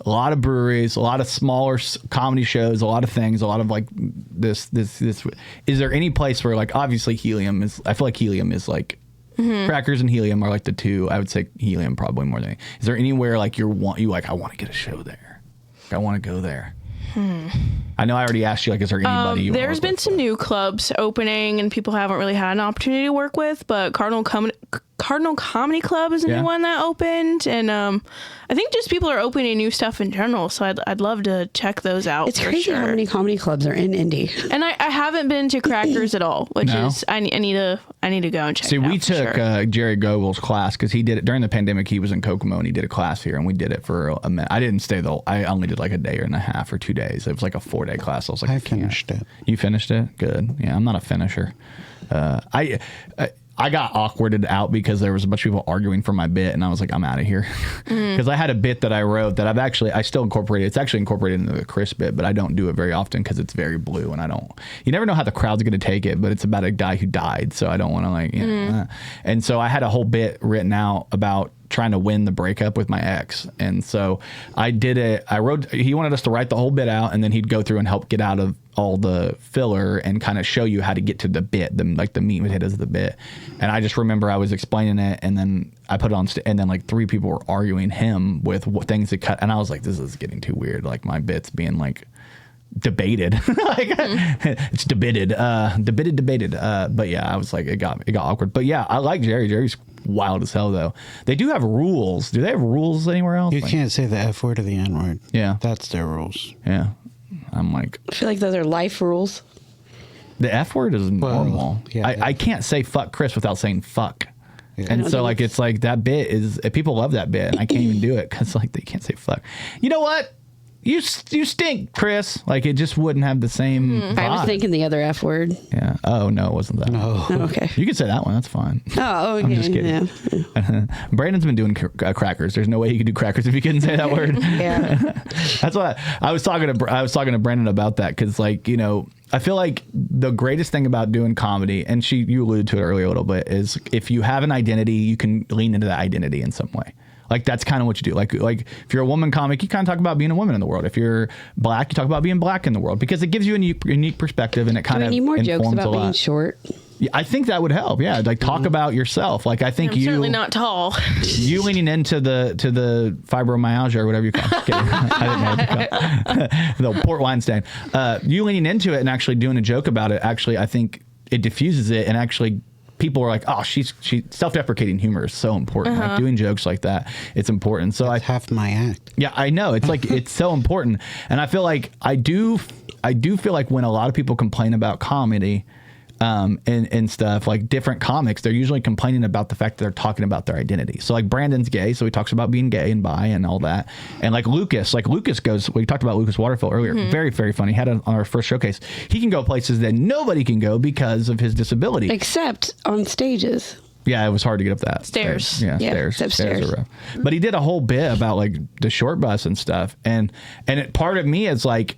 Speaker 1: a lot of breweries, a lot of smaller comedy shows, a lot of things, a lot of like this. Is there any place where like obviously Helium is? I feel like Helium is like Crackers and Helium are like the two. I would say Helium probably more than. Is there anywhere like I want to get a show there? I want to go there. I know I already asked you, like, is there anybody you
Speaker 3: There's been some new clubs opening and people haven't really had an opportunity to work with, but Cardinal Comedy Club is a new one that opened, and I think just people are opening new stuff in general, so I'd love to check those out.
Speaker 4: It's crazy how many comedy clubs are in Indy.
Speaker 3: And I haven't been to Crackers at all, which is I need to go and check.
Speaker 1: See,
Speaker 3: it out
Speaker 1: we took Jerry Gogel's class because he did it during the pandemic. He was in Kokomo and he did a class here, and we did it for a minute. I didn't stay though. I only did like a day and a half or 2 days. It was like a 4-day class. I was like,
Speaker 5: I finished it.
Speaker 1: You finished it? Good. Yeah, I'm not a finisher. I got awkwarded out because there was a bunch of people arguing for my bit, and I was like, I'm out of here. Because I had a bit that I wrote that I still incorporated. It's actually incorporated into the Chris bit, but I don't do it very often because it's very blue, and you never know how the crowd's going to take it, but it's about a guy who died, so I don't want to like, you know. And so I had a whole bit written out about trying to win the breakup with my ex. And so I did it. He wanted us to write the whole bit out, and then he'd go through and help get out of all the filler and kind of show you how to get to the bit, the meat and potatoes of the bit. And I just remember I was explaining it, and then I put it on, and then like 3 people were arguing him with things to cut. And I was like, this is getting too weird. Like my bit's being like debated. It's debated. But yeah, I was like, it got awkward. But yeah, I like Jerry. Jerry's wild as hell though. They do have rules. Do they have rules anywhere else?
Speaker 5: You can't say the F word or the N word.
Speaker 1: Yeah.
Speaker 5: That's their rules.
Speaker 1: Yeah. I'm like,
Speaker 4: I feel like those are life rules.
Speaker 1: the F word is normal.
Speaker 5: Yeah,
Speaker 1: I can't say fuck Chris without saying fuck.
Speaker 5: Yeah.
Speaker 1: And so like, it's like that bit is, people love that bit, and I can't even do it because like they can't say fuck. You know what? You stink, Chris. Like it just wouldn't have the same vibe.
Speaker 4: I was thinking the other F word.
Speaker 1: Yeah. Oh no, it wasn't that.
Speaker 5: No.
Speaker 4: Oh, okay.
Speaker 1: You can say that one. That's fine.
Speaker 4: Oh, okay.
Speaker 1: I'm just kidding.
Speaker 4: Yeah.
Speaker 1: Brandon's been doing crackers. There's no way he could do crackers if he couldn't say that word.
Speaker 4: Yeah.
Speaker 1: That's why I was talking to Brandon about that, because like, you know, I feel like the greatest thing about doing comedy, and you alluded to it earlier a little bit, is if you have an identity, you can lean into that identity in some way. Like that's kind of what you do. Like if you're a woman comic, you kind of talk about being a woman in the world. If you're black, you talk about being black in the world, because it gives you a unique perspective, and it kind of
Speaker 4: need more jokes
Speaker 1: informs
Speaker 4: about
Speaker 1: a lot.
Speaker 4: being short.
Speaker 1: Yeah, I think that would help. Yeah, like talk about yourself. Like I think
Speaker 3: I'm certainly not tall.
Speaker 1: you leaning into the fibromyalgia or whatever you call it. I didn't know what to call it. The port wine stain. You leaning into it and actually doing a joke about it. Actually, I think it diffuses it, and actually people are like, oh, she's self-deprecating humor is so important. Like doing jokes like that, it's important. So
Speaker 5: That's half my act.
Speaker 1: Yeah, I know. It's like it's so important, and I feel like I do feel like when a lot of people complain about comedy, and stuff, like different comics, they're usually complaining about the fact that they're talking about their identity. So like Brandon's gay, so he talks about being gay and bi and all that. And like Lucas goes, we talked about Lucas Waterfield earlier, very, very funny. Had it on our first showcase. He can go places that nobody can go because of his disability.
Speaker 4: Except on stages.
Speaker 1: Yeah, it was hard to get up that
Speaker 3: Stairs.
Speaker 1: Yeah,
Speaker 4: except stairs.
Speaker 1: are rough. But he did a whole bit about like the short bus and stuff. And part of me is like,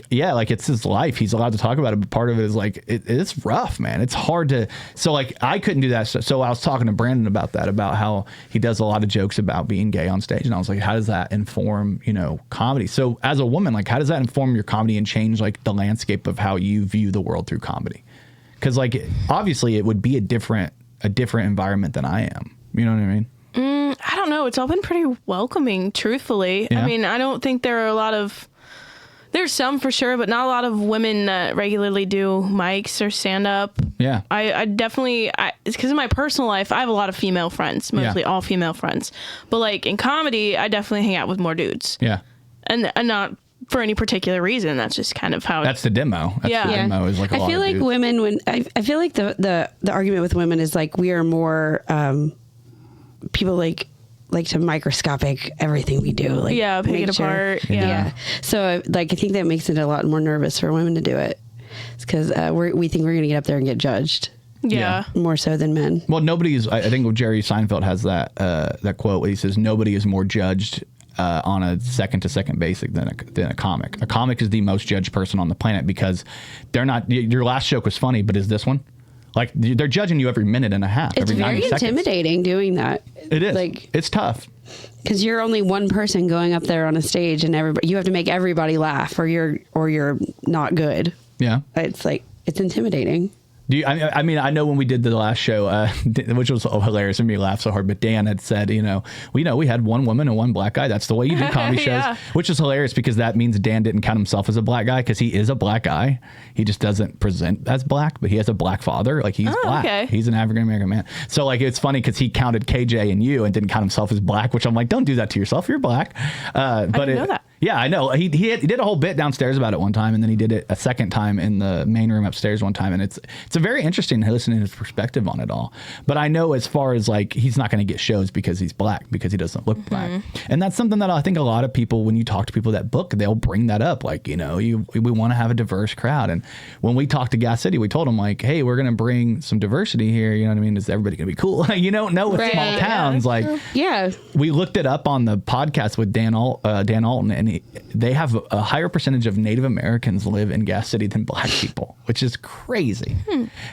Speaker 1: yeah, like it's his life. He's allowed to talk about it, but part of it is like, it's rough, man. It's hard to, so like I couldn't do that. So I was talking to Brandon about that, about how he does a lot of jokes about being gay on stage. And I was like, how does that inform, comedy? So as a woman, like how does that inform your comedy and change like the landscape of how you view the world through comedy? Because like, obviously it would be a different environment than I am. You know what I mean?
Speaker 3: I don't know. It's all been pretty welcoming, truthfully.
Speaker 1: Yeah.
Speaker 3: I mean, I don't think there are a lot of... There's some for sure, but not a lot of women that regularly do mics or stand up.
Speaker 1: Yeah.
Speaker 3: I definitely, it's because in my personal life, I have a lot of female friends, mostly all female friends. But like in comedy, I definitely hang out with more dudes.
Speaker 1: Yeah.
Speaker 3: And not for any particular reason. That's just kind of how
Speaker 1: That's the demo. The demo is like a lot
Speaker 4: I feel
Speaker 1: of
Speaker 4: like
Speaker 1: dudes.
Speaker 4: women, I feel like the argument with women is like we are more, people like to microscopic everything we do, like
Speaker 3: pick it apart. Yeah.
Speaker 4: So like I think that makes it a lot more nervous for women to do it. It's because we think we're gonna get up there and get judged.
Speaker 3: Yeah.
Speaker 4: More so than men.
Speaker 1: Well, I think Jerry Seinfeld has that quote where he says nobody is more judged on a second to second basis than a comic. A comic is the most judged person on the planet because they're not. Your last joke was funny, but is this one? Like they're judging you every minute and a half.
Speaker 4: It's
Speaker 1: every
Speaker 4: very
Speaker 1: 90 seconds.
Speaker 4: intimidating doing that.
Speaker 1: It is.
Speaker 4: Like,
Speaker 1: it's tough.
Speaker 4: because you're only one person going up there on a stage, and you have to make everybody laugh, or you're not good.
Speaker 1: Yeah.
Speaker 4: It's like, it's intimidating.
Speaker 1: Do you, I mean, I know when we did the last show, which was hilarious and made me laugh so hard, but Dan had said, we had one woman and one black guy. That's the way you do comedy shows,
Speaker 3: Yeah.
Speaker 1: which is hilarious because that means Dan didn't count himself as a black guy because he is a black guy. He just doesn't present as black, but he has a black father. Like he's black.
Speaker 3: Okay.
Speaker 1: He's an African-American man. So like, it's funny because he counted KJ and you and didn't count himself as black, which I'm like, don't do that to yourself. You're black. But
Speaker 3: didn't know that.
Speaker 1: Yeah, I know. He did a whole bit downstairs about it one time, and then he did it a second time in the main room upstairs one time, and it's a very interesting listening to his perspective on it all. But I know as far as like he's not going to get shows because he's black, because he doesn't look black, and that's something that I think a lot of people, when you talk to people that book, they'll bring that up. Like we want to have a diverse crowd, and when we talked to Gas City, we told them like, hey, we're going to bring some diversity here. You know what I mean? Is everybody going to be cool? You don't know with small towns like
Speaker 4: Yeah.
Speaker 1: We looked it up on the podcast with Dan Alton, and they have a higher percentage of Native Americans live in Gas City than black people, which is crazy.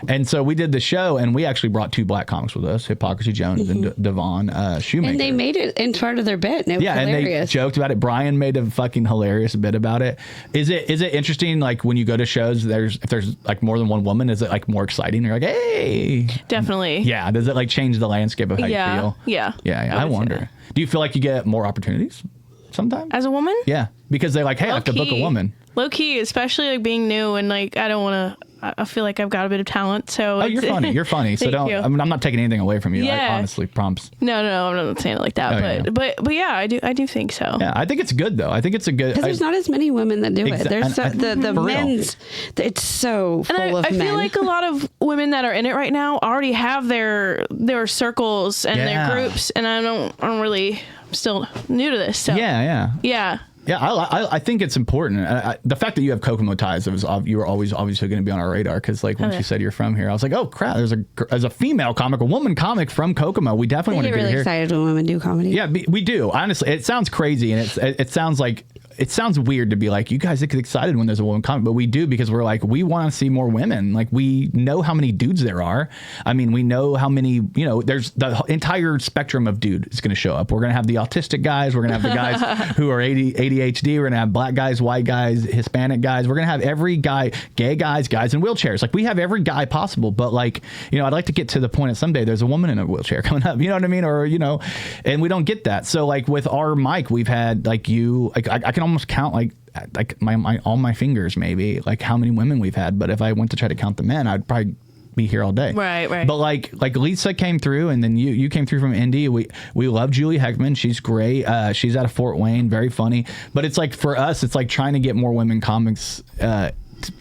Speaker 1: And so we did the show, and we actually brought 2 black comics with us, Hypocrisy Jones and Devon Shoemaker.
Speaker 4: And they made it in part of their bit, and it was hilarious.
Speaker 1: And they joked about it. Brian made a fucking hilarious bit about it. Is it interesting, like when you go to shows, if there's like more than one woman, is it like more exciting? You're like, hey.
Speaker 3: Definitely.
Speaker 1: Yeah. Does it like change the landscape of how you feel?
Speaker 3: Yeah.
Speaker 1: Yeah. I wonder. Do you feel like you get more opportunities sometimes?
Speaker 3: As a woman?
Speaker 1: Yeah. Because they're like, hey, I have to book a woman.
Speaker 3: Low key, especially like being new and like I don't want to. I feel like I've got a bit of talent, so.
Speaker 1: Oh, you're funny. You're funny. So
Speaker 3: Thank you.
Speaker 1: I mean, I'm not taking anything away from you.
Speaker 3: Yeah.
Speaker 1: I honestly prompts.
Speaker 3: No, I'm not saying it like that.
Speaker 1: Oh,
Speaker 3: but yeah, I do think so.
Speaker 1: Yeah, I think it's good though. I think it's a good.
Speaker 4: Because there's not as many women that do it. There's the
Speaker 1: for real.
Speaker 4: men's. It's so full
Speaker 3: And
Speaker 4: of
Speaker 3: I
Speaker 4: men.
Speaker 3: feel like a lot of women that are in it right now already have their circles and
Speaker 1: Yeah.
Speaker 3: their groups, and I don't really. I'm still new to this, so
Speaker 1: Yeah.
Speaker 3: yeah.
Speaker 1: Yeah, I think it's important. The fact that you have Kokomo ties, you were always obviously going to be on our radar because, like, when you said you're from here, I was like, oh crap, there's a female comic, a woman comic from Kokomo. We definitely want to
Speaker 4: get
Speaker 1: be
Speaker 4: really
Speaker 1: here.
Speaker 4: excited when women do comedy.
Speaker 1: Yeah, we do. Honestly, it sounds crazy, and it sounds like. It sounds weird to be like, you guys get excited when there's a woman comic, but we do because we're like, we want to see more women. Like, we know how many dudes there are. I mean, we know how many, there's the entire spectrum of dude is going to show up. We're going to have the autistic guys. We're going to have the guys who are ADHD. We're going to have black guys, white guys, Hispanic guys. We're going to have every guy, gay guys in wheelchairs. Like, we have every guy possible. But like, I'd like to get to the point that someday there's a woman in a wheelchair coming up. You know what I mean? Or, and we don't get that. So like with our mic, we've had like I can almost count like my all my fingers maybe like how many women we've had, but if I went to try to count the men, I'd probably be here all day.
Speaker 3: Right.
Speaker 1: But like Lisa came through, and then you came through from Indy. We love Julie Heckman. She's great. She's out of Fort Wayne, very funny. But it's like for us, it's like trying to get more women comics,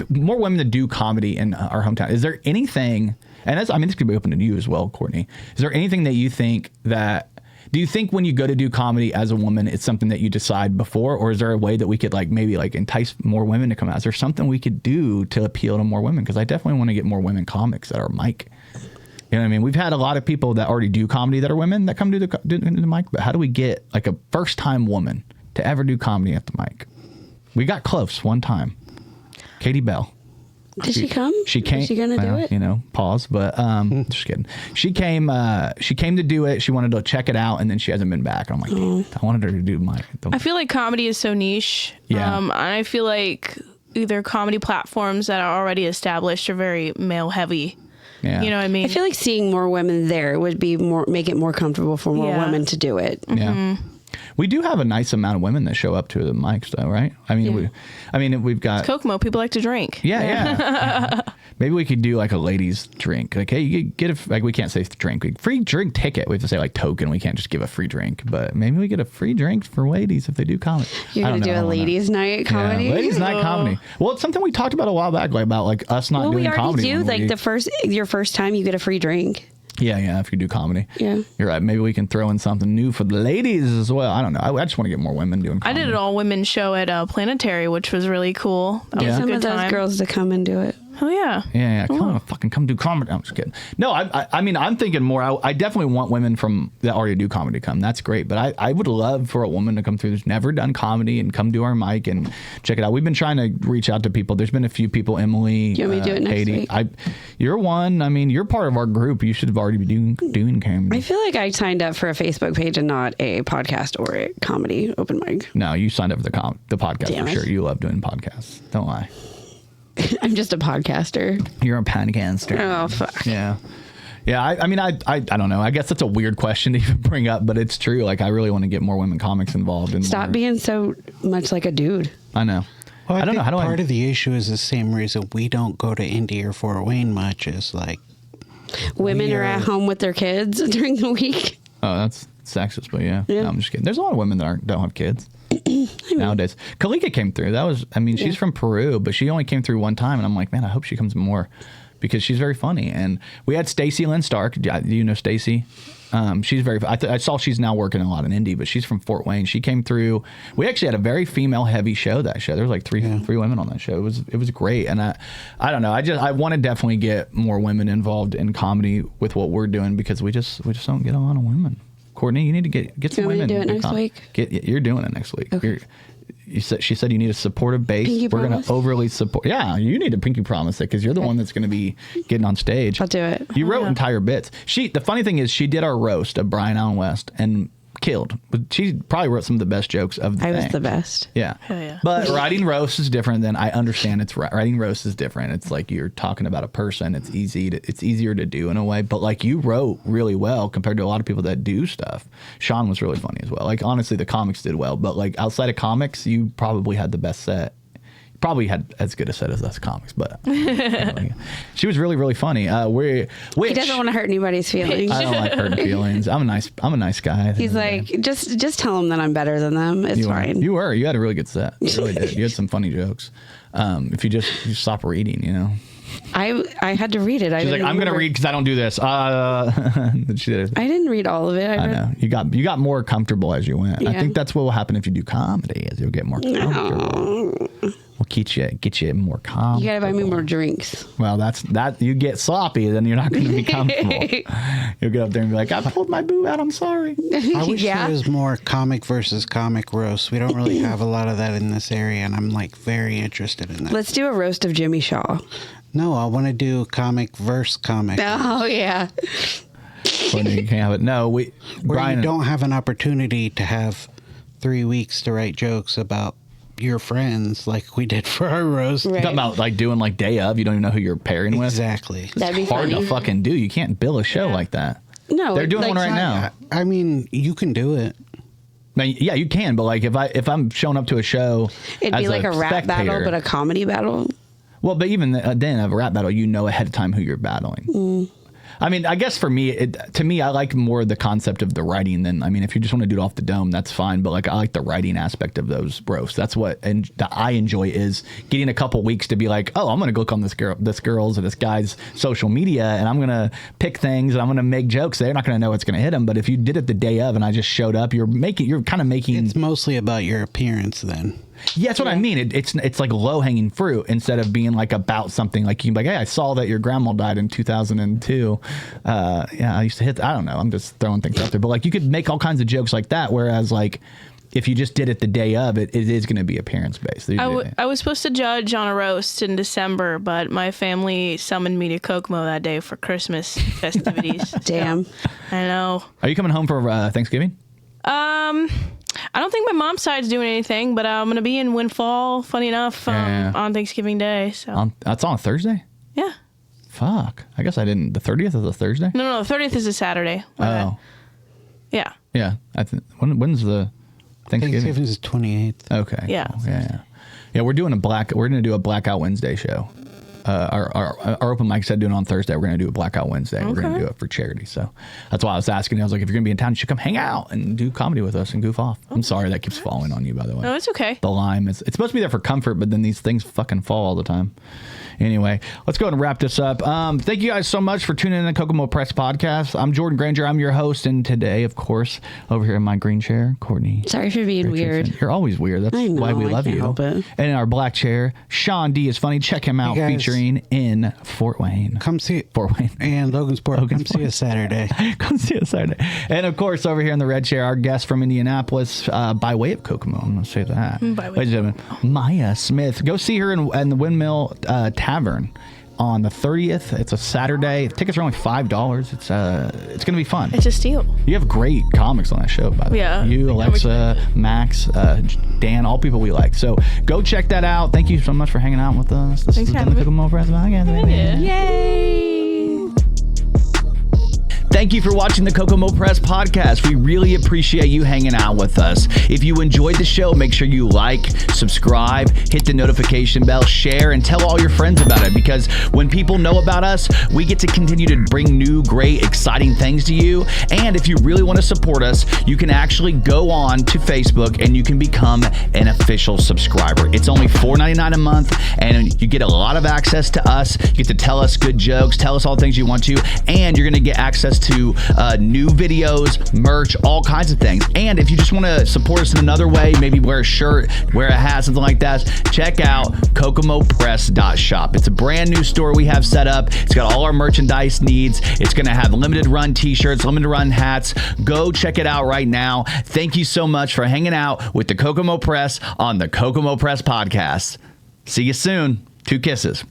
Speaker 1: more women to do comedy in our hometown. Is there anything? And this could be open to you as well, Cortni. Is there anything that you think that? Do you think when you go to do comedy as a woman, it's something that you decide before, or is there a way that we could like maybe like entice more women to come out? Is there something we could do to appeal to more women? Because I definitely want to get more women comics at our mic. You know what I mean? We've had a lot of people that already do comedy that are women that come to the mic, but how do we get like a first time woman to ever do comedy at the mic? We got close one time. Katie Bell.
Speaker 4: Did she come?
Speaker 1: She came.
Speaker 4: Is she gonna do it?
Speaker 1: Pause. But just kidding. She came to do it. She wanted to check it out, and then she hasn't been back. And I'm like, I wanted her to do
Speaker 3: I feel like comedy is so niche.
Speaker 1: Yeah.
Speaker 3: And I feel like either comedy platforms that are already established are very male heavy.
Speaker 1: Yeah.
Speaker 3: You know what I mean?
Speaker 4: I feel like seeing more women there would be make it more comfortable for more women to do it.
Speaker 1: Yeah. We do have a nice amount of women that show up to the mics, though, right? I mean, we've got
Speaker 3: Kokomo. People like to drink.
Speaker 1: Yeah. Maybe we could do like a ladies' drink. Like, hey, you get we can't say drink. Free drink ticket. We have to say like token. We can't just give a free drink. But maybe we get a free drink for ladies if they do comedy.
Speaker 4: You're gonna do a ladies' night comedy.
Speaker 1: Yeah, ladies' night comedy. Well, it's something we talked about a while back, like about like us not doing comedy.
Speaker 4: We already do like your first time you get a free drink.
Speaker 1: Yeah, if you do comedy.
Speaker 4: Yeah.
Speaker 1: You're right. Maybe we can throw in something new for the ladies as well. I don't know. I just want to get more women doing comedy.
Speaker 3: I did an all-women show at Planetary, which was really cool. That was a
Speaker 4: Some
Speaker 3: good
Speaker 4: of those
Speaker 3: time.
Speaker 4: girls to come and do it.
Speaker 3: Oh yeah.
Speaker 1: Yeah, come do comedy. I'm just kidding. No, I mean, I'm thinking more. I definitely want women that already do comedy to come. That's great. But I would love for a woman to come through who's never done comedy and come do our mic and check it out. We've been trying to reach out to people. There's been a few people, Emily,
Speaker 4: Do you want me to do it next
Speaker 1: Katie.
Speaker 4: week?
Speaker 1: You're one. I mean, you're part of our group. You should have already been doing comedy.
Speaker 4: I feel like I signed up for a Facebook page and not a podcast or a comedy open mic.
Speaker 1: No, you signed up for the podcast
Speaker 4: Damn
Speaker 1: for
Speaker 4: it.
Speaker 1: sure. You love doing podcasts. Don't lie.
Speaker 4: I'm just a podcaster.
Speaker 1: You're a podcaster.
Speaker 4: Oh, fuck.
Speaker 1: Yeah. Yeah, I mean, I don't know. I guess that's a weird question to even bring up, but it's true. Like, I really want to get more women comics involved. And
Speaker 4: Stop
Speaker 1: more.
Speaker 4: being so much like a dude.
Speaker 1: I know.
Speaker 5: Well,
Speaker 1: I don't know. How do
Speaker 5: part of the issue is the same reason we don't go to Indy or Fort Wayne much is like
Speaker 4: Women are at home with their kids during the week.
Speaker 1: Oh, that's sexist, but yeah.
Speaker 4: Yeah.
Speaker 1: No, I'm just kidding. There's a lot of women that don't have kids nowadays. Kalika came through. She's from Peru, but she only came through one time, and I'm like, man, I hope she comes more because she's very funny. And we had Stacy Lynn Stark. Do you know Stacy? She's very. I saw she's now working a lot in Indy, but she's from Fort Wayne. She came through. We actually had a very female heavy show that show. There was like three women on that show. It was great, and I don't know. I want to definitely get more women involved in comedy with what we're doing because we just don't get a lot of women. Cortni, you need to get some
Speaker 4: You want me
Speaker 1: women.
Speaker 4: to do it next week?
Speaker 1: You're doing it next week.
Speaker 4: Okay.
Speaker 1: She said you need a supportive base.
Speaker 4: Pinky
Speaker 1: We're going
Speaker 4: promise?
Speaker 1: to overly support. Yeah, you need to pinky promise it because you're the one that's going to be getting on stage.
Speaker 4: I'll do it.
Speaker 1: You wrote entire bits. The funny thing is she did our roast of Brian Allen West and killed. She probably wrote some of the best jokes of the
Speaker 4: I
Speaker 1: thing.
Speaker 4: was the best.
Speaker 1: Yeah.
Speaker 3: Hell yeah.
Speaker 1: But writing roast is different than I understand. Writing roast is different. It's like you're talking about a person. It's easier to do in a way. But like you wrote really well compared to a lot of people that do stuff. Sean was really funny as well. Like honestly, the comics did well. But like outside of comics, you probably had the best set. You probably had as good a set as us comics. But she was really really funny.
Speaker 4: He doesn't want to hurt anybody's feelings.
Speaker 1: I don't like hurting feelings. I'm a nice guy.
Speaker 4: He's like, just tell them that I'm better than them. It's fine.
Speaker 1: You had a really good set. You really did. You had some funny jokes. If you stop reading, you know.
Speaker 4: I had to read it.
Speaker 1: She's like, I'm gonna read because I don't do this. She did.
Speaker 4: I didn't read all of it.
Speaker 1: I know you got more comfortable as you went. I
Speaker 4: Yeah.
Speaker 1: think that's what will happen if you do comedy. Is you'll get more comfortable. We'll get you more comfortable.
Speaker 4: You gotta buy me more drinks.
Speaker 1: Well, that you get sloppy, then you're not going to be comfortable. You'll get up there and be like, I pulled my boo out. I'm sorry.
Speaker 5: I wish
Speaker 4: Yeah.
Speaker 5: there was more comic versus comic roast. We don't really have a lot of that in this area, and I'm like very interested in that.
Speaker 4: Let's do a roast of Jimmy Shaw.
Speaker 5: No, I want to do comic versus comic.
Speaker 4: Oh yeah.
Speaker 1: When you can't have it. No,
Speaker 5: Where
Speaker 1: Brian.
Speaker 5: you don't have an opportunity to have 3 weeks to write jokes about your friends like we did for our roast.
Speaker 4: Right.
Speaker 1: Talking about like doing like day of, you don't even know who you're pairing with.
Speaker 5: Exactly.
Speaker 4: That'd be
Speaker 1: It's hard
Speaker 4: funny.
Speaker 1: to fucking do. You can't bill a show like that.
Speaker 4: No,
Speaker 1: They're doing
Speaker 4: like,
Speaker 1: one right now.
Speaker 5: I mean, you can do it.
Speaker 1: Now, yeah, you can, but like if I'm showing up to a show,
Speaker 4: It'd be
Speaker 1: as
Speaker 4: like a rap battle,
Speaker 1: spectator-
Speaker 4: but a comedy battle.
Speaker 1: well, but even then, a rap battle, you know ahead of time who you're battling. I mean, I guess for me, to me, I like more the concept of the writing than, I mean, if you just want to do it off the dome, that's fine. But like, I like the writing aspect of those roasts. That's what that I enjoy is getting a couple weeks to be like, oh, I'm going to go look on this girl's or this guy's social media and I'm going to pick things and I'm going to make jokes. They're not going to know what's going to hit them. But if you did it the day of and I just showed up, you're kind of making.
Speaker 5: It's mostly about your appearance then.
Speaker 1: Yeah, that's what I mean. It's like low hanging fruit instead of being like about something. Like you can be like, hey, I saw that your grandma died in 2002. Yeah, I used to hit. I don't know. I'm just throwing things out there, but like you could make all kinds of jokes like that. Whereas like if you just did it the day of, it is going to be appearance based.
Speaker 3: I was supposed to judge on a roast in December, but my family summoned me to Kokomo that day for Christmas festivities.
Speaker 4: Damn.
Speaker 3: I know.
Speaker 1: Are you coming home for Thanksgiving?
Speaker 3: I don't think my mom's side's doing anything, but I'm gonna be in Windfall. Funny enough,
Speaker 1: Yeah.
Speaker 3: on Thanksgiving Day. So
Speaker 1: That's on a Thursday.
Speaker 3: yeah.
Speaker 1: Fuck. I guess I didn't. The 30th is a Thursday.
Speaker 3: No, the 30th is a Saturday.
Speaker 1: Oh,
Speaker 3: Yeah.
Speaker 1: yeah. When's the Thanksgiving?
Speaker 5: Thanksgiving's the 28th.
Speaker 1: Okay.
Speaker 3: Yeah.
Speaker 1: Cool. Yeah. We're doing We're gonna do a Blackout Wednesday show. Our open mic said doing it on Thursday. We're gonna do a Blackout Wednesday. We're gonna do it for charity. So that's why I was asking. I was like, if you're gonna be in town, you should come hang out and do comedy with us and goof off. I'm sorry that keeps falling on you, by the way.
Speaker 3: No, it's okay.
Speaker 1: The lime it's supposed to be there for comfort, but then these things fucking fall all the time. Anyway, let's go ahead and wrap this up. Thank you guys so much for tuning in to Kokomo Press Podcast. I'm Jordan Grainger. I'm your host, and today, of course, over here in my green chair, Cortni.
Speaker 4: Sorry for being
Speaker 1: Richardson.
Speaker 4: weird.
Speaker 1: You're always weird. That's
Speaker 4: I know,
Speaker 1: why we
Speaker 4: I
Speaker 1: love
Speaker 4: can't
Speaker 1: you.
Speaker 4: help it.
Speaker 1: And in our black chair, Sean D is funny. Check him out.
Speaker 5: Hey, guys.
Speaker 1: Featuring featuring in Fort Wayne.
Speaker 5: Come see
Speaker 1: Fort Wayne.
Speaker 5: and Logansport. Come see us Saturday.
Speaker 1: Come see us Saturday. And of course, over here in the red chair, our guest from Indianapolis, by way of Kokomo. I'm going to say that. Ladies and gentlemen, Mya Smith. Go see her in the Windmill Tavern on the 30th. It's a Saturday. Tickets are only $5. It's going to be fun.
Speaker 3: It's a steal.
Speaker 1: You have great comics on that show, by the way.
Speaker 3: Yeah.
Speaker 1: You, Alexa, Max, Dan, all people we like. So go check that out. Thank you so much for hanging out with us. This
Speaker 3: Thanks
Speaker 1: has
Speaker 3: for
Speaker 1: been the
Speaker 3: having me.
Speaker 1: Kokomo Press Podcast.
Speaker 3: Yeah.
Speaker 4: Yay!
Speaker 1: Thank you for watching the Kokomo Press Podcast. We really appreciate you hanging out with us. If you enjoyed the show, make sure you like, subscribe, hit the notification bell, share, and tell all your friends about it, because when people know about us, we get to continue to bring new, great, exciting things to you. And if you really want to support us, you can actually go on to Facebook and you can become an official subscriber. It's only $4.99 a month, and you get a lot of access to us. You get to tell us good jokes, tell us all the things you want to, and you're going to get access to new videos, merch, all kinds of things. And if you just want to support us in another way, maybe wear a shirt, wear a hat, something like that, check out kokomopress.shop. It's a brand new store we have set up. It's got all our merchandise needs. It's going to have limited run t-shirts, limited run hats. Go check it out right now. Thank you so much for hanging out with the Kokomo Press on the Kokomo Press Podcast. See you soon. 2 kisses.